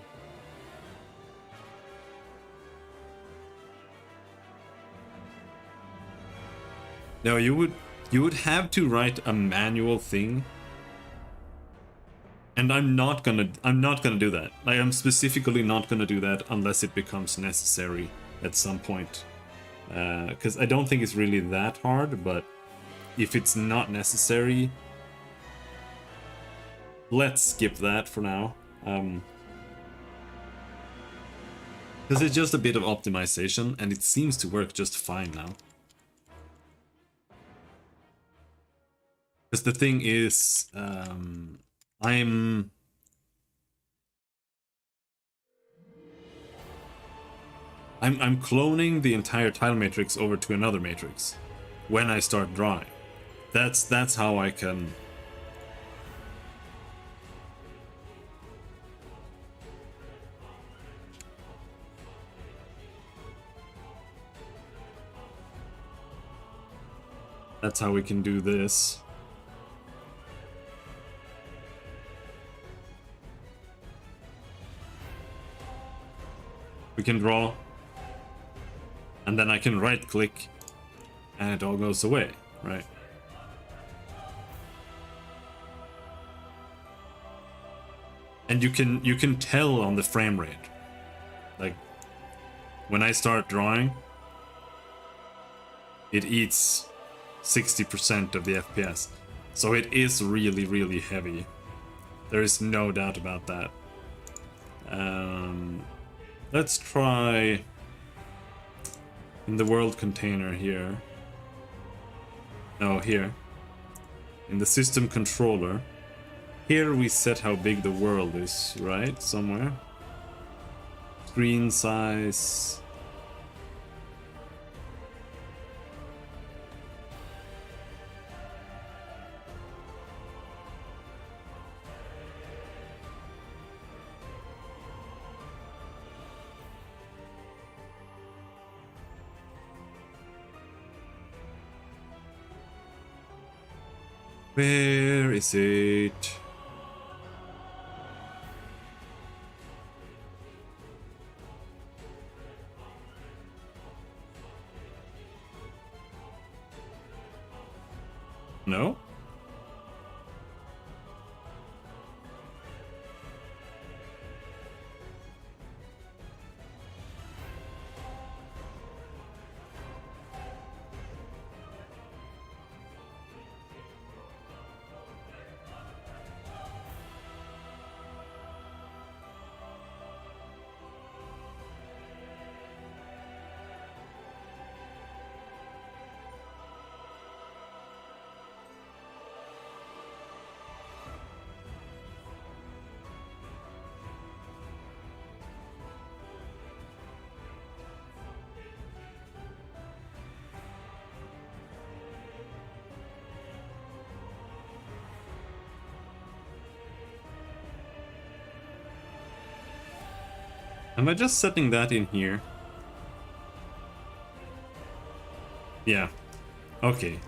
No, you would have to write a manual thing. And I'm not gonna do that. I am specifically not gonna do that unless it becomes necessary at some point. Because I don't think it's really that hard, but if it's not necessary, let's skip that for now. Because it's just a bit of optimization, and it seems to work just fine now. Because the thing is, I'm cloning the entire tile matrix over to another matrix when I start drawing. That's how I can. That's how we can do this. We can draw, and then I can right click and it all goes away, right? And you can tell on the frame rate. Like when I start drawing, it eats 60% of the FPS. So it is really, really heavy. There is no doubt about that. Let's try in the world container here. No, here. In the system controller. Here we set how big the world is, right? Somewhere. Screen size. Where is it? No? Am I just setting that in here? Yeah. Okay.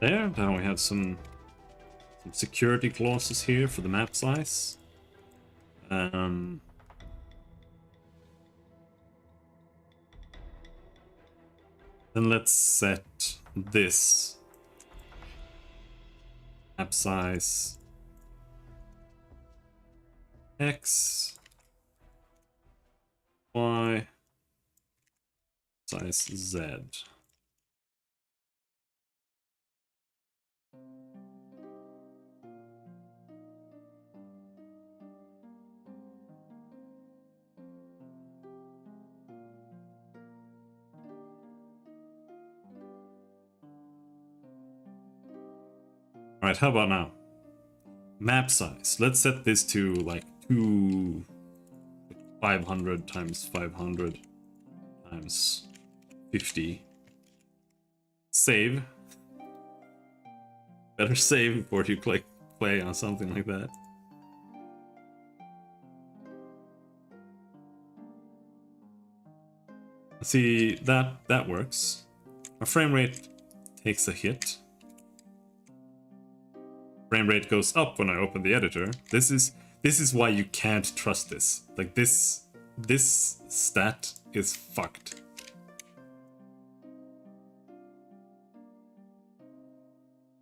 There, now we have some security clauses here for the map size. Then let's set this map size X, Y, size Z. Alright, how about now? Map size. Let's set this to like 500 times 500 times 50. Save. Better save before you click play on something like that. See, that works. Our frame rate takes a hit. Frame rate goes up when I open the editor. This is why you can't trust this. Like this stat is fucked.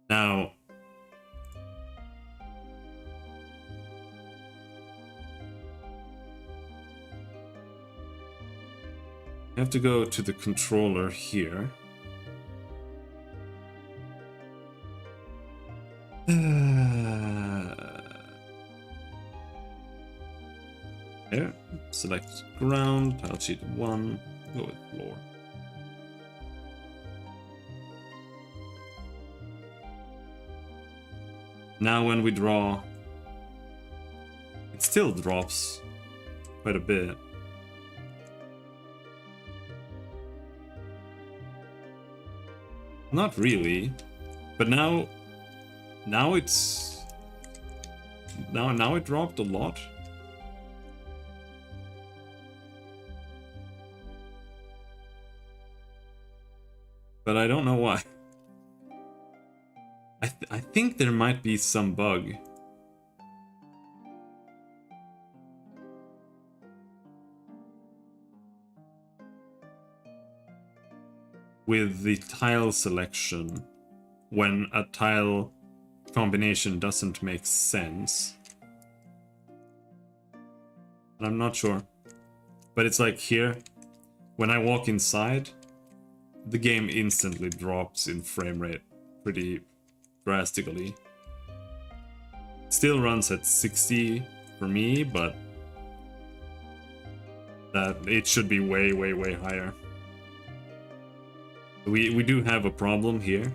Now I have to go to the controller here. There, select ground, tile sheet 1, go with floor. Now when we draw, it still drops quite a bit. Not really, but now it's now it dropped a lot. But I don't know why. I think there might be some bug. With the tile selection when a tile combination doesn't make sense. And I'm not sure. But it's like here, when I walk inside, the game instantly drops in frame rate pretty drastically. Still runs at 60 for me, but that it should be way, way, way higher. We do have a problem here.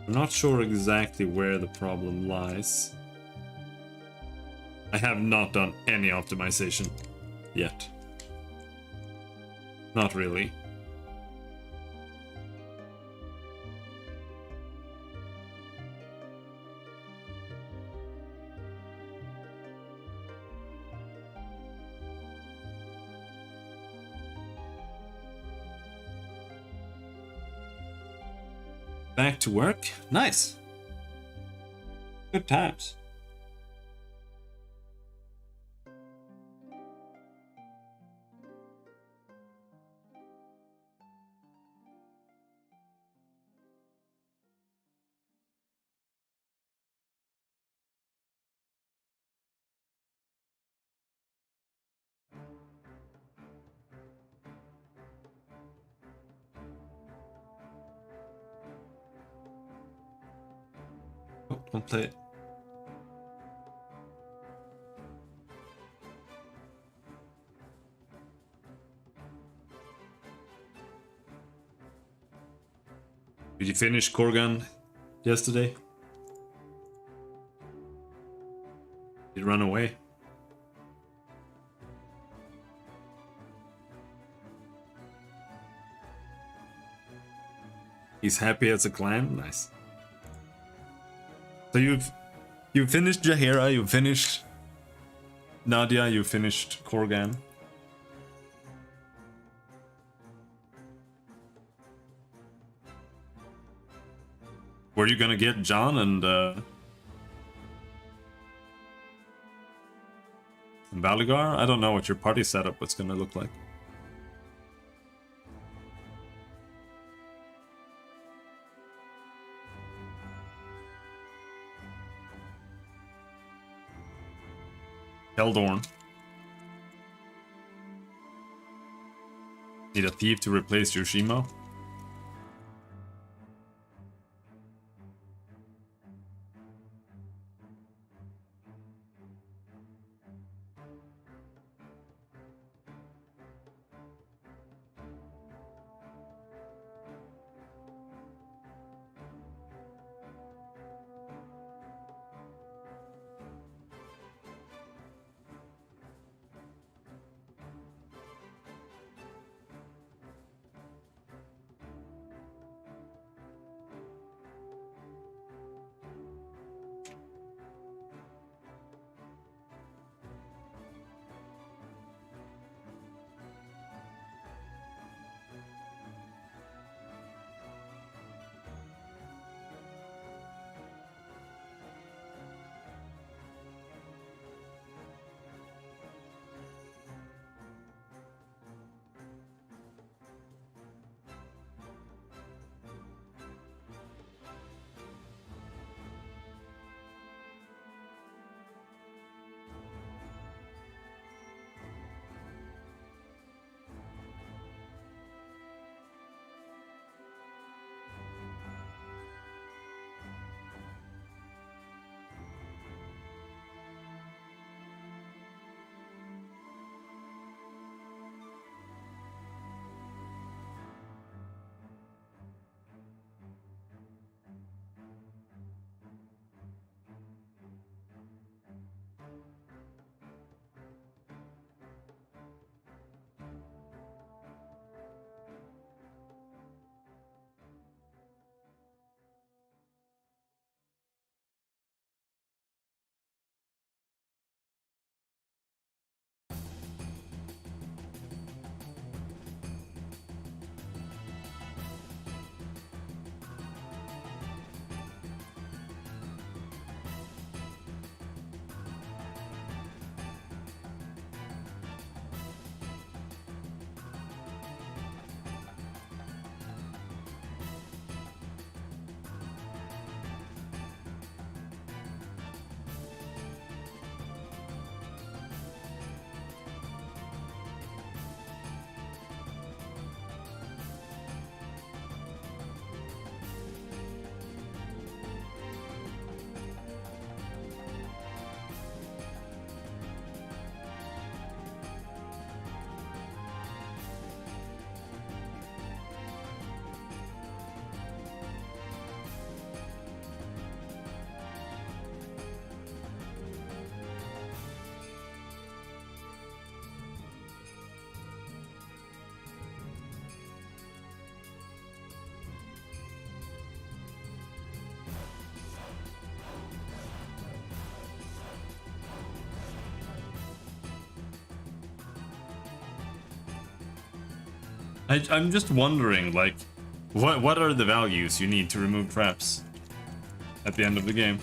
I'm not sure exactly where the problem lies. I have not done any optimization yet. Not really. Back to work? Nice. Good times. Oh, don't play it. Did you finish Korgan yesterday? Did it run away? He's happy as a clam? Nice. So you've finished Jaheira, you've finished Nadia, you finished Korgan. Were you gonna get John and Baligar? I don't know what your party setup was gonna look like. Eldorn. Need a thief to replace Yoshimo? I'm just wondering, like, what are the values you need to remove traps at the end of the game?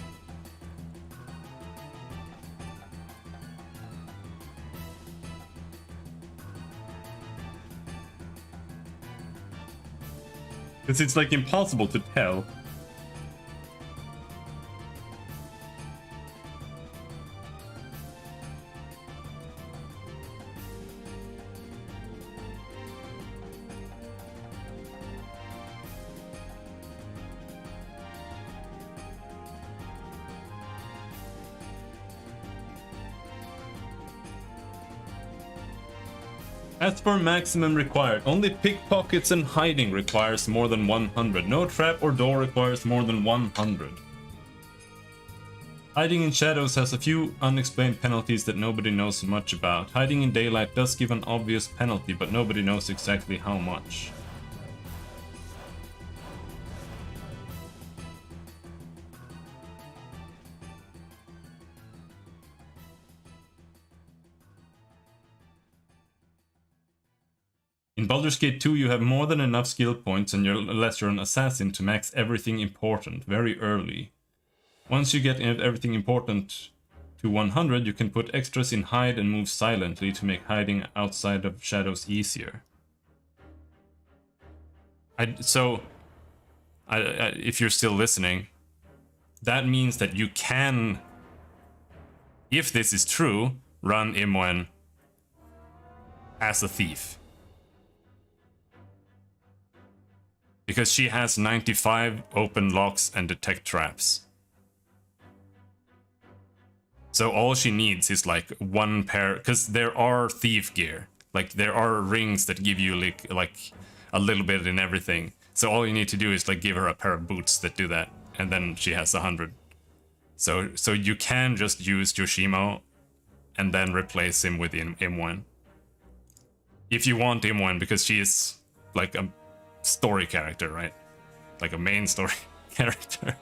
Because it's like impossible to tell. As for maximum required, only pickpockets and hiding requires more than 100. No trap or door requires more than 100. Hiding in shadows has a few unexplained penalties that nobody knows much about. Hiding in daylight does give an obvious penalty, but nobody knows exactly how much. In Baldur's Gate 2, you have more than enough skill points unless you're an assassin to max everything important very early. Once you get everything important to 100, you can put extras in hide and move silently to make hiding outside of shadows easier. If you're still listening, that means that you can, if this is true, run Imoen as a thief. Because she has 95 open locks and detect traps. So all she needs is like one pair, because there are thief gear. Like there are rings that give you like a little bit in everything. So all you need to do is like give her a pair of boots that do that, and then she has 100. So you can just use Yoshimo and then replace him with Imoen. If you want Imoen, because she is like a story character, right? Like a main story character.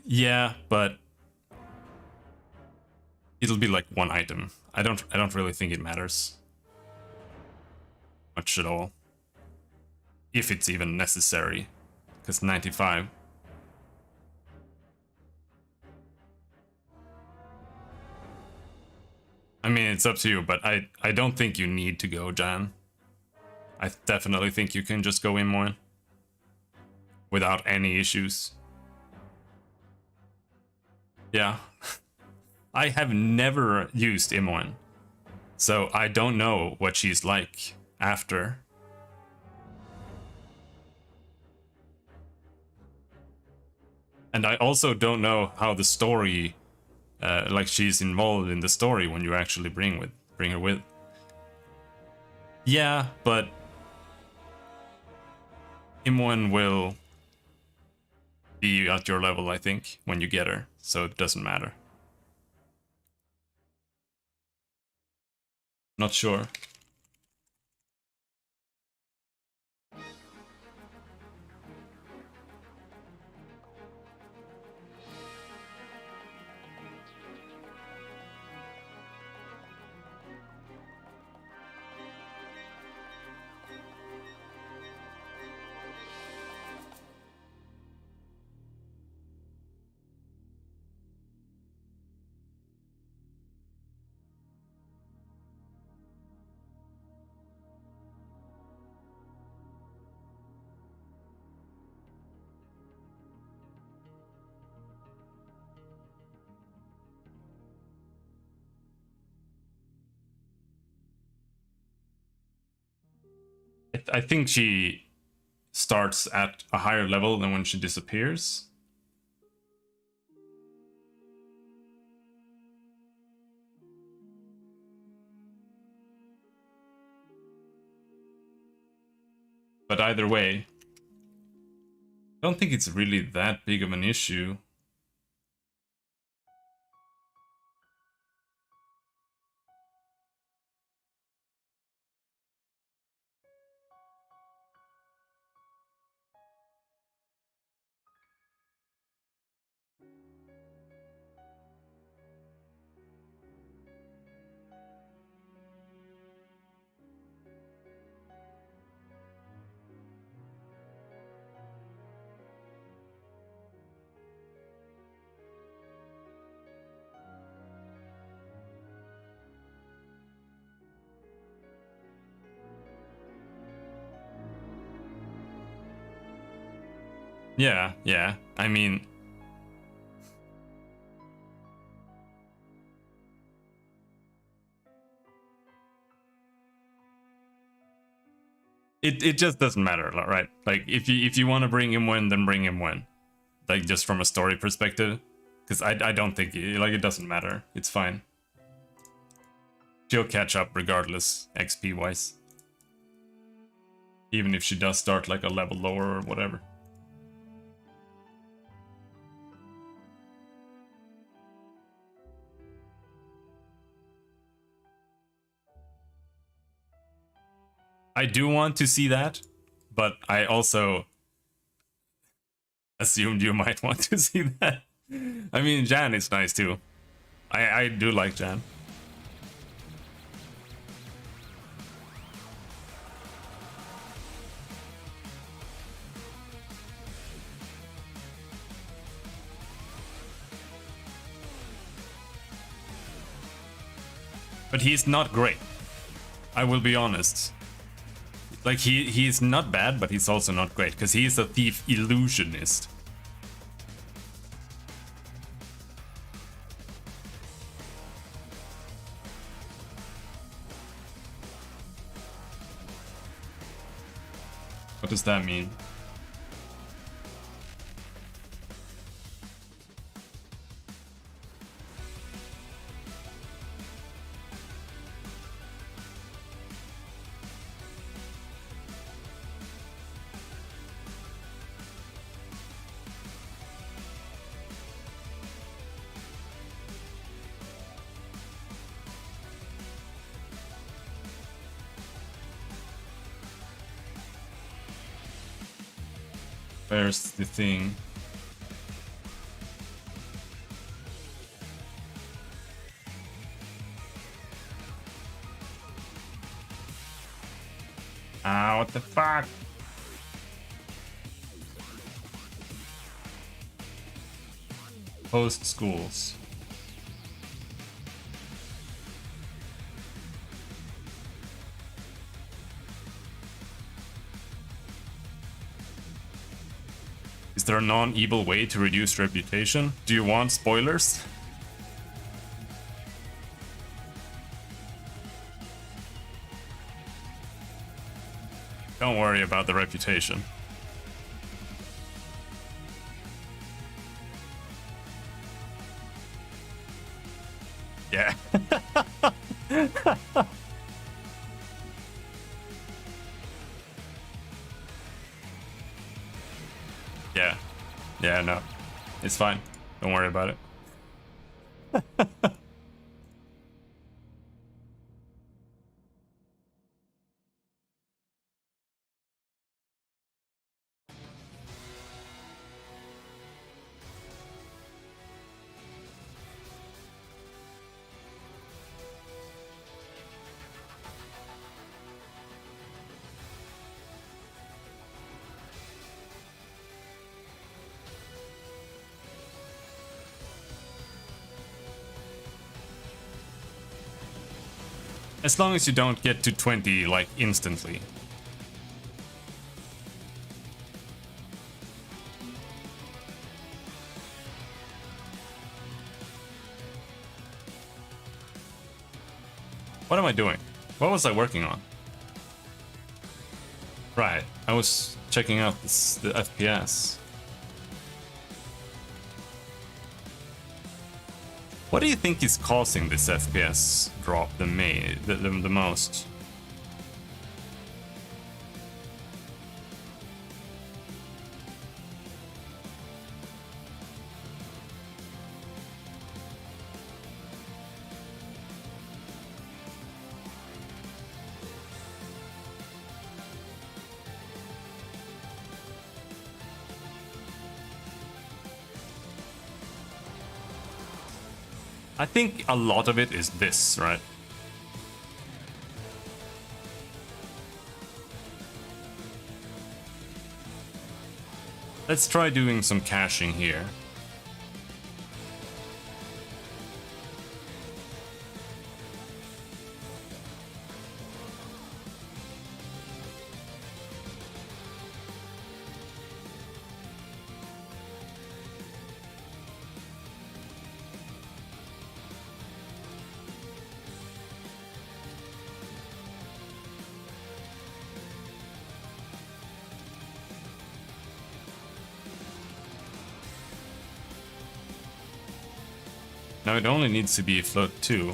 Yeah, but it'll be like one item. I don't really think it matters much at all, if it's even necessary, because 95. I mean, it's up to you, but I don't think you need to go Jan. I definitely think you can just go Imoen without any issues. Yeah. I have never used Imoen, so I don't know what she's like after. And I also don't know how the story, like she's involved in the story when you actually bring her with. Yeah, but Imoen will be at your level, I think, when you get her, so it doesn't matter. Not sure. I think she starts at a higher level than when she disappears. But either way, I don't think it's really that big of an issue. Yeah. I mean, it just doesn't matter, right? Like if you want to bring him when, then bring him when. Like just from a story perspective, because I don't think like it doesn't matter. It's fine. She'll catch up regardless, XP wise. Even if she does start like a level lower or whatever. I do want to see that, but I also assumed you might want to see that. I mean, Jan is nice too. I do like Jan. But he's not great. I will be honest. Like, he's not bad, but he's also not great, because he's a thief illusionist. What does that mean? Where's the thing? Ah, what the fuck? Post schools. Is there a non-evil way to reduce reputation? Do you want spoilers? Don't worry about the reputation. Yeah. Yeah. Yeah, no. It's fine. Don't worry about it. As long as you don't get to 20, like, instantly. What am I doing? What was I working on? Right, I was checking out the FPS. What do you think is causing this FPS drop the most? I think a lot of it is this, right? Let's try doing some caching here. Now it only needs to be float 2.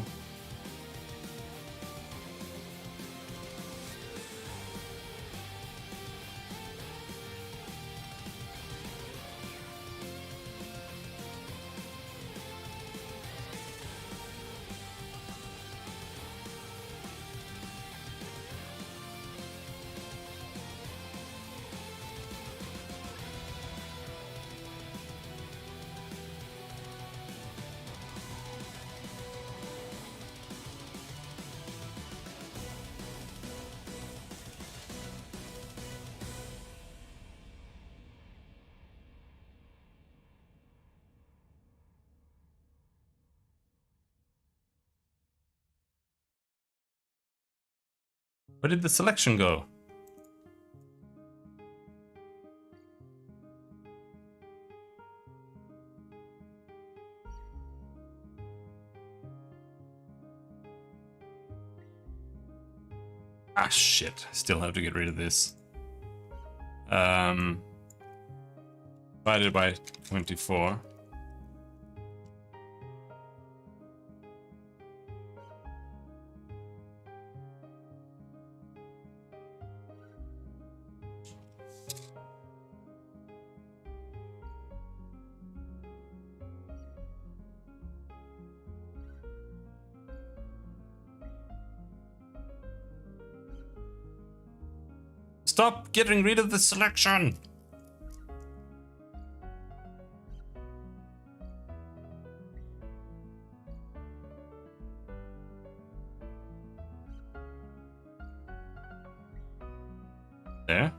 Where did the selection go? Ah, shit. Still have to get rid of this. Divided by 24. Stop getting rid of the selection! There.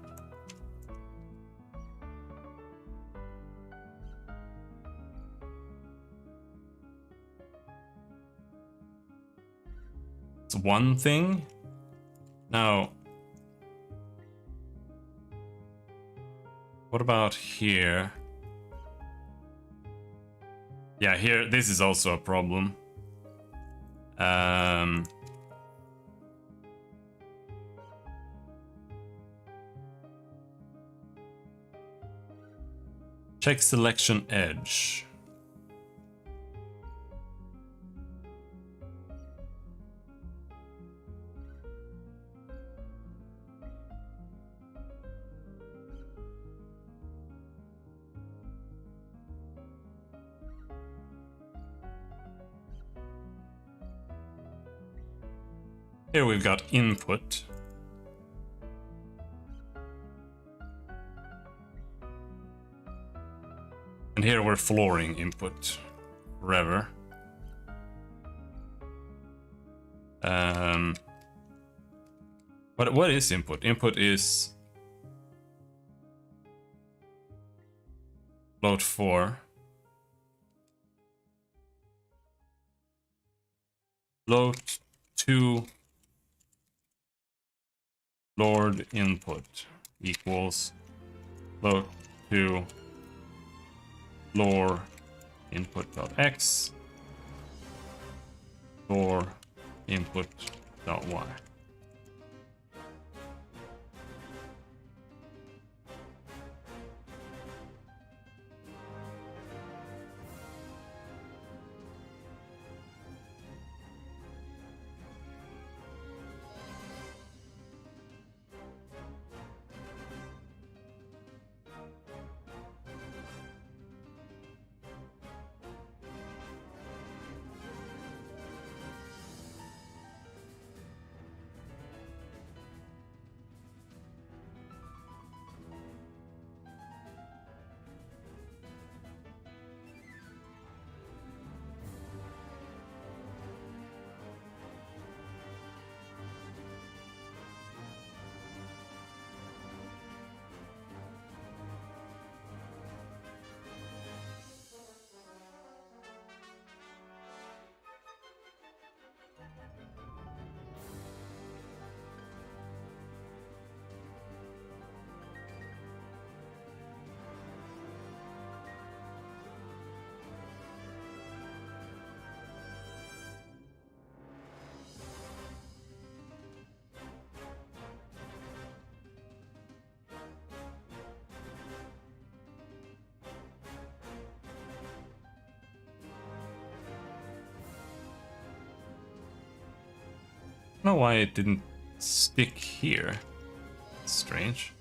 It's one thing. Now, what about here? Yeah, here, this is also a problem. Check selection edge. Here we've got input. And here we're flooring input forever. What is input? Input is float 4. Float 2 Lord input equals float 2 lore input dot x lore input dot y. I don't know why it didn't stick here. It's strange.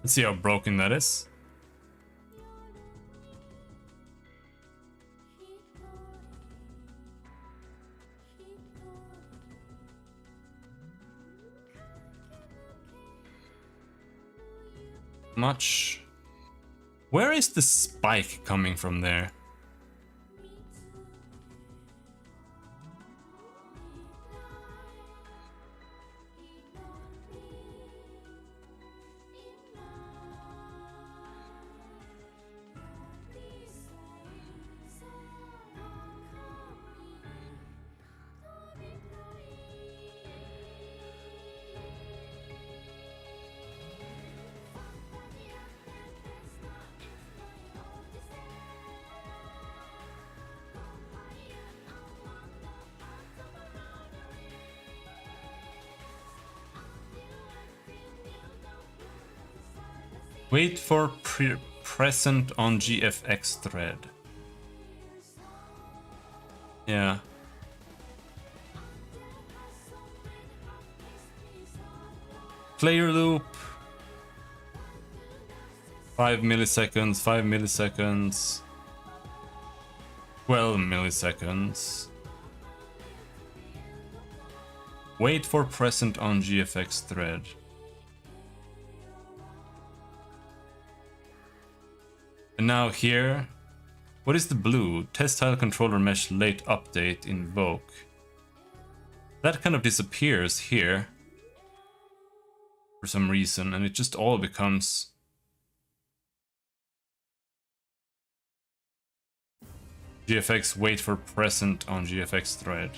Let's see how broken that is. Much. Where is the spike coming from there? Wait for present on GFX thread. Yeah. Player loop. 5 milliseconds, 5 milliseconds. 12 milliseconds. Wait for present on GFX thread. And now here, what is the blue? Test tile controller mesh late update invoke. That kind of disappears here for some reason, and it just all becomes GFX wait for present on GFX thread.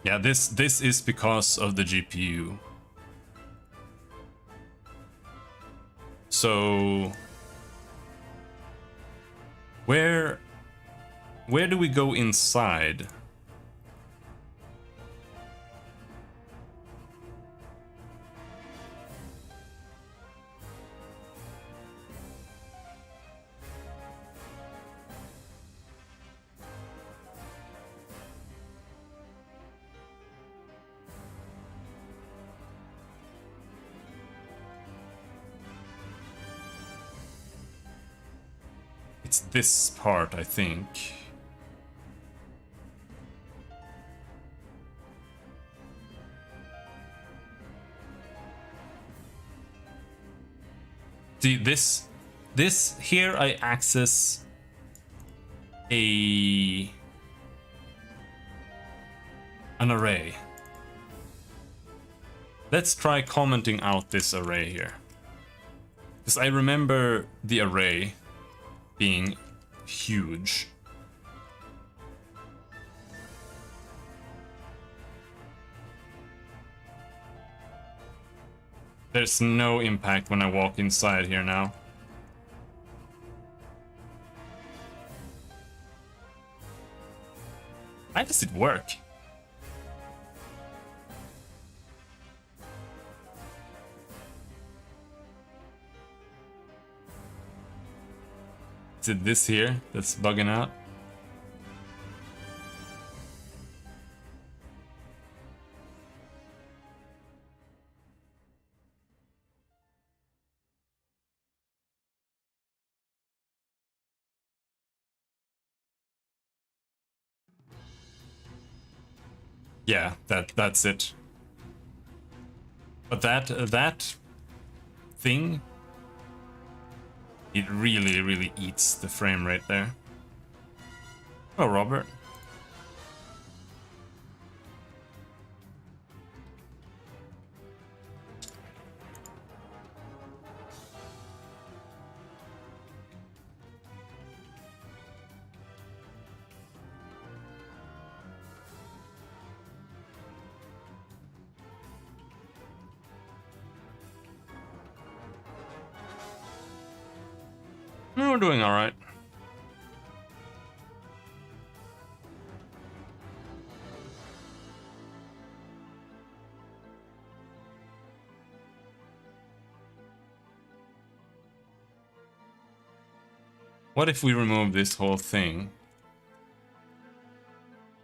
Yeah, this is because of the GPU. So where do we go inside? It's this part, I think. See, this here I access an array. Let's try commenting out this array here. Because I remember the array being huge. There's no impact when I walk inside here now. How does it work? Is it this here that's bugging out? Yeah, that's it. But that thing, it really eats the frame rate there. Oh, Robert. We're doing all right. What if we remove this whole thing?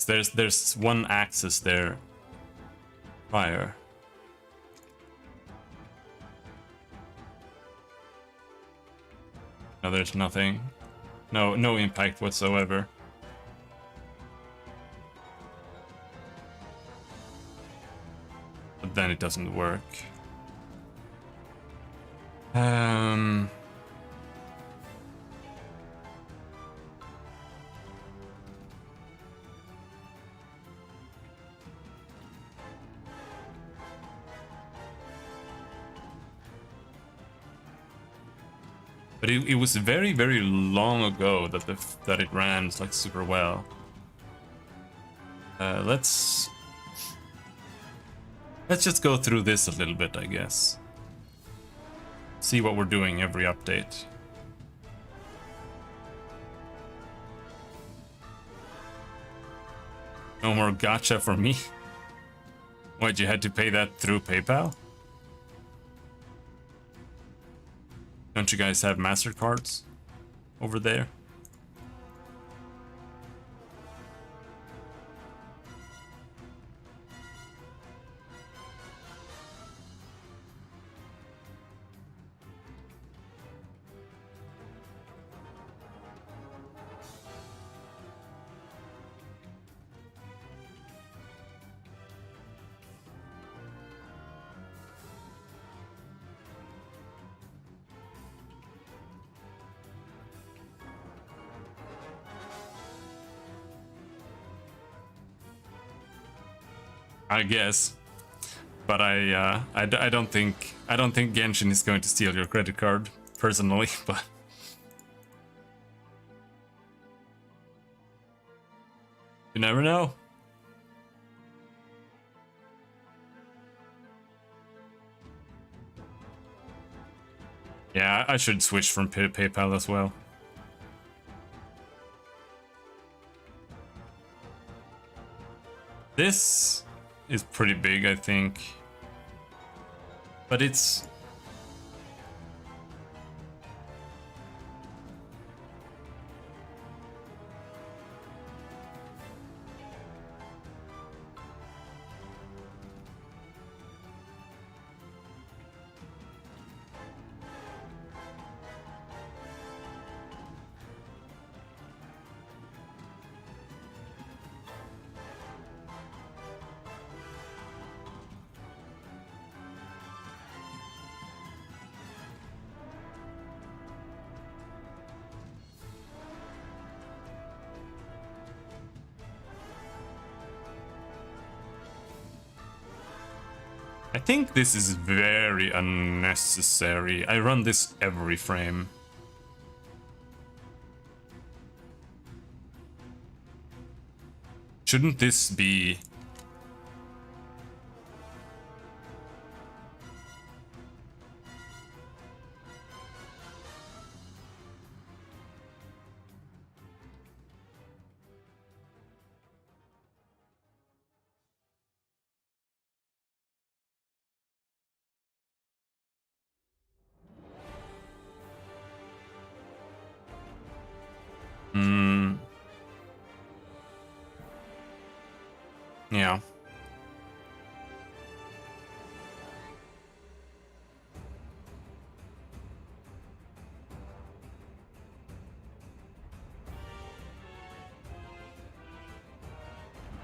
There's one axis there. Fire. No, there's nothing. No impact whatsoever. But then it doesn't work. But it was very, very long ago that it ran like super well. Let's just go through this a little bit, I guess. See what we're doing every update. No more gacha for me. What, you had to pay that through PayPal? Don't you guys have MasterCards over there? I guess, but I don't think Genshin is going to steal your credit card personally, but you never know. Yeah, I should switch from PayPal as well. This is pretty big, I think. But it's... I think this is very unnecessary. I run this every frame. Shouldn't this be... Yeah.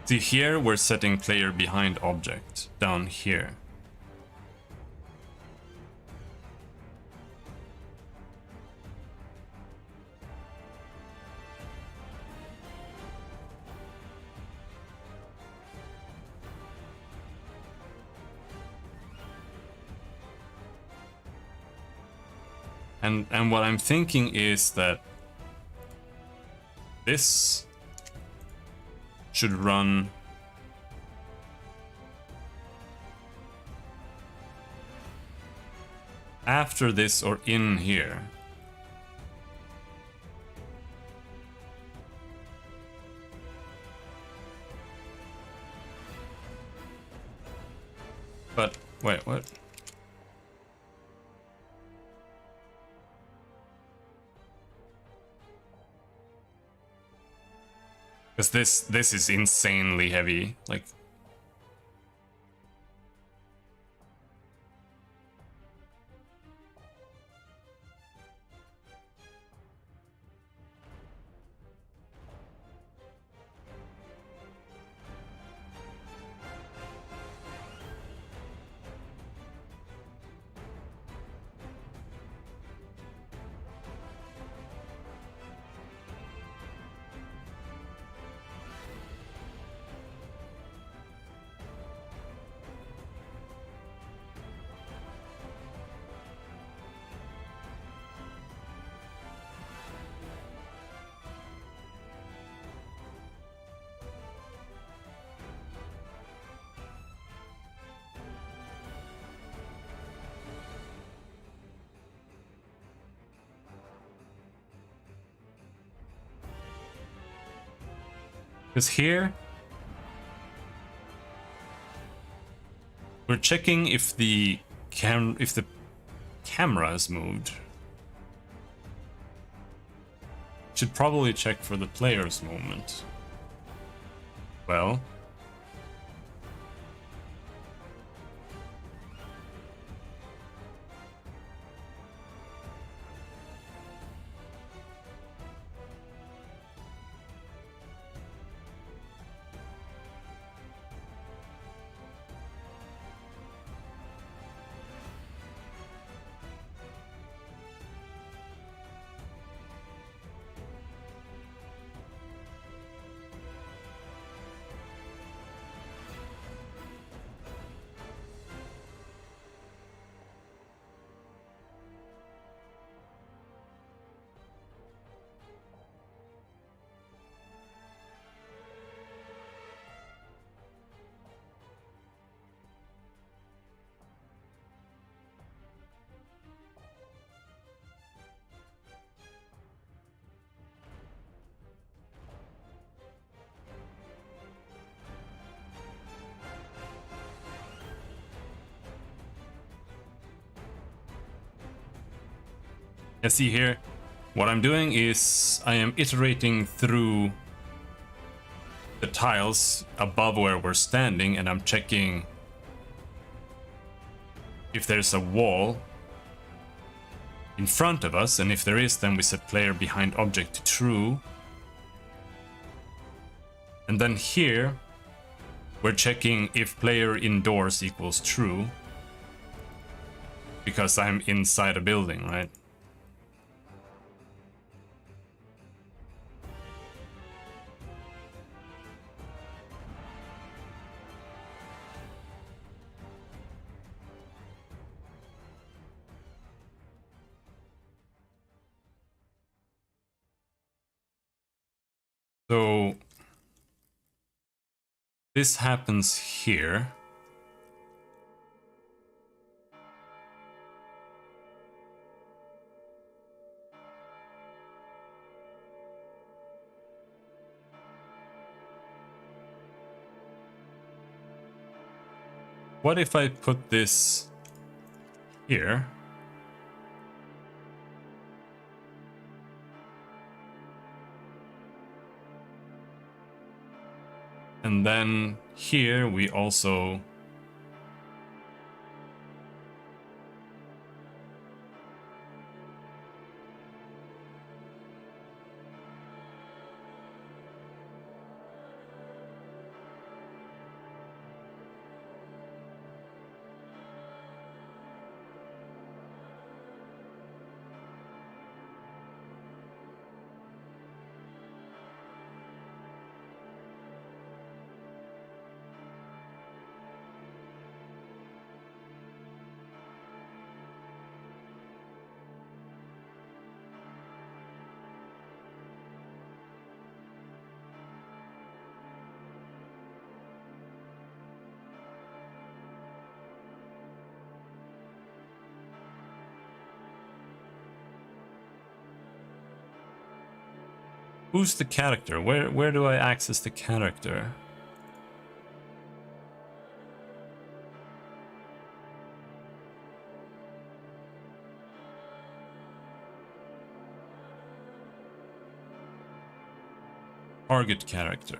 See, here we're setting player behind object down here. And what I'm thinking is that this should run after this or in here. But wait, what? Because this is insanely heavy. Like, because here we're checking if the camera is moved. Should probably check for the player's movement. Well, you see here, what I'm doing is I am iterating through the tiles above where we're standing, and I'm checking if there's a wall in front of us, and if there is, then we set player behind object to true. And then here we're checking if player indoors equals true, because I'm inside a building, right? So this happens here. What if I put this here? And then here we also who's the character? Where do I access the character? Target character.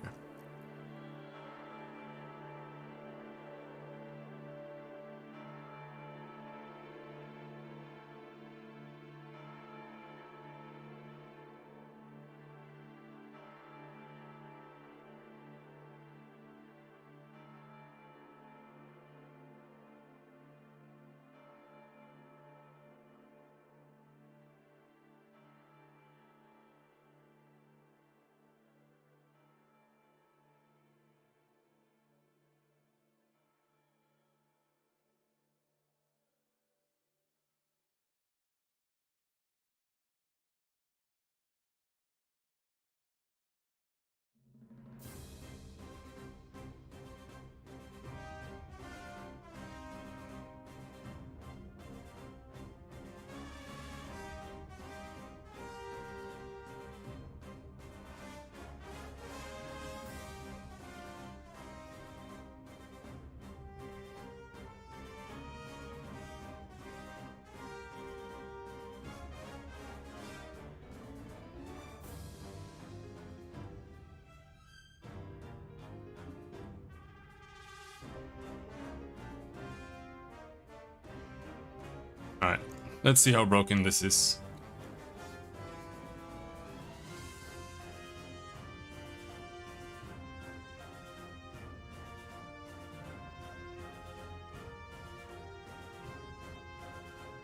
Alright, let's see how broken this is.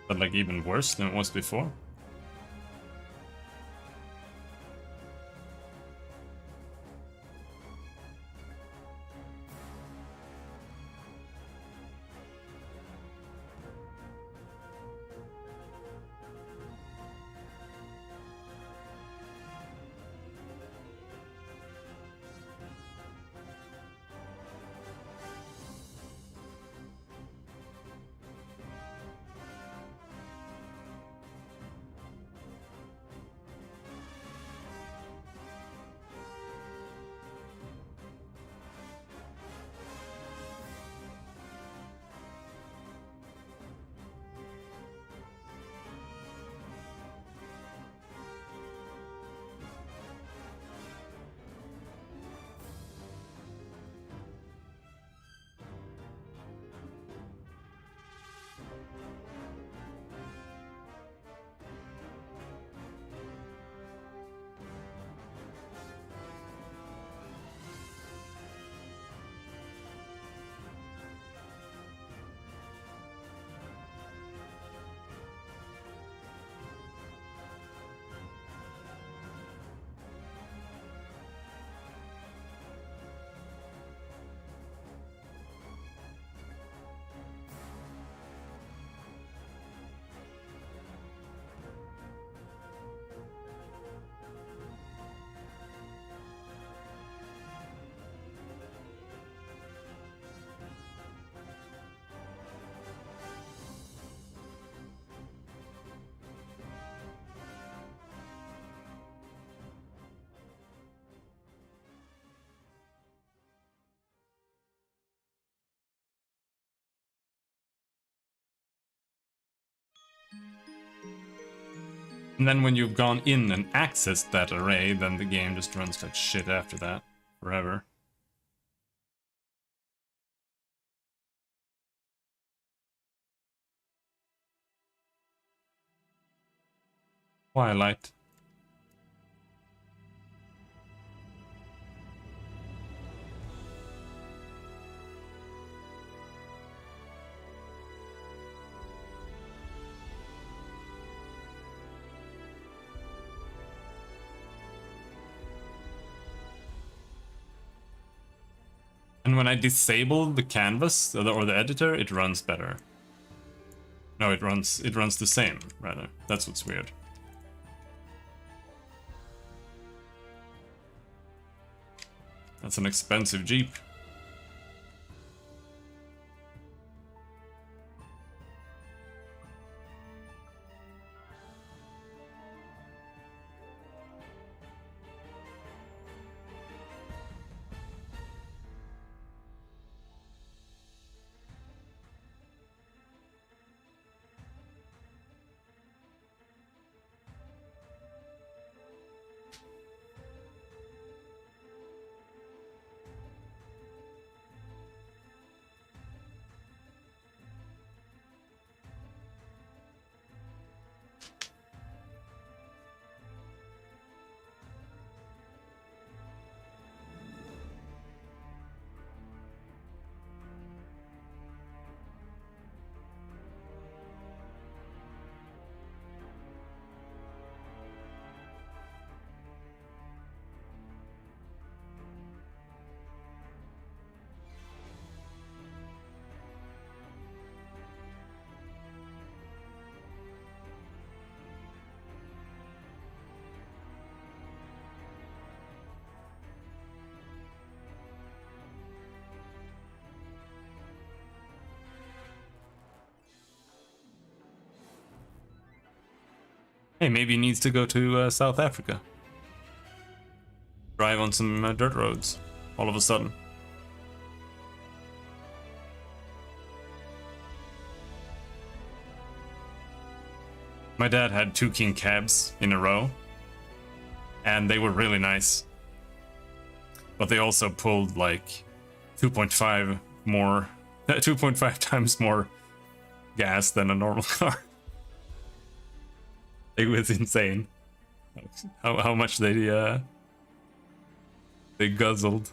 But like even worse than it was before. And then when you've gone in and accessed that array, then the game just runs like shit after that. Forever. Twilight. And when I disable the canvas or the editor, it runs better. No, it runs the same, rather. That's what's weird. That's an expensive Jeep. Hey, maybe he needs to go to South Africa. Drive on some dirt roads all of a sudden. My dad had 2 king cabs in a row, and they were really nice. But they also pulled like 2.5 more, 2.5 times more gas than a normal car. It was insane how much they guzzled.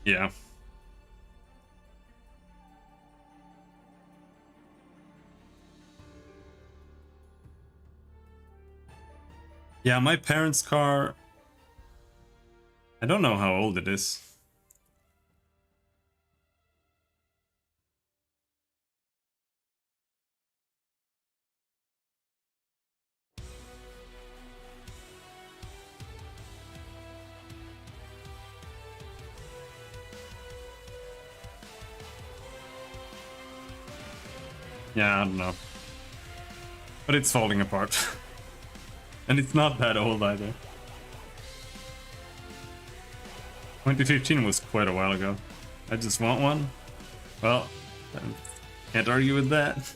Yeah. Yeah, my parents' car, I don't know how old it is. Yeah, I don't know. But it's falling apart. And it's not that old either. 2015 was quite a while ago. I just want one? Well, I can't argue with that.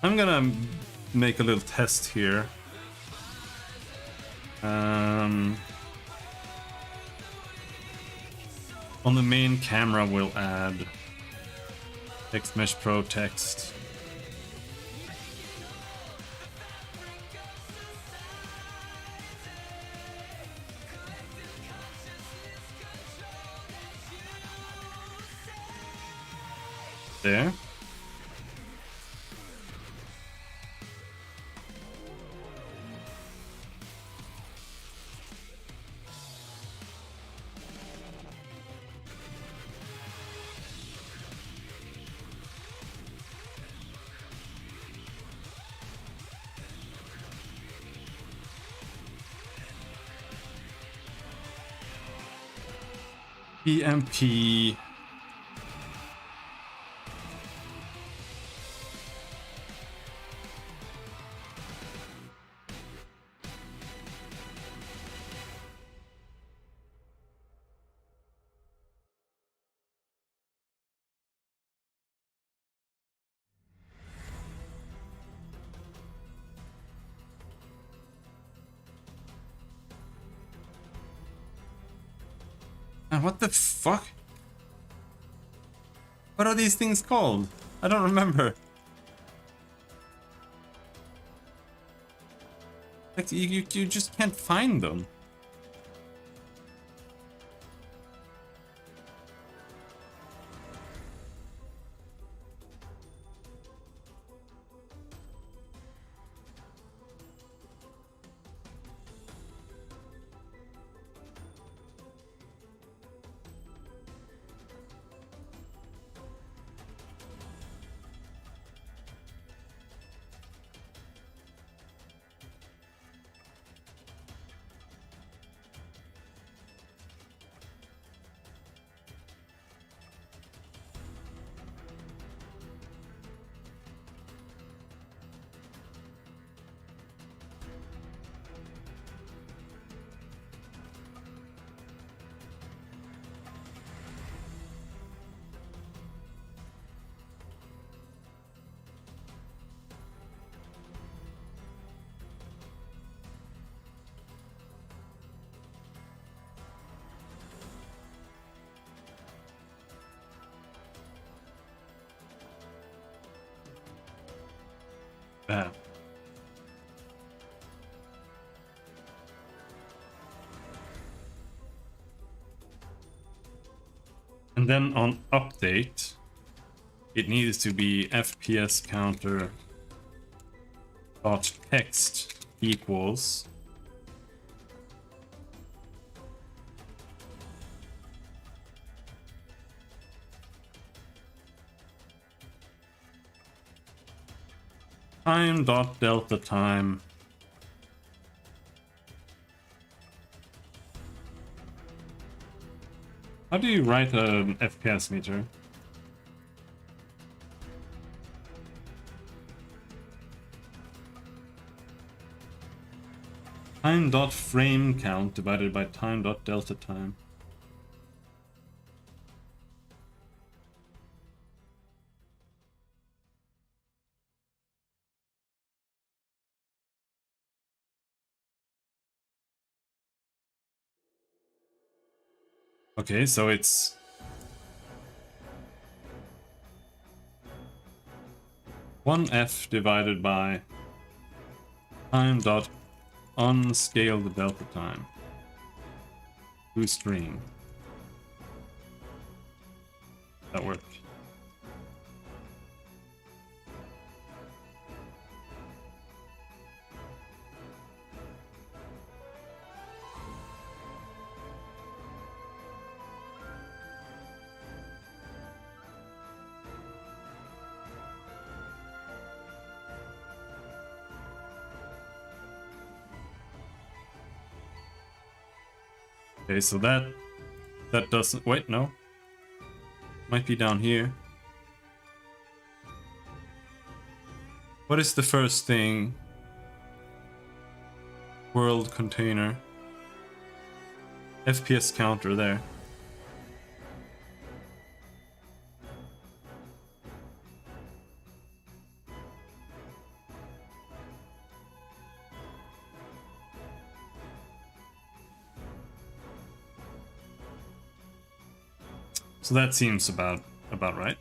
I'm gonna make a little test here. On the main camera, we'll add Text Mesh Pro text. There. PMP. What the fuck? What are these things called? I don't remember. Like, you just can't find them. Bad. And then on update, it needs to be FPS counter dot text equals time dot delta time How do you write an FPS meter? Time dot frame count divided by time dot delta time. Okay, so it's one F divided by time dot unscaled delta time to string. That work. Okay, so that doesn't wait, no. Might be down here. What is the first thing? World container. FPS counter there. So that seems about right.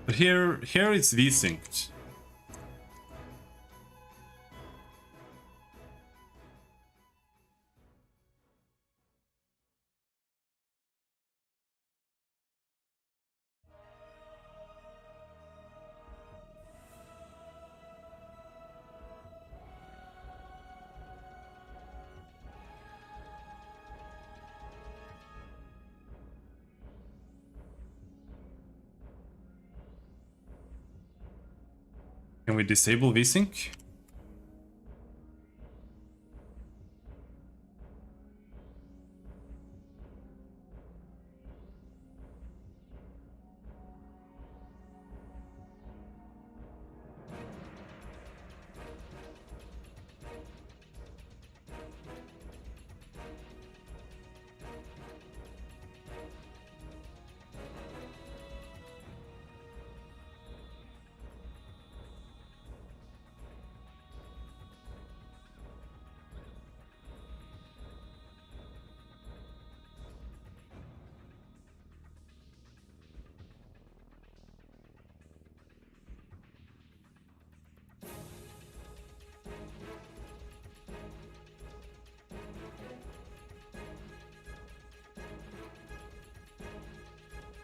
But here it's desynced. Can we disable VSync?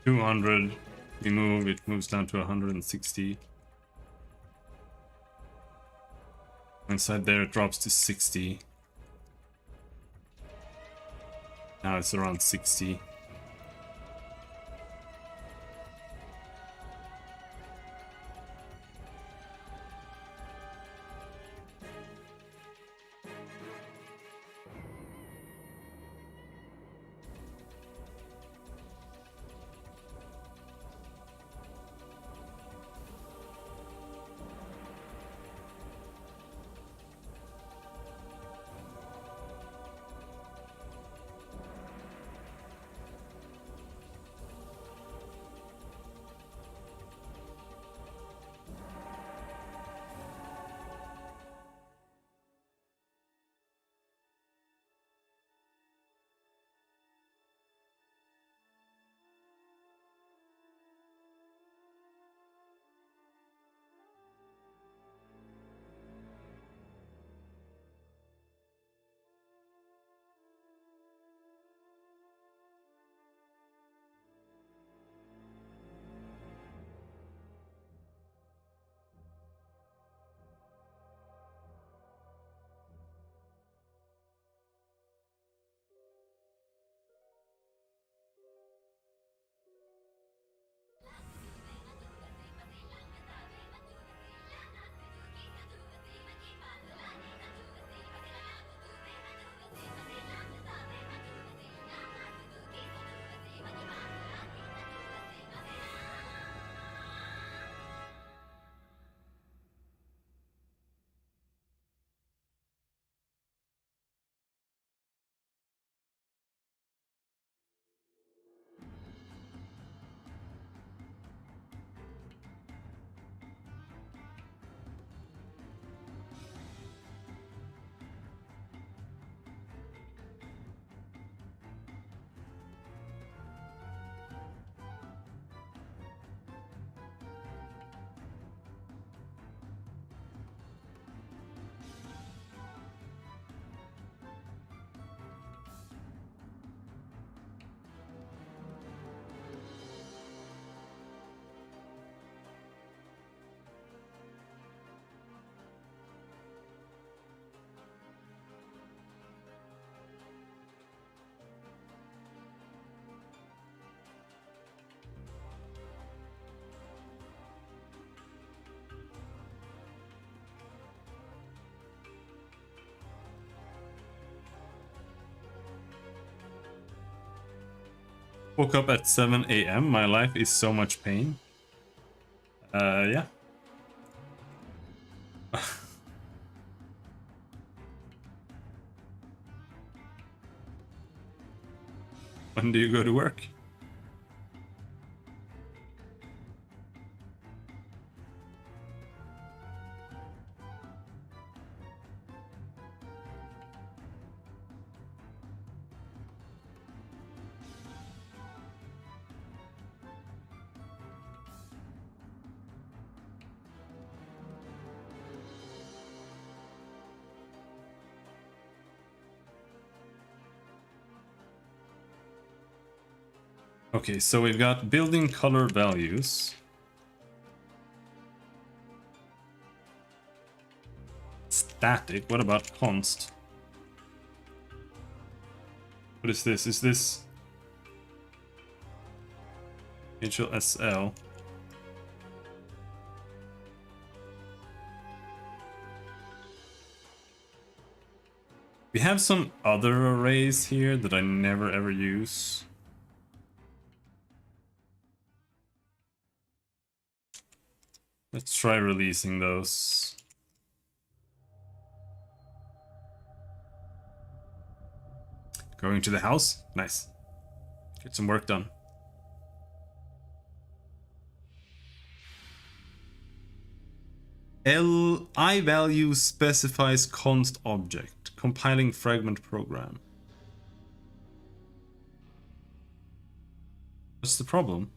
$200. We move, it moves down to 160. Inside there it drops to 60. Now it's around 60. Woke up at 7 a.m. My life is so much pain. Yeah. When do you go to work? Okay, so we've got building color values. Static, what about const? What is this? Is this HLSL? We have some other arrays here that I never ever use. Let's try releasing those. Going to the house? Nice. Get some work done. I value specifies const object. Compiling fragment program. What's the problem?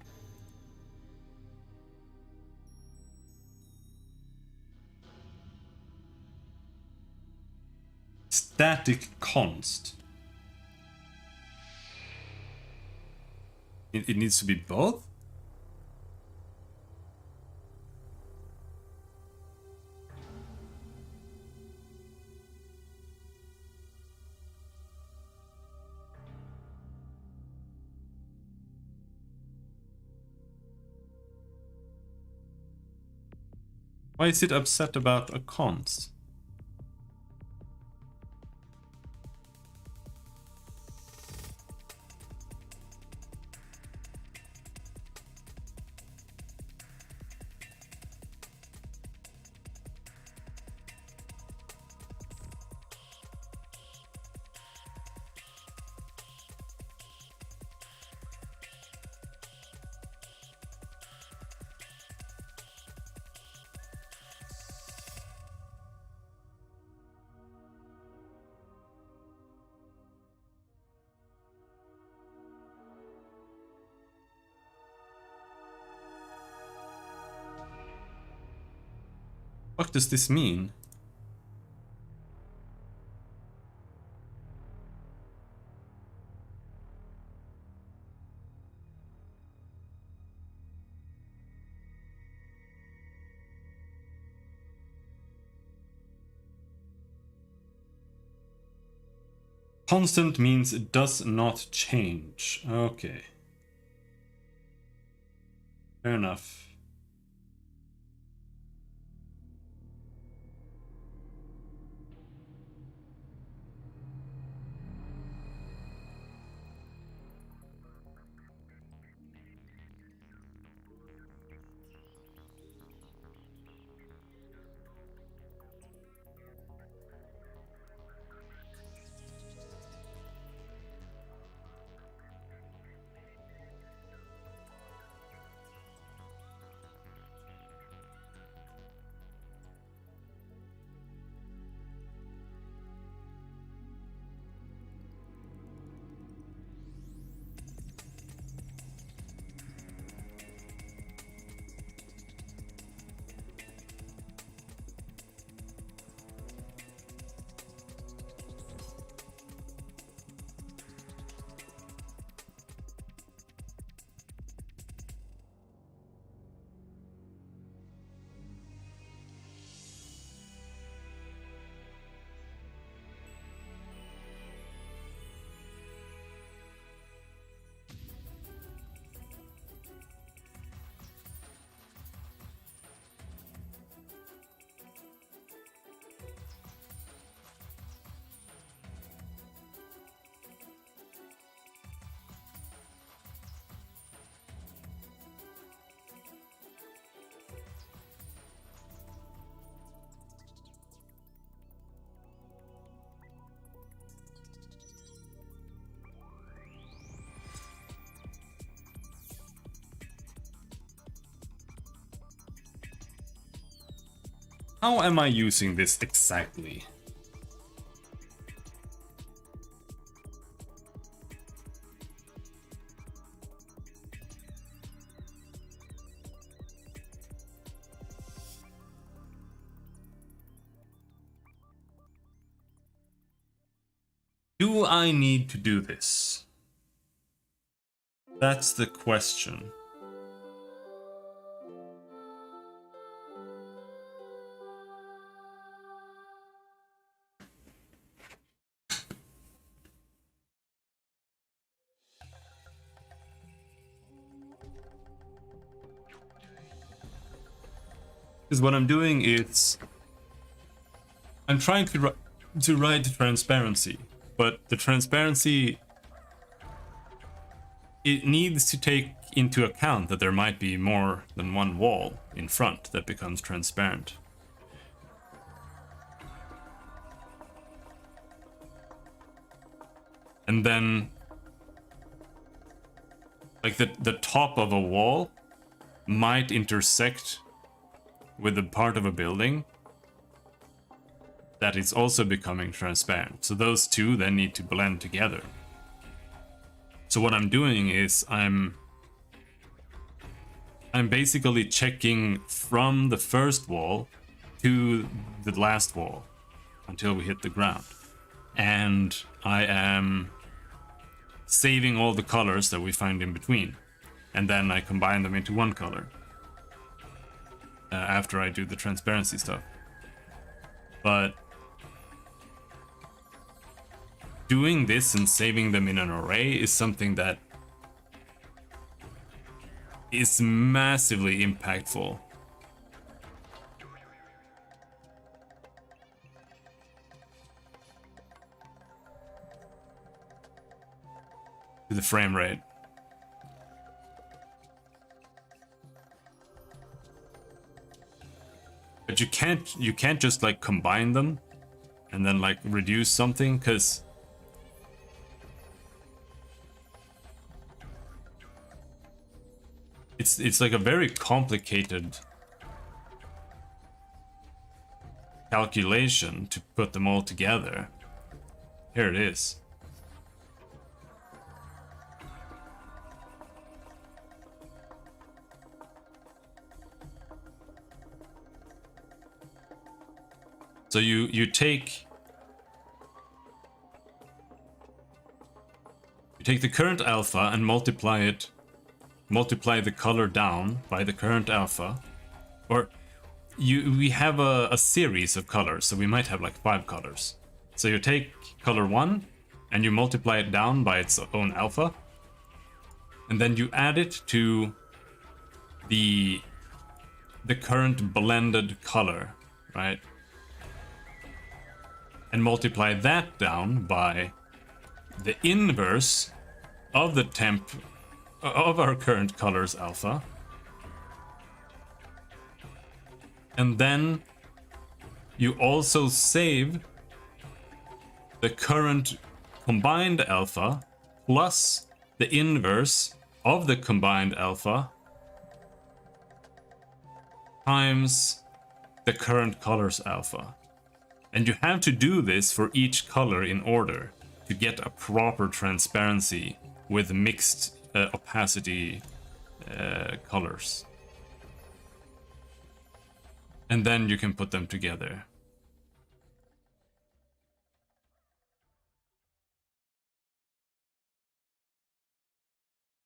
Static const. It needs to be both? Why is it upset about a const? What does this mean? Constant means it does not change. Okay. Fair enough. How am I using this exactly? Do I need to do this? That's the question. Because what I'm doing is I'm trying to write transparency, but the transparency, it needs to take into account that there might be more than one wall in front that becomes transparent. And then like the top of a wall might intersect with a part of a building that is also becoming transparent. So those two then need to blend together. So what I'm doing is I'm basically checking from the first wall to the last wall until we hit the ground. And I am saving all the colors that we find in between. And then I combine them into one color. After I do the transparency stuff. But doing this and saving them in an array is something that is massively impactful. To the frame rate. But you can't just like combine them and then like reduce something, because it's like a very complicated calculation to put them all together. Here it is. So you take the current alpha and multiply the color down by the current alpha, or we have a series of colors, so we might have like 5 colors. So you take color 1 and you multiply it down by its own alpha, and then you add it to the current blended color, right? And multiply that down by the inverse of the temp of our current color's alpha. And then you also save the current combined alpha plus the inverse of the combined alpha times the current color's alpha. And you have to do this for each color in order to get a proper transparency with mixed opacity colors. And then you can put them together.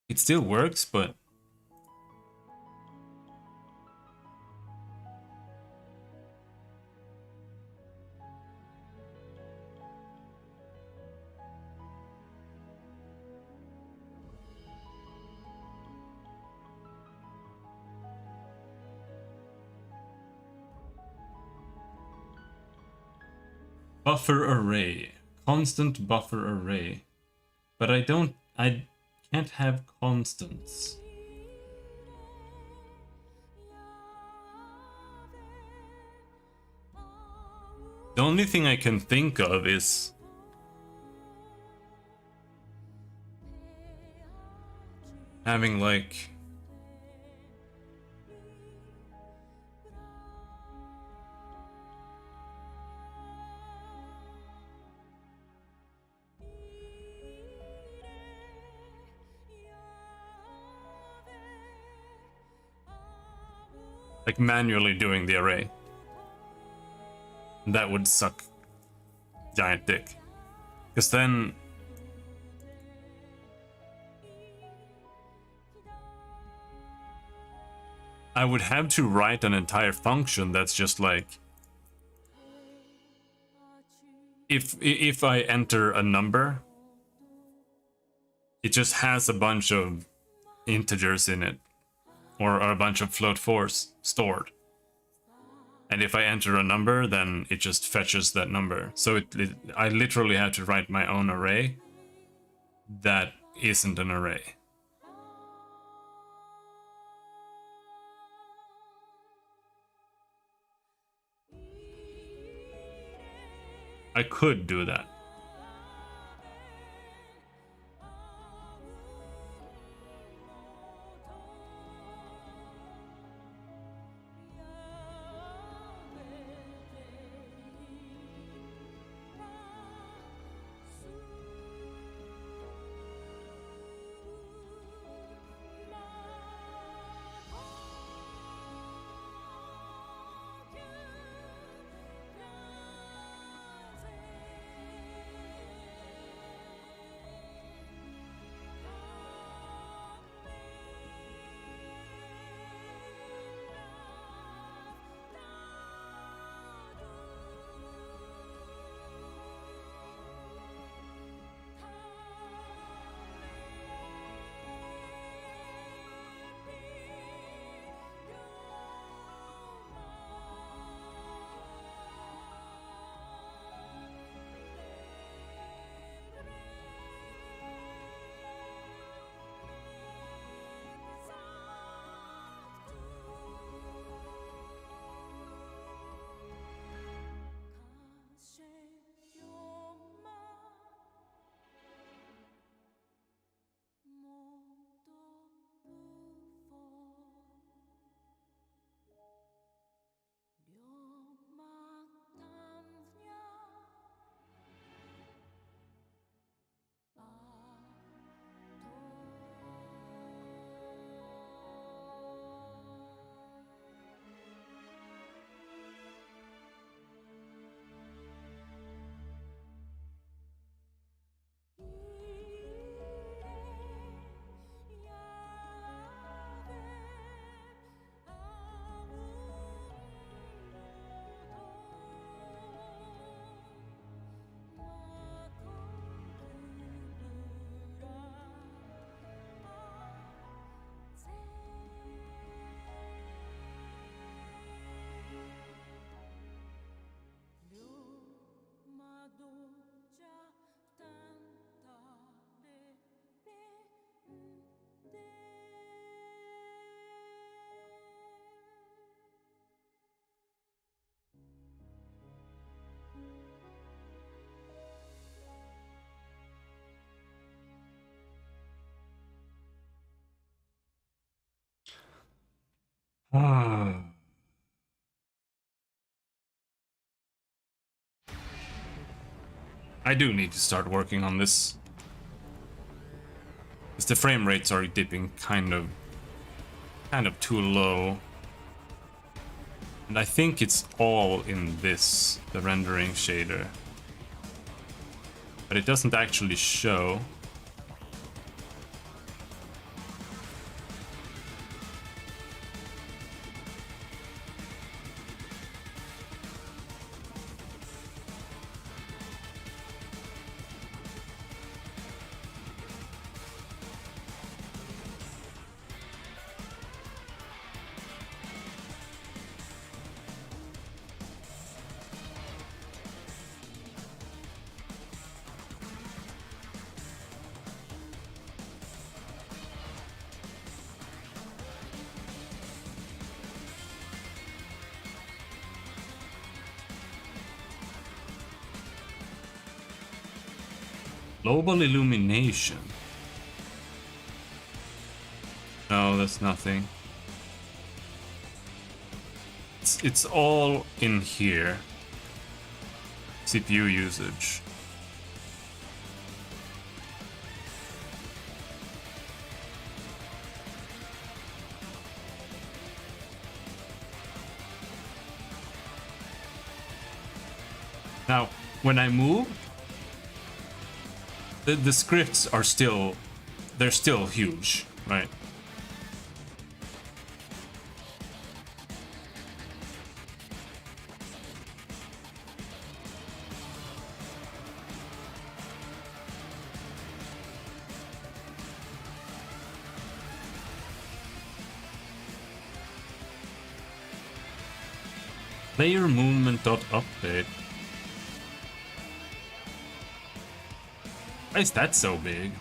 It still works, but buffer array, constant buffer array, but I can't have constants. The only thing I can think of is having like manually doing the array. That would suck giant dick. Because then I would have to write an entire function that's just like, if I enter a number, it just has a bunch of integers in it, or a bunch of float fours stored. And if I enter a number, then it just fetches that number. So I literally have to write my own array that isn't an array. I could do that. I do need to start working on this, because the frame rates are dipping kind of too low. And I think it's all in this, the rendering shader. But it doesn't actually show. Global illumination. No, that's nothing. It's all in here. CPU usage. Now, when I move, the scripts are they're still huge, right? Player movement dot update. Why is that so big?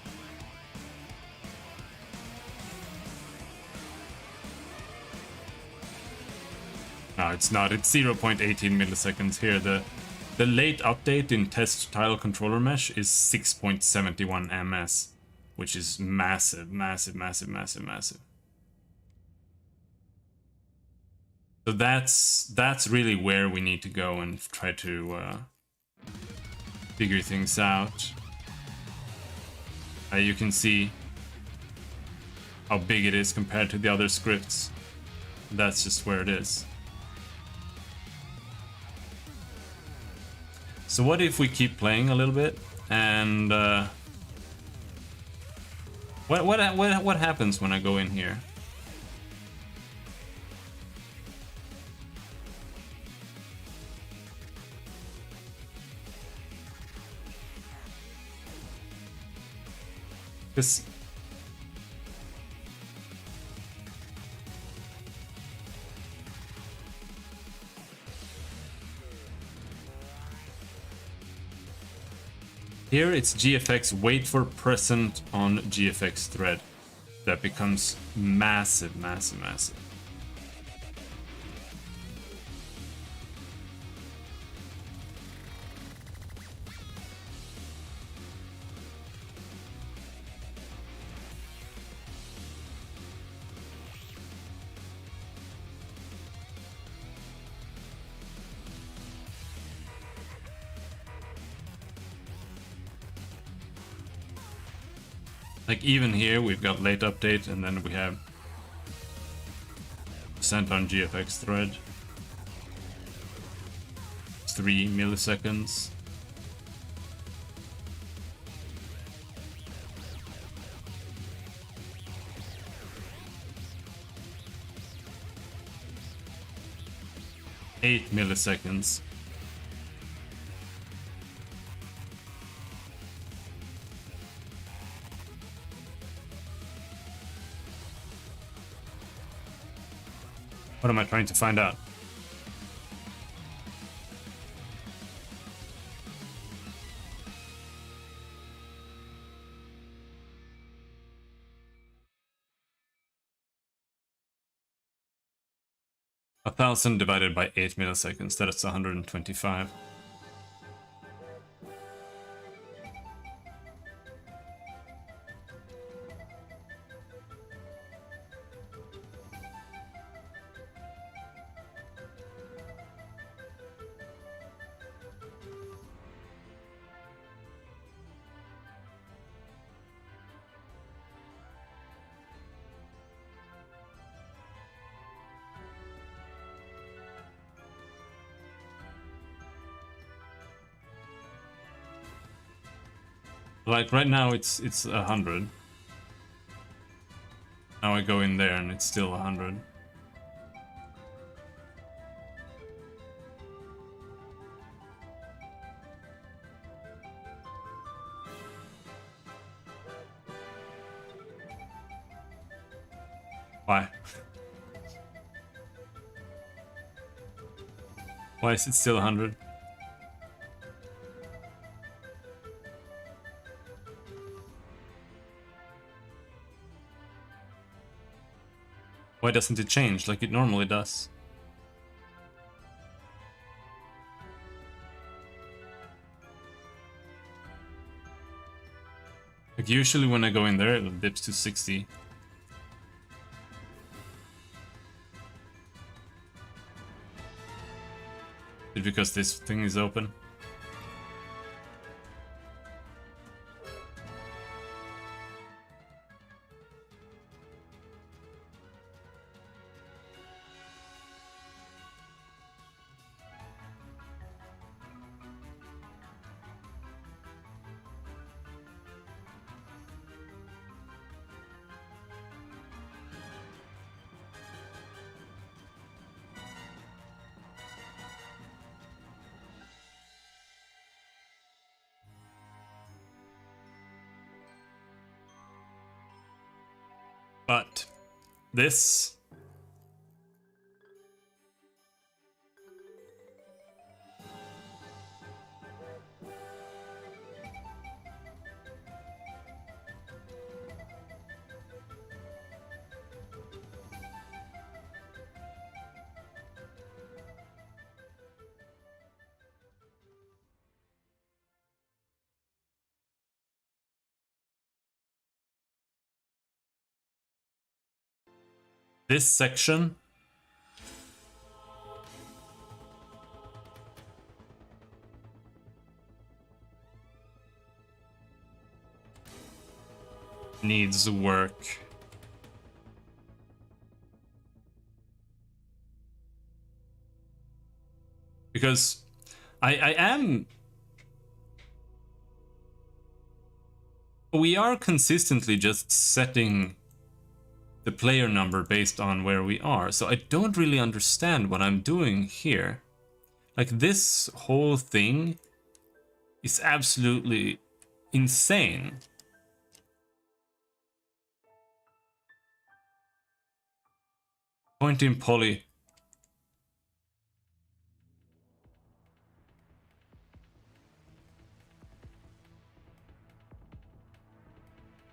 No, it's not. It's 0.18 milliseconds here. The late update in test tile controller mesh is 6.71 ms, which is massive, massive, massive, massive, massive. So that's really where we need to go and try to figure things out. You can see how big it is compared to the other scripts. That's just where it is. So what if we keep playing a little bit and what happens when I go in here? This here it's GFX wait for present on GFX thread. That becomes massive, massive, massive. Like even here we've got late update and then we have sent on GFX thread. 3 milliseconds. Eight milliseconds. What am I trying to find out? A 1000 divided by 8 milliseconds, that's 125. Like right now it's 100. Now I go in there and it's still 100. Why? Why is it still 100? Why doesn't it change like it normally does? Like usually when I go in there it dips to 60. Is it because this thing is open? But this This section needs work. Because I am... We are consistently just setting the player number based on where we are, so I don't really understand what I'm doing here. Like, this whole thing is absolutely insane. Point in poly.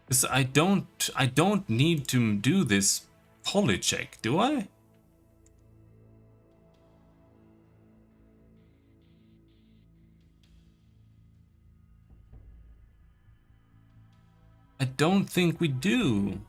Because I don't need to do this poly check, do I? I don't think we do.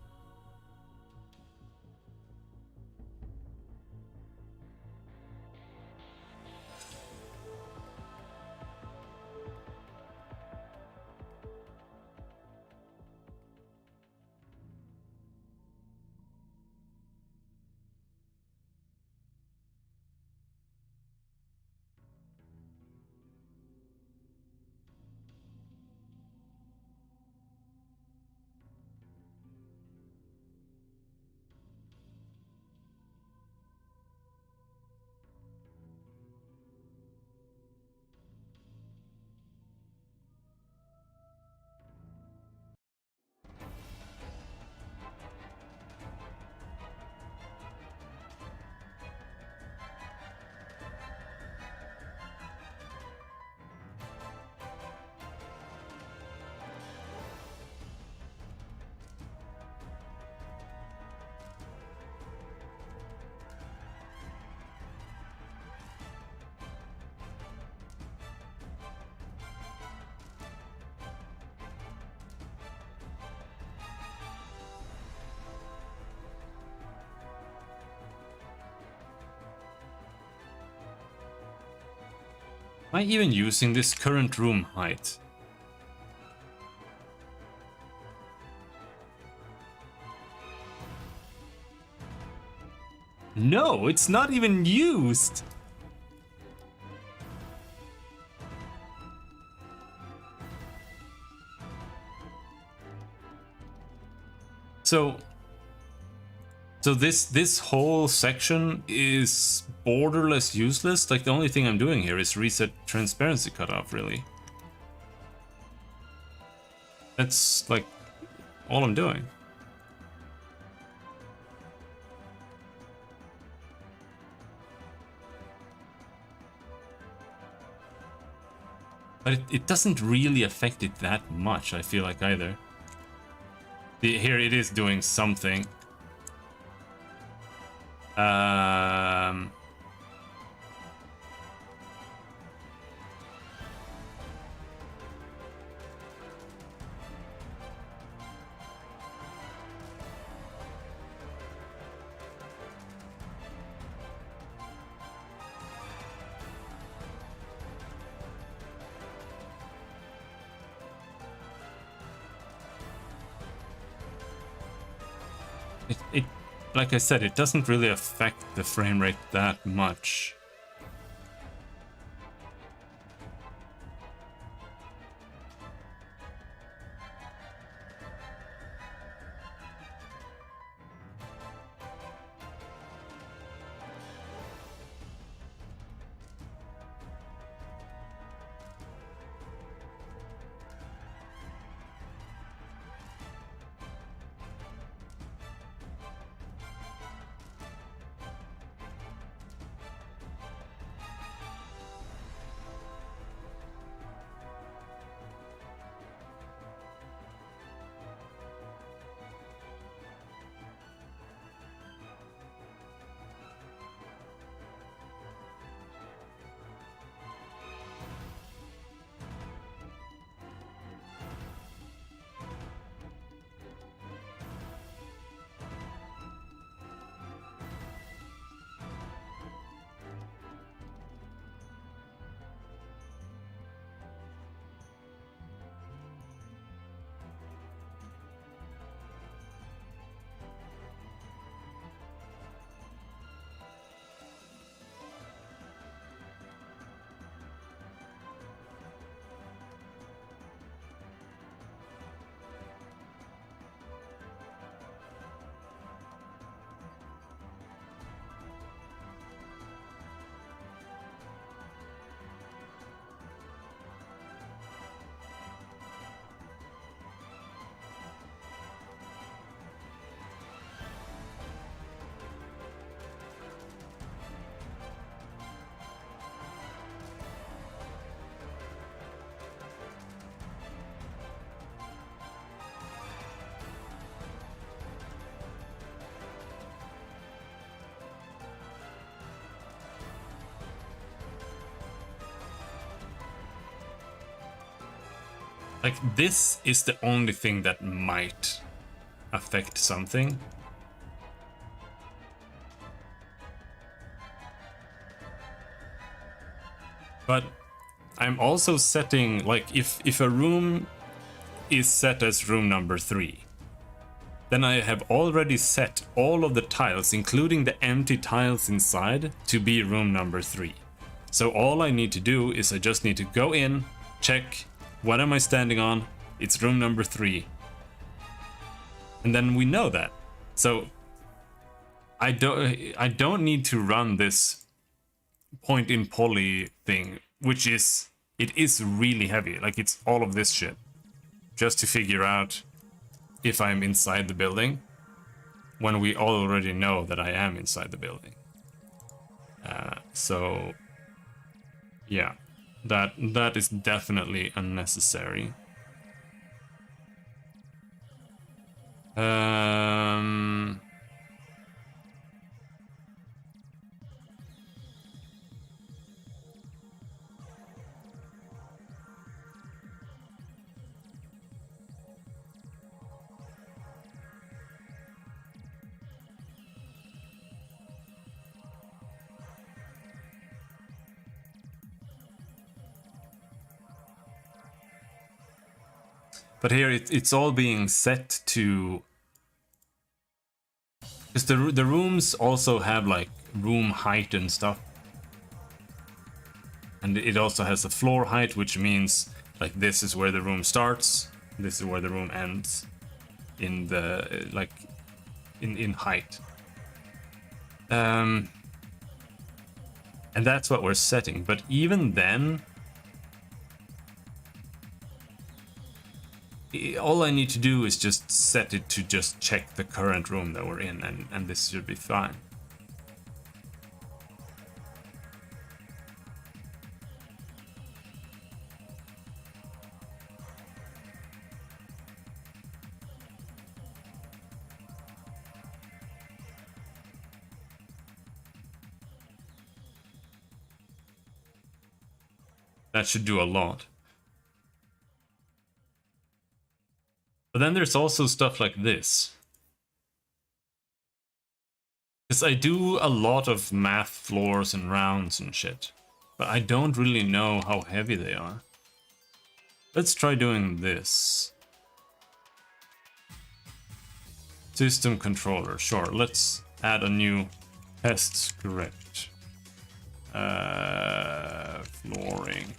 Am I even using this current room height? No, it's not even used. So this whole section is borderless useless. Like, the only thing I'm doing here is reset transparency cutoff, really. That's like all I'm doing. But it doesn't really affect it that much, I feel like, either. Here it is doing something. It, like I said, it doesn't really affect the frame rate that much. Like, this is the only thing that might affect something. But I'm also setting, like, if a room is set as room number 3, then I have already set all of the tiles, including the empty tiles inside, to be room number 3. So all I need to do is I just need to go in, check, what am I standing on? It's room number 3. And then we know that. So I don't need to run this point in poly thing, which is, it is really heavy. Like, it's all of this shit just to figure out if I'm inside the building, when we already know that I am inside the building. So yeah, that is definitely unnecessary. But here it's all being set to, because the rooms also have like room height and stuff, and it also has a floor height, which means like this is where the room starts, this is where the room ends in the like in height. And that's what we're setting. But even then, all I need to do is just set it to just check the current room that we're in, and this should be fine. That should do a lot. But then there's also stuff like this. Because I do a lot of math floors and rounds and shit, but I don't really know how heavy they are. Let's try doing this. System controller, sure. Let's add a new test script. Flooring.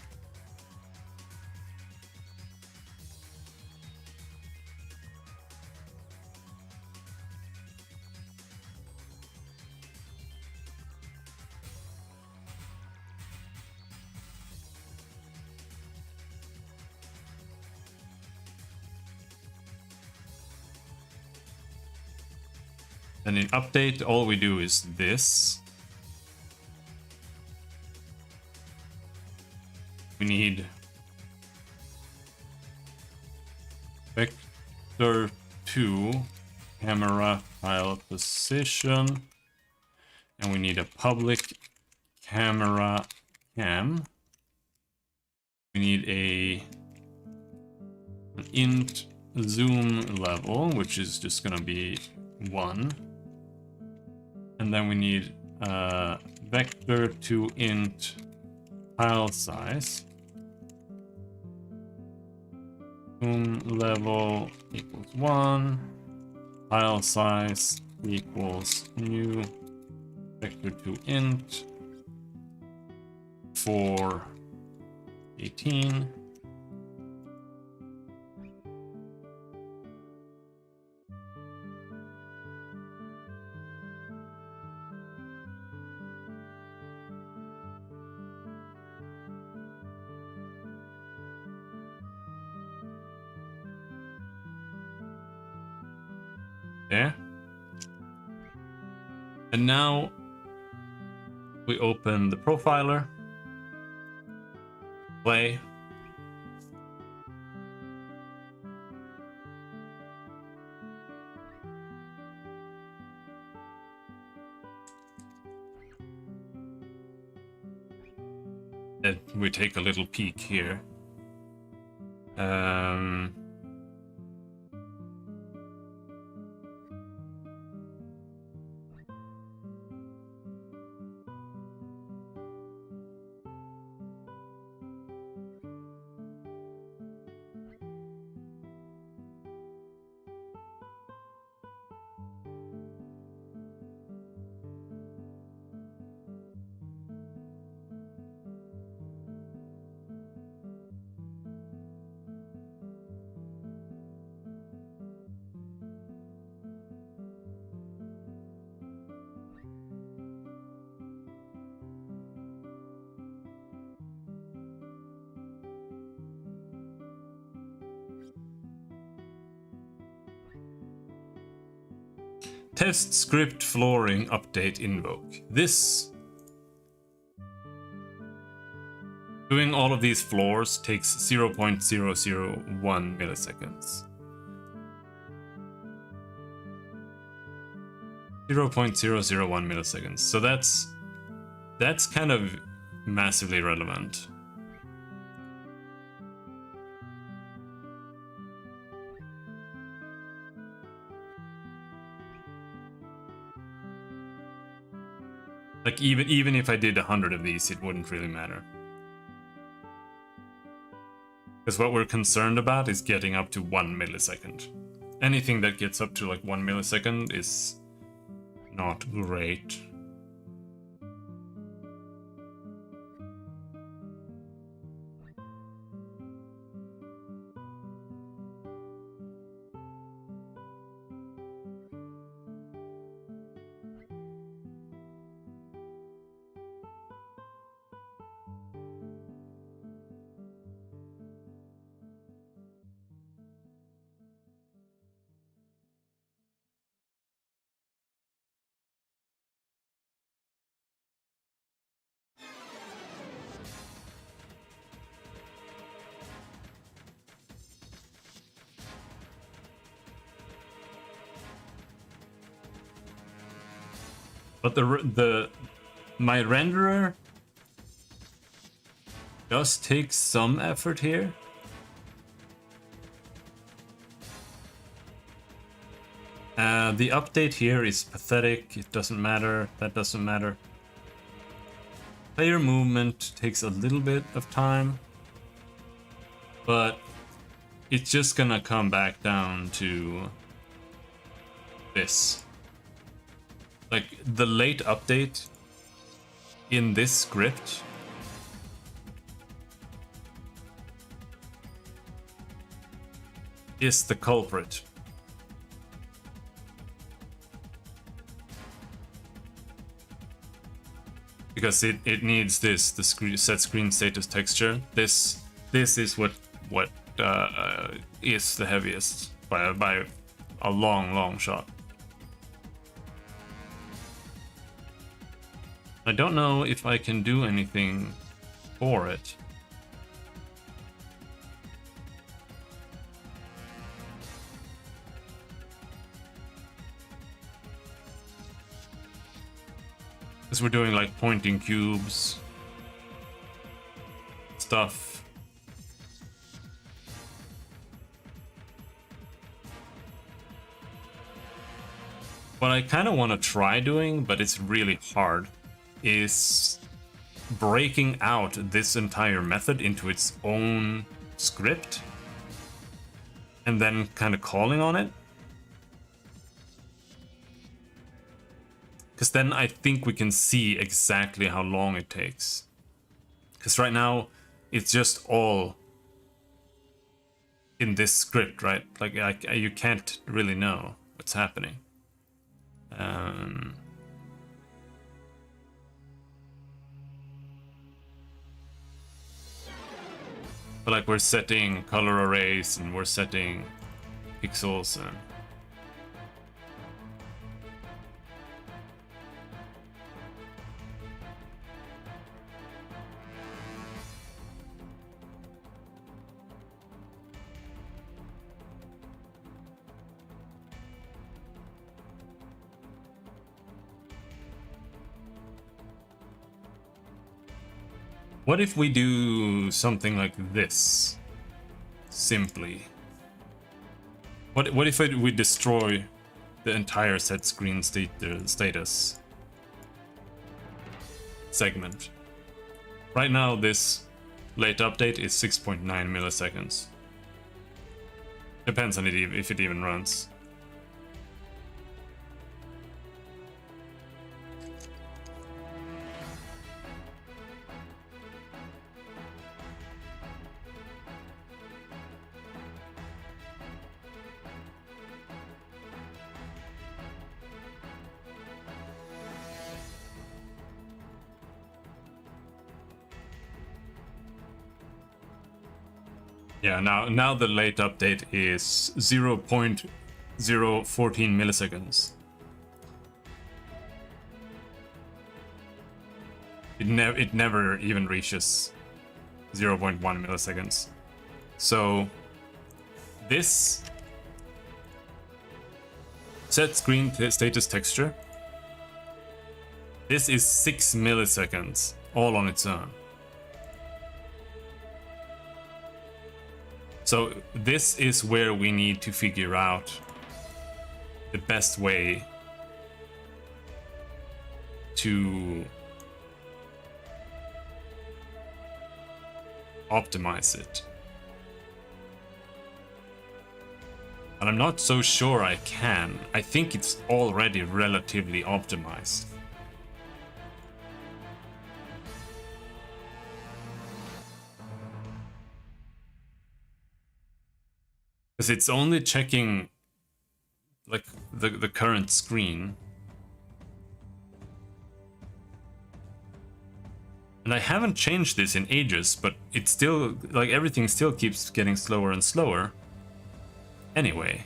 And in update, all we do is this. We need vector 2 camera tile position, and we need a public camera cam. We need an int zoom level, which is just gonna be 1. And then we need vector to int tile size. Zoom level equals 1. Tile size equals new vector to int for 18. There. And now we open the profiler, play. And we take a little peek here. Um, Test script flooring update invoke. This doing all of these floors takes 0.001 milliseconds. 0.001 milliseconds. So that's kind of massively relevant. Like even if I did 100 of these, it wouldn't really matter. Because what we're concerned about is getting up to 1 millisecond. Anything that gets up to like 1 millisecond is not great. But my renderer does take some effort here. The update here is pathetic. It doesn't matter. That doesn't matter. Player movement takes a little bit of time, but it's just gonna come back down to this. Like, the late update in this script is the culprit. Because it needs this, the set screen status texture. This is what is the heaviest by a long shot. I don't know if I can do anything for it. Because we're doing like pointing cubes stuff. What I kind of want to try doing, but it's really hard, is breaking out this entire method into its own script and then kind of calling on it. Because then I think we can see exactly how long it takes. Because right now it's just all in this script, right? Like you can't really know what's happening. But like we're setting color arrays and we're setting pixels and what if we do something like this? simply. What if we destroy the entire set screen status segment? Right now, this late update is 6.9 milliseconds. Depends on it if it even runs. Yeah, now the late update is 0.014 milliseconds. It never even reaches 0.1 milliseconds. So this set screen status texture, this is 6 milliseconds all on its own. So this is where we need to figure out the best way to optimize it. And I'm not so sure I can. I think it's already relatively optimized. Because it's only checking like the current screen. And I haven't changed this in ages, but it's still like everything still keeps getting slower and slower. Anyway.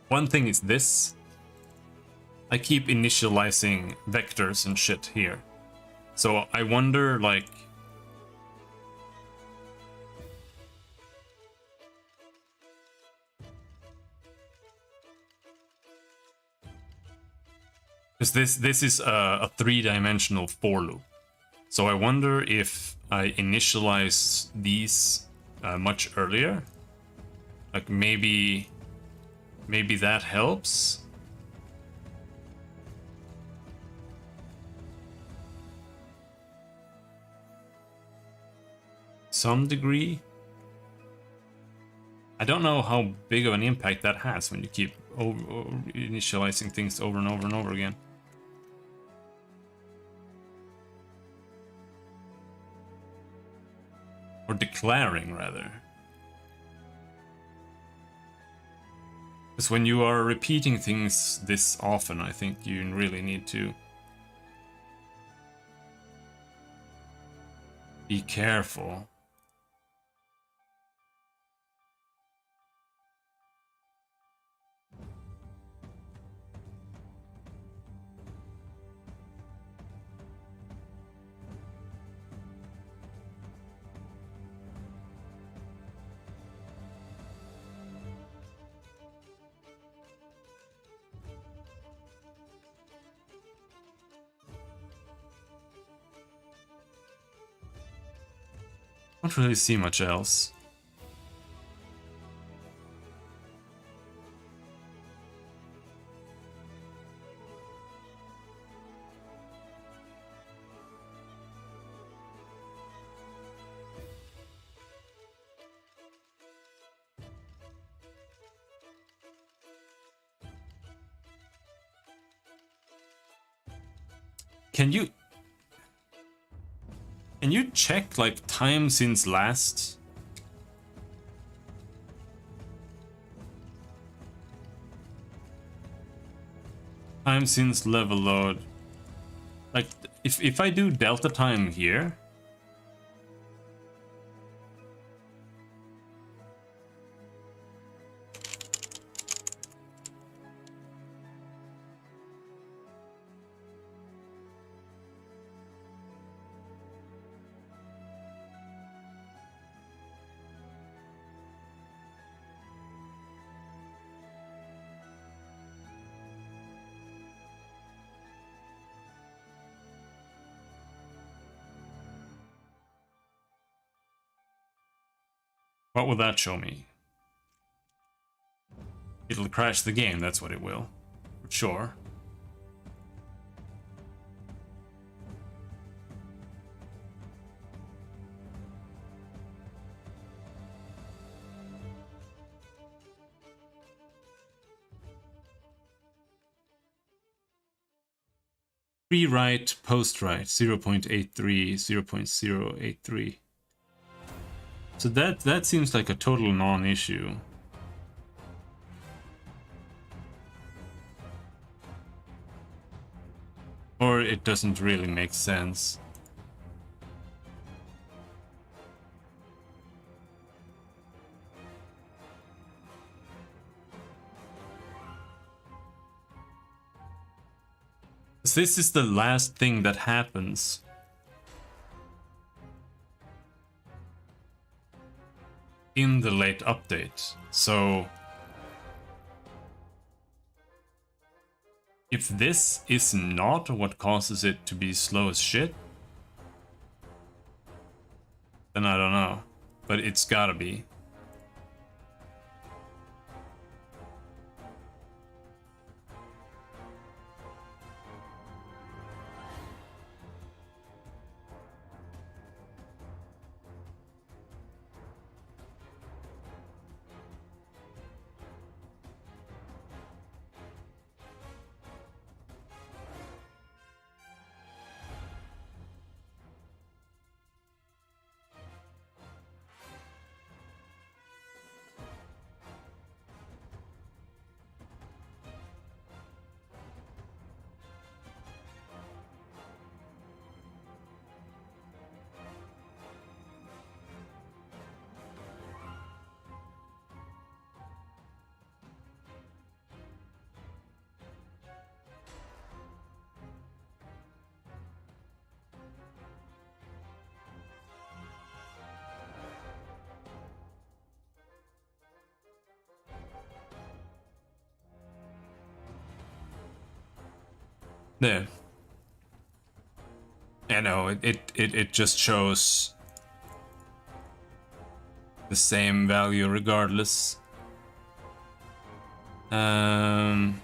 One thing is this. I keep initializing vectors and shit here. So I wonder, like... Because this is a three-dimensional for loop. So I wonder if I initialize these much earlier. Like maybe that helps. Some degree. I don't know how big of an impact that has when you keep initializing things over and over and over again. Or declaring, rather. Because when you are repeating things this often, I think you really need to be careful. Don't really see much else. Can you check like time since last? Time since level load. Like if I do delta time here. What will that show me? It'll crash the game, that's what it will. Sure. Pre-write, post-write, 0.83, 0.083. So that seems like a total non-issue. Or it doesn't really make sense. This is the last thing that happens. In the late update. So if this is not what causes it to be slow as shit, then I don't know. But it's gotta be. There. I know, it just shows the same value regardless. Time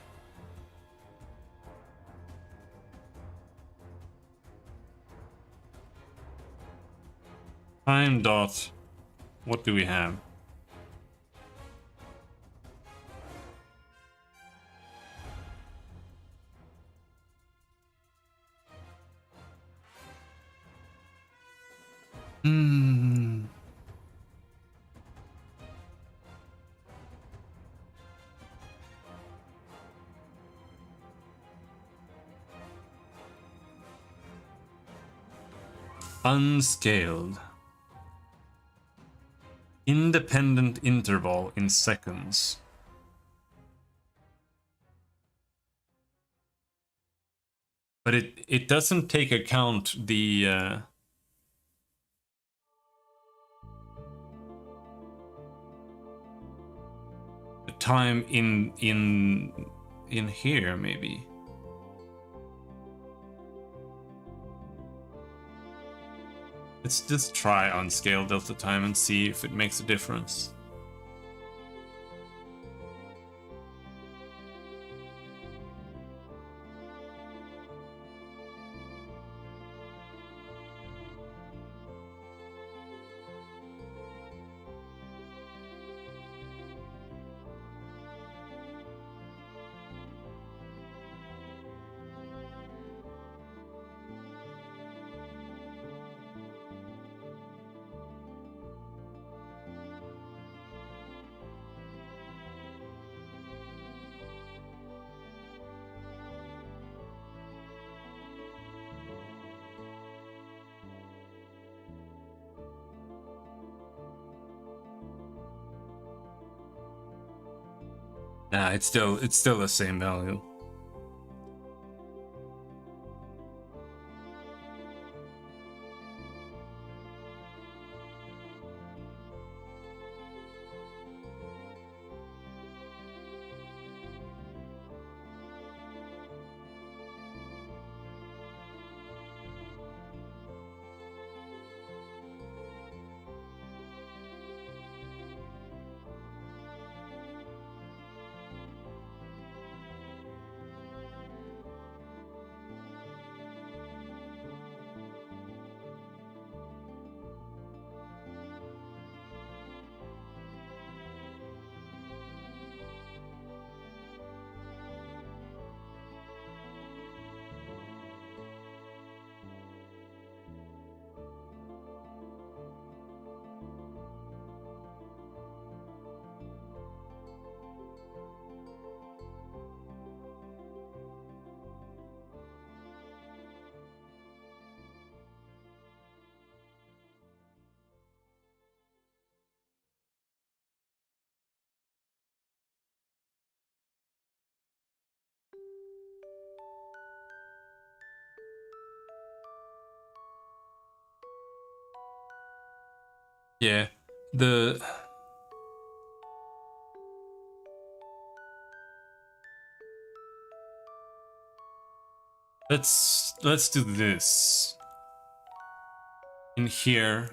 dot. What do we have? Unscaled. Independent interval in seconds. But it doesn't take account the time in here maybe. Let's just try unscale delta time and see if it makes a difference. Nah, it's still the same value. Yeah, the let's do this in here.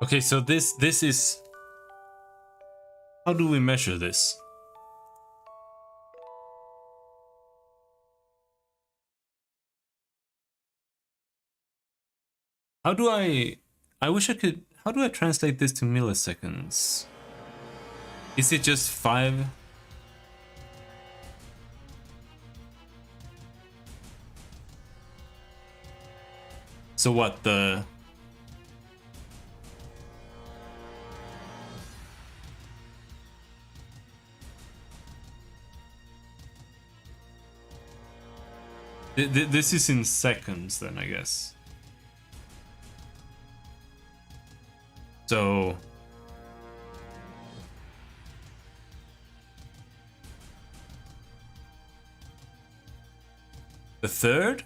Okay, so this is, how do we measure this? How do I wish I could, how do I translate this to milliseconds? Is it just 5? So what, this is in seconds then, I guess. So the third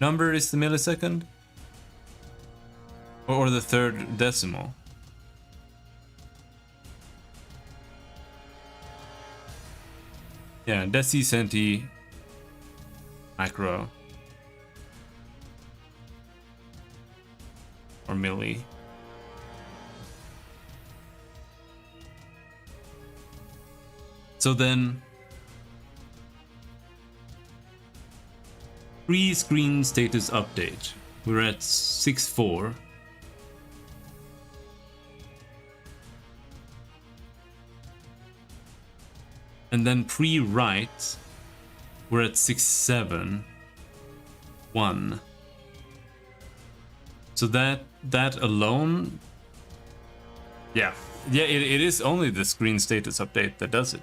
number is the millisecond? Or the third decimal? Yeah, deci, centi, macro. Or milli. So then, pre-screen status update. We're at 6.4. And then pre-write, we're at 6.7. 1. So that alone, yeah, it is only the screen status update that does it.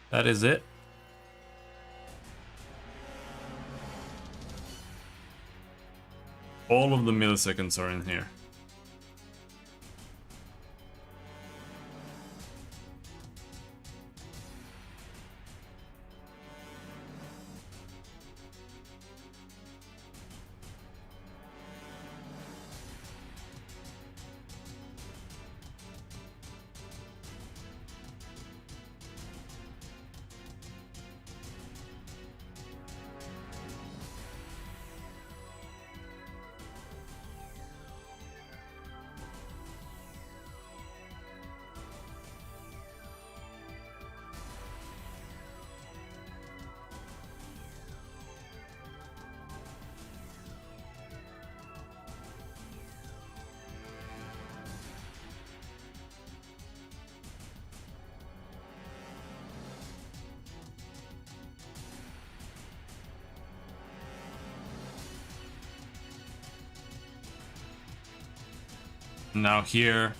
That is it. All of the milliseconds are in here. Now here,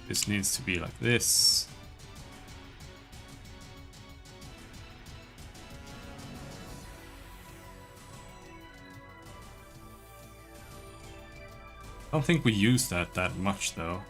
this needs to be like this. I don't think we use that much though.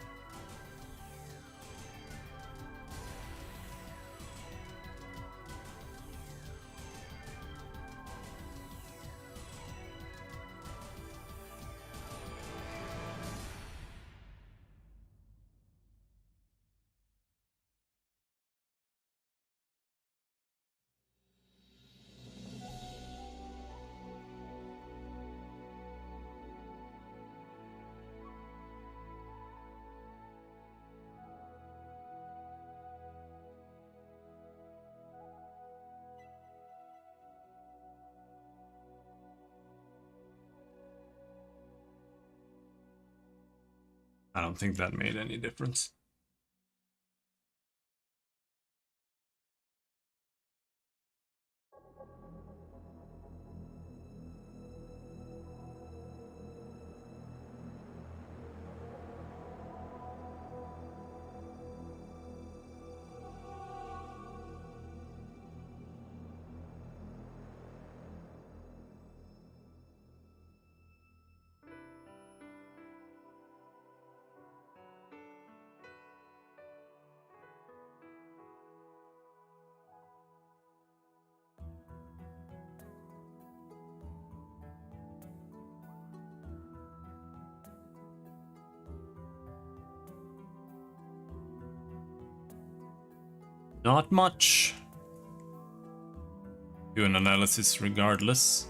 I don't think that made any difference. Not much. Do an analysis regardless.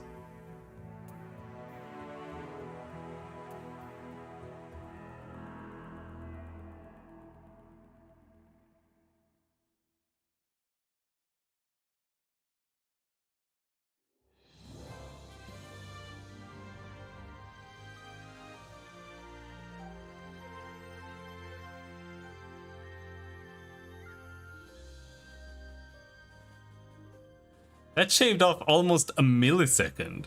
That shaved off almost a millisecond.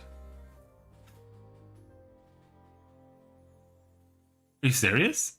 Are you serious?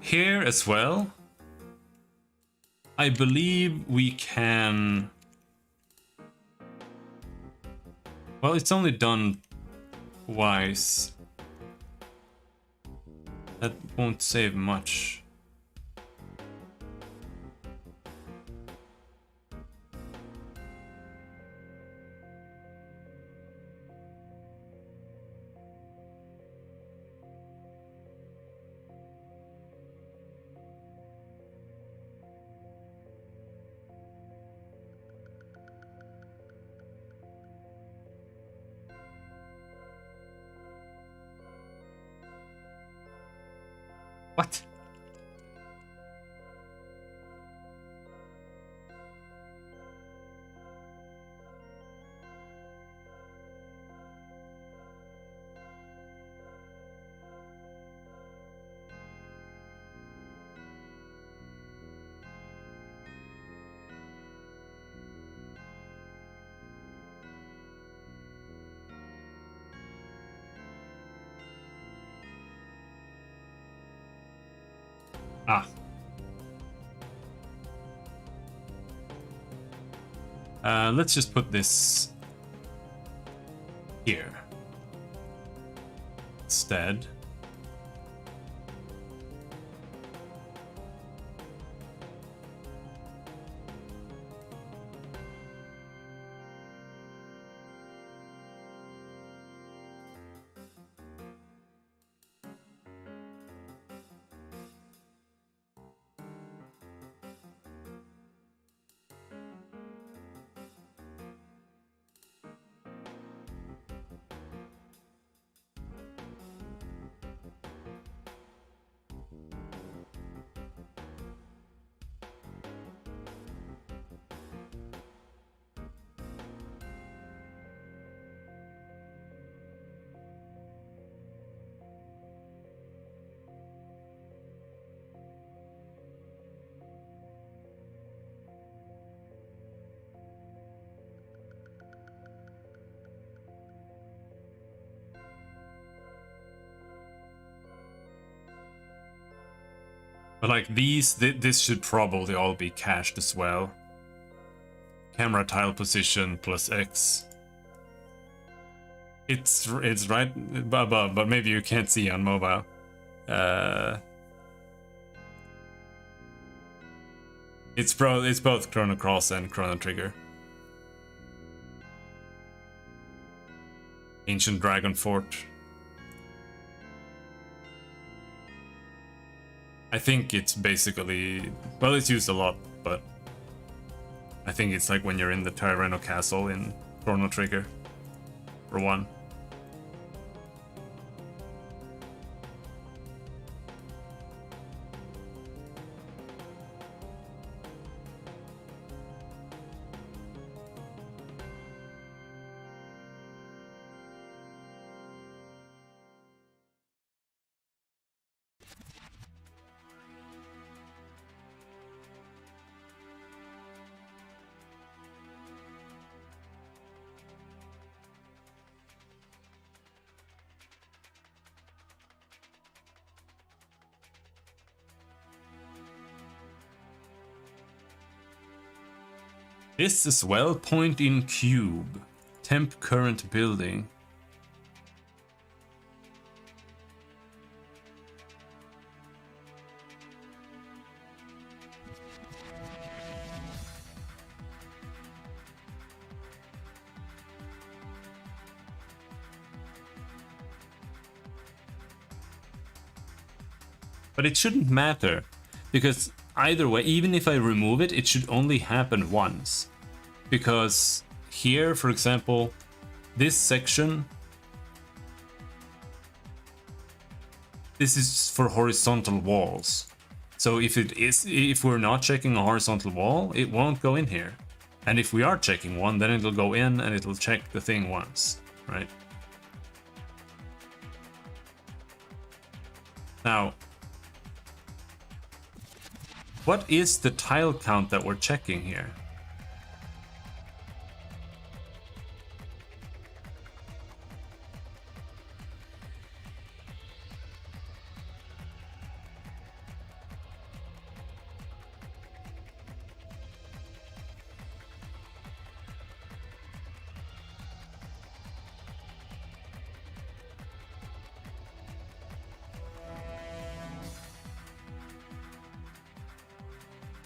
Here as well, I believe we can... Well, it's only done twice. That won't save much. What? Ah. Let's just put this here instead. But like these, this should probably all be cached as well. Camera tile position plus X. It's right above, but maybe you can't see on mobile. It's both Chrono Cross and Chrono Trigger. Ancient Dragon Fort. I think it's basically, well, it's used a lot, but I think it's like when you're in the Tyranno Castle in Chrono Trigger, for one. This as well, point in cube. Temp current building. But it shouldn't matter, because either way, even if I remove it, it should only happen once. Because here, for example, this section, this is for horizontal walls. So if we're not checking a horizontal wall, it won't go in here. And if we are checking one, then it'll go in and it'll check the thing once, right? Now, what is the tile count that we're checking here?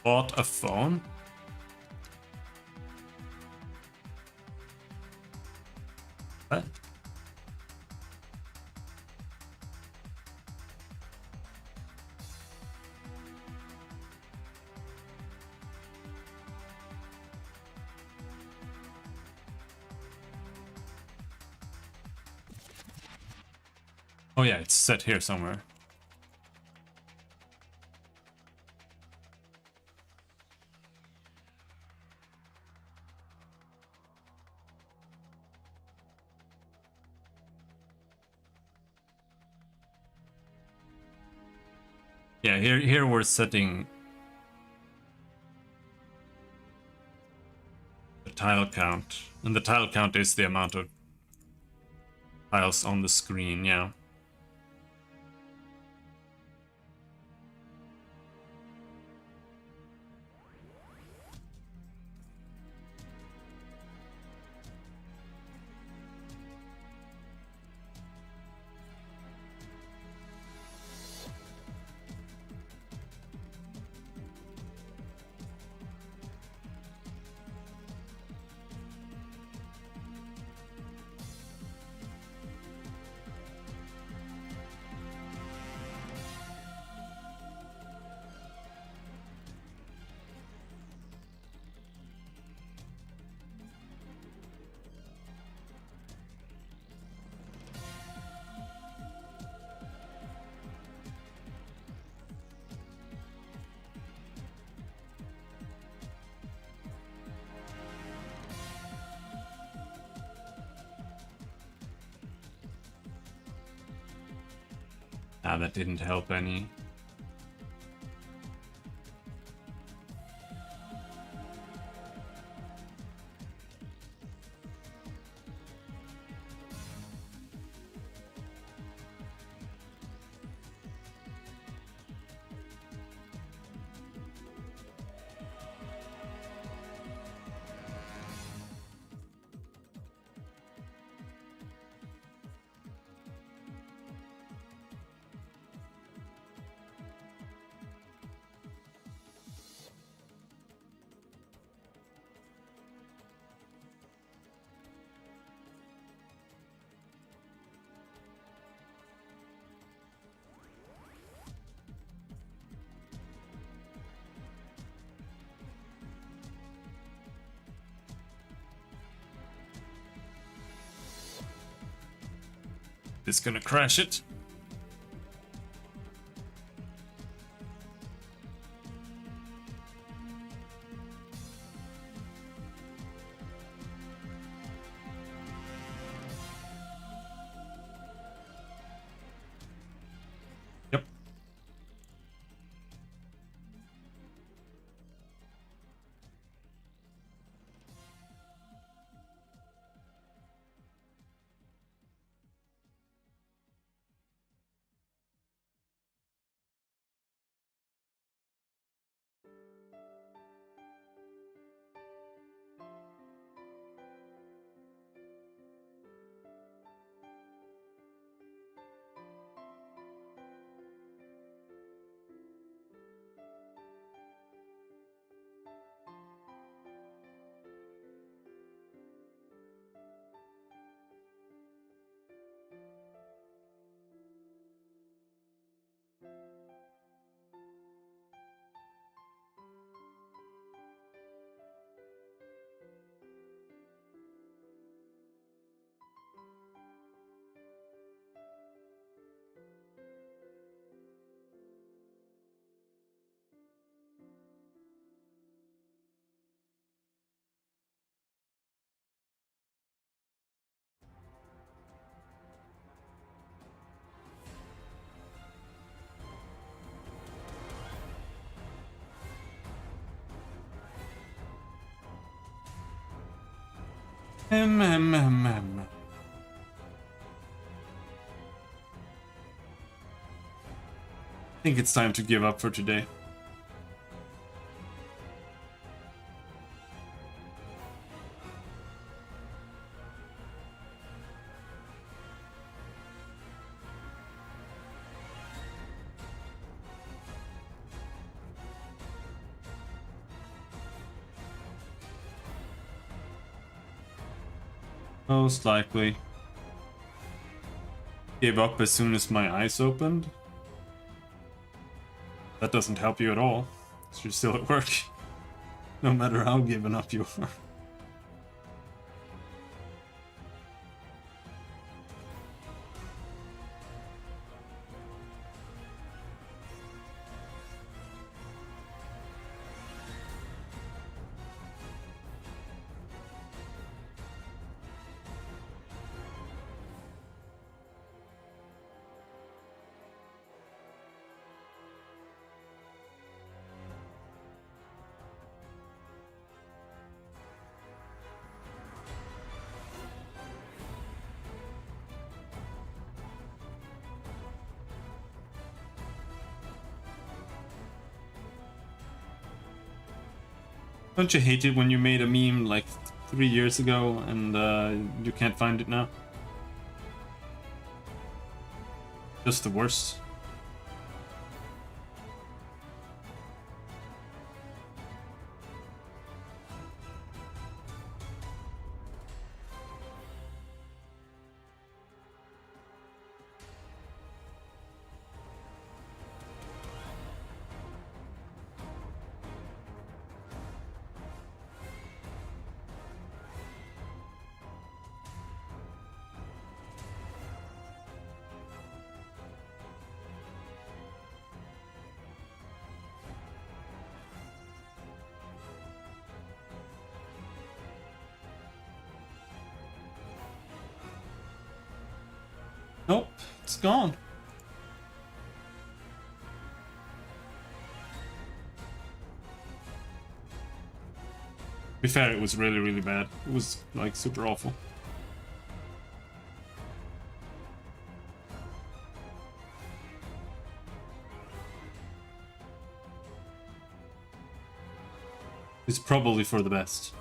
Bought a phone? What? Oh yeah, it's set here somewhere. Yeah, here we're setting the tile count, and the tile count is the amount of tiles on the screen, yeah. Ah, that didn't help any. It's gonna crash it. Yep. Hmm. I think it's time to give up for today. Most likely. Gave up as soon as my eyes opened. That doesn't help you at all. You're still at work. No matter how given up you are. Don't you hate it when you made a meme like 3 years ago and you can't find it now? Just the worst. Nope, it's gone. To be fair, it was really, really bad. It was like super awful. It's probably for the best.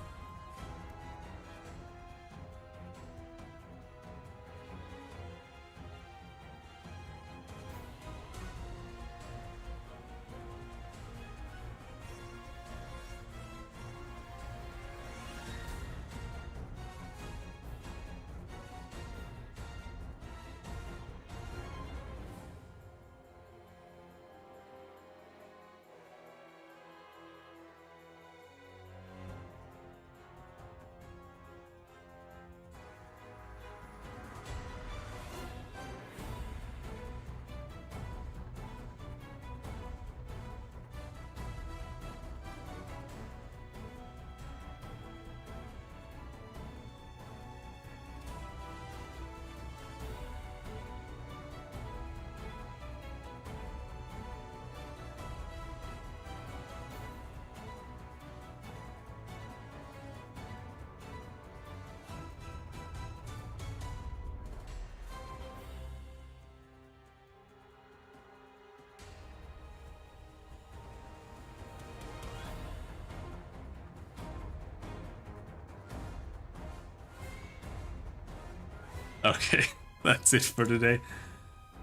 Okay, that's it for today.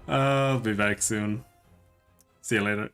I'll be back soon. See you later.